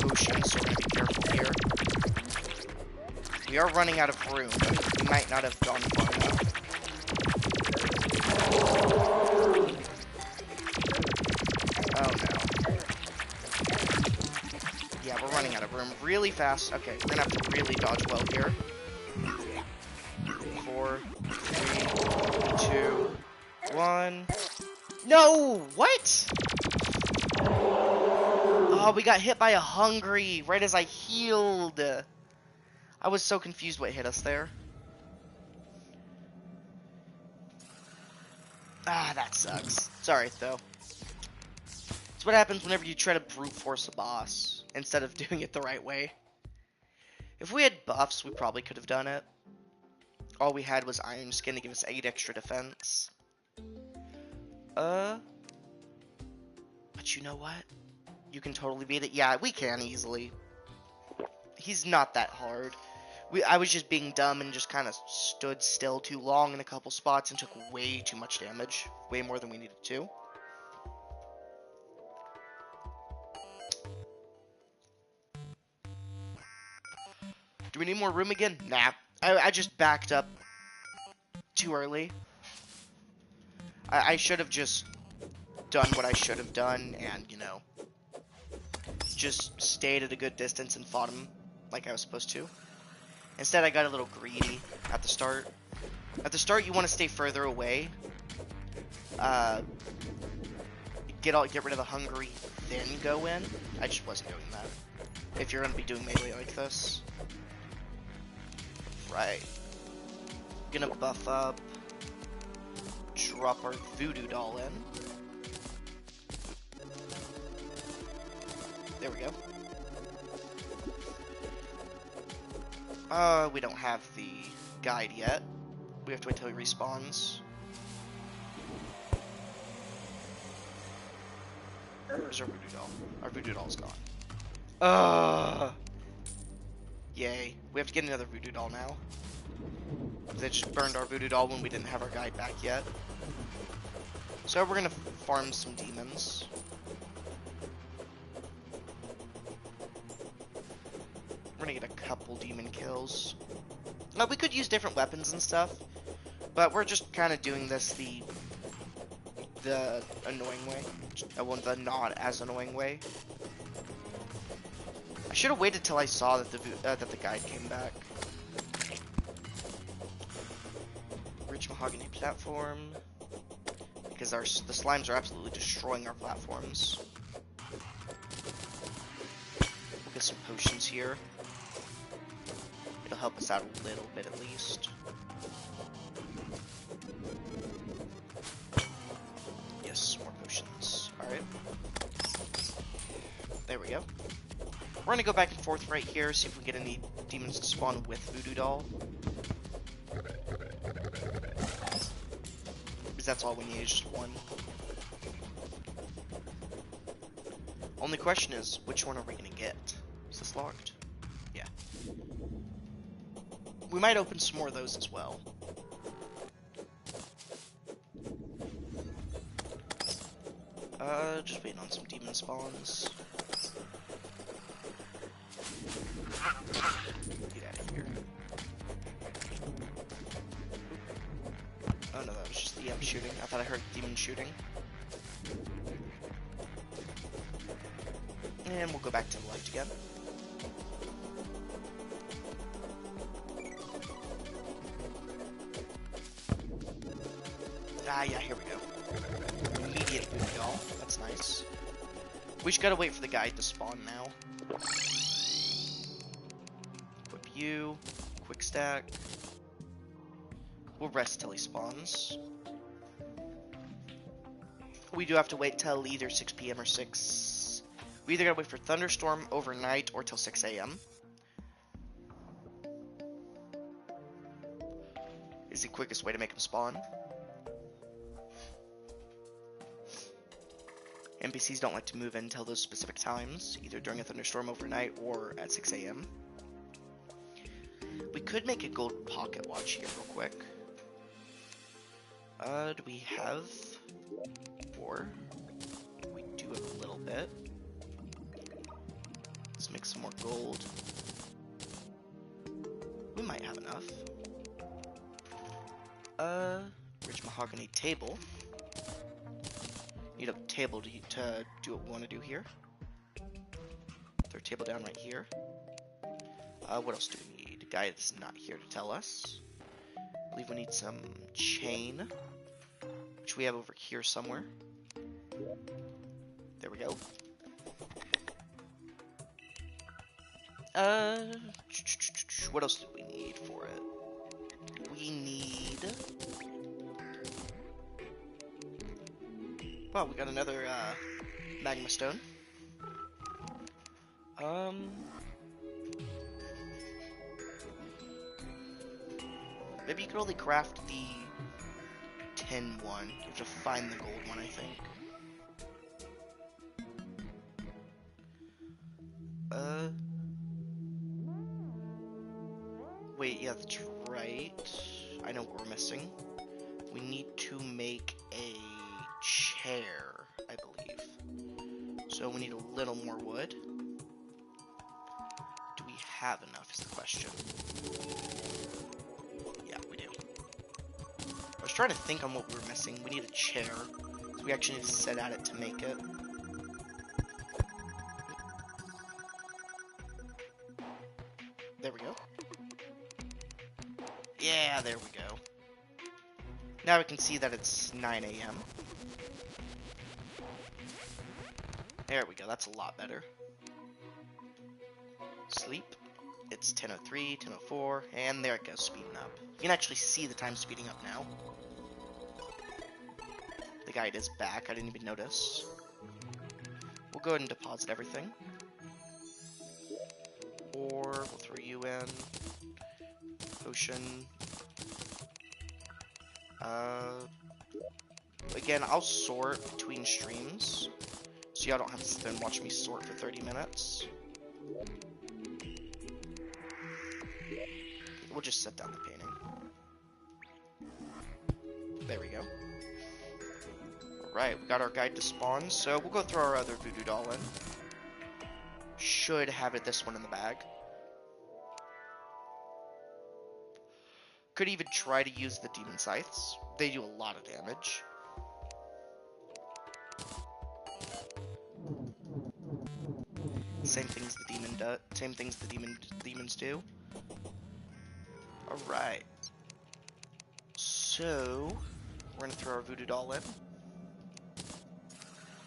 potion, so we're going to be careful here. We are running out of room. We might not have gone far enough. Oh no. Yeah, we're running out of room really fast. Okay, we're gonna have to really dodge well here. 4, 3, 2, 1. No! What? Oh, we got hit by a hungry right as I healed. I was so confused what hit us there. Ah, that sucks. It's alright, though. It's what happens whenever you try to brute force a boss, instead of doing it the right way. If we had buffs, we probably could have done it. All we had was Iron Skin to give us 8 extra defense. But you know what? You can totally beat it. Yeah, we can easily. He's not that hard. I was just being dumb and just kind of stood still too long in a couple spots and took way too much damage. Way more than we needed to. Do we need more room again? Nah. I just backed up too early. I should have just done what I should have done and, you know, just stayed at a good distance and fought him like I was supposed to. Instead, I got a little greedy at the start. At the start, you want to stay further away. Get rid of the hungry, then go in. I just wasn't doing that. If you're going to be doing melee like this. Right. Gonna buff up. Drop our voodoo doll in. There we go. We don't have the guide yet. We have to wait till he respawns. Where's our voodoo doll? Our voodoo doll's gone. Yay. We have to get another voodoo doll now. They just burned our voodoo doll when we didn't have our guide back yet. So we're gonna farm some demons. We're gonna get a couple demon kills. Now we could use different weapons and stuff, but we're just kind of doing this the annoying way. Well, the not as annoying way. I should have waited till I saw that the guide came back. Rich mahogany platform, because the slimes are absolutely destroying our platforms. We'll get some potions here. It'll help us out a little bit at least. Yes, more potions. Alright. There we go. We're gonna go back and forth right here, see if we get any demons to spawn with Voodoo Doll. Because that's all we need, is just one. Only question is, which one are we gonna get? Is this locked? Yeah. We might open some more of those as well. Just waiting on some demon spawns. Get out of here. Oh no, that was just the EM shooting. I thought I heard demon shooting. And we'll go back to the left again. Ah, yeah, here we go. Immediate Voodoo Doll. That's nice. We just gotta wait for the guide to spawn now. Equip you. Quick stack. We'll rest till he spawns. We do have to wait till either 6 PM or 6. We either gotta wait for Thunderstorm overnight or till 6 AM. Is the quickest way to make him spawn. NPCs don't like to move in until those specific times, either during a thunderstorm overnight or at 6 AM. We could make a gold pocket watch here real quick. Do we have 4? We do have a little bit. Let's make some more gold. We might have enough. Rich mahogany table. Need a table to do what we want to do here. Throw a table down right here. What else do we need? A guy that's not here to tell us. I believe we need some chain, which we have over here somewhere. There we go. What else do we need for it? We need... Well, we got another magma stone. Maybe you could only craft the tin one. You have to find the gold one, I think. wait, yeah, that's right. I know what we're missing. We need to make a chair, I believe. So we need a little more wood. Do we have enough is the question. Yeah, we do. I was trying to think on what we were missing. We need a chair. So we actually need to sit at it to make it. There we go. Yeah, there we go. Now we can see that it's 9 a.m. There we go, that's a lot better. Sleep. It's 10:03, 10:04, and there it goes, speeding up. You can actually see the time speeding up now. The guide is back, I didn't even notice. We'll go ahead and deposit everything. Or we'll throw you in. Potion. Again, I'll sort between streams, so y'all don't have to sit there and watch me sort for 30 minutes. We'll just set down the painting. There we go. Alright, we got our guide to spawn, so we'll go throw our other voodoo doll in. Should have this one in the bag. Could even try to use the demon scythes. They do a lot of damage. Same things the demon does. Same things the demons do. All right. So we're gonna throw our voodoo doll in.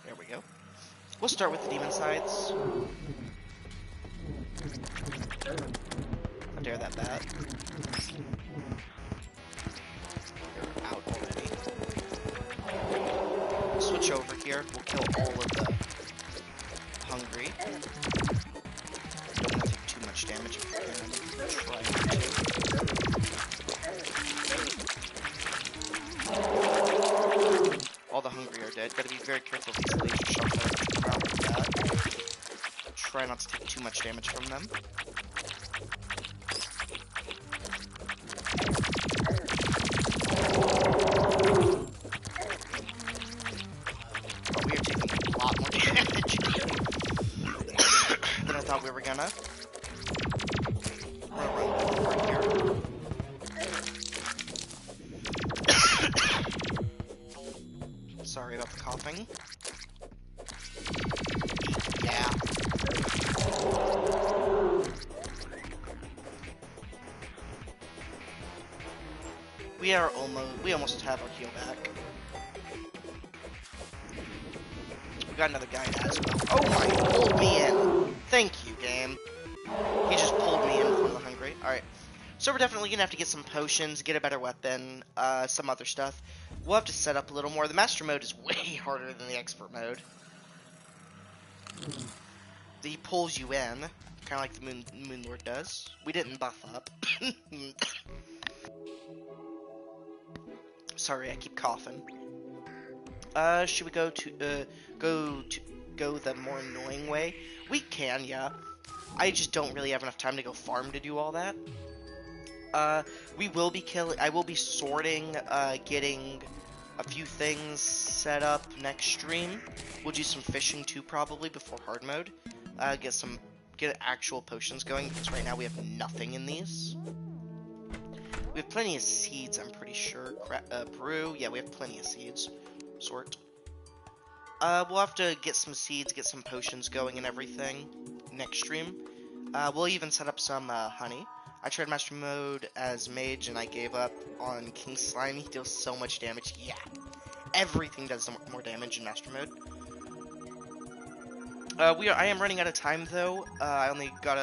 There we go. We'll start with the demon scythes. How dare that bat? You're out already. We'll switch over here. We'll kill all of the hungry. Don't want to take too much damage if you can. Try to. All the hungry are dead. Gotta be very careful of these laser shots that come out like that. Try not to take too much damage from them. But we are taking a lot more damage than I thought we were gonna. We're gonna run over here. Sorry about the coughing. Yeah. We almost have our heal back. We got another guy as well. Oh my, he pulled me in. Thank you, game. He just pulled me in from the hungry. Alright. So we're definitely gonna have to get some potions, get a better weapon, some other stuff. We'll have to set up a little more. The master mode is way harder than the expert mode. He pulls you in, kind of like the Moon Lord does. We didn't buff up. Sorry, I keep coughing. Should we go the more annoying way? We can, yeah. I just don't really have enough time to go farm to do all that. I will be sorting, getting a few things set up next stream. We'll do some fishing too, probably before hard mode. Get actual potions going, because right now we have nothing in these. We have plenty of seeds, I'm pretty sure. Peru, yeah, we have plenty of seeds. Sort. We'll have to get some seeds, get some potions going and everything next stream. We'll even set up some honey. I tried master mode as mage and I gave up on King Slime. He deals so much damage. Yeah, everything does more damage in master mode. I am running out of time though. I only got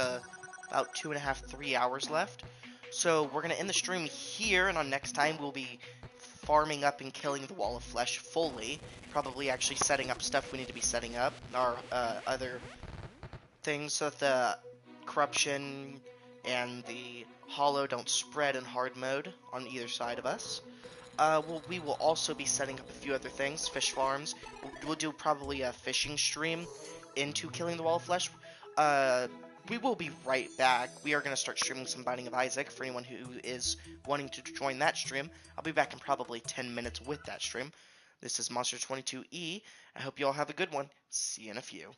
about 2.5, 3 hours left. So we're gonna end the stream here, and on next time we'll be farming up and killing the wall of flesh fully. Probably actually setting up stuff we need to be setting up, our other things, so that the corruption and the hollow don't spread in hard mode on either side of us. We will also be setting up a few other things, fish farms. We'll do probably a fishing stream into killing the wall of flesh. we will be right back. We are going to start streaming some Binding of Isaac for anyone who is wanting to join that stream. I'll be back in probably 10 minutes with that stream. This is Monster 22E. I hope you all have a good one. See you in a few.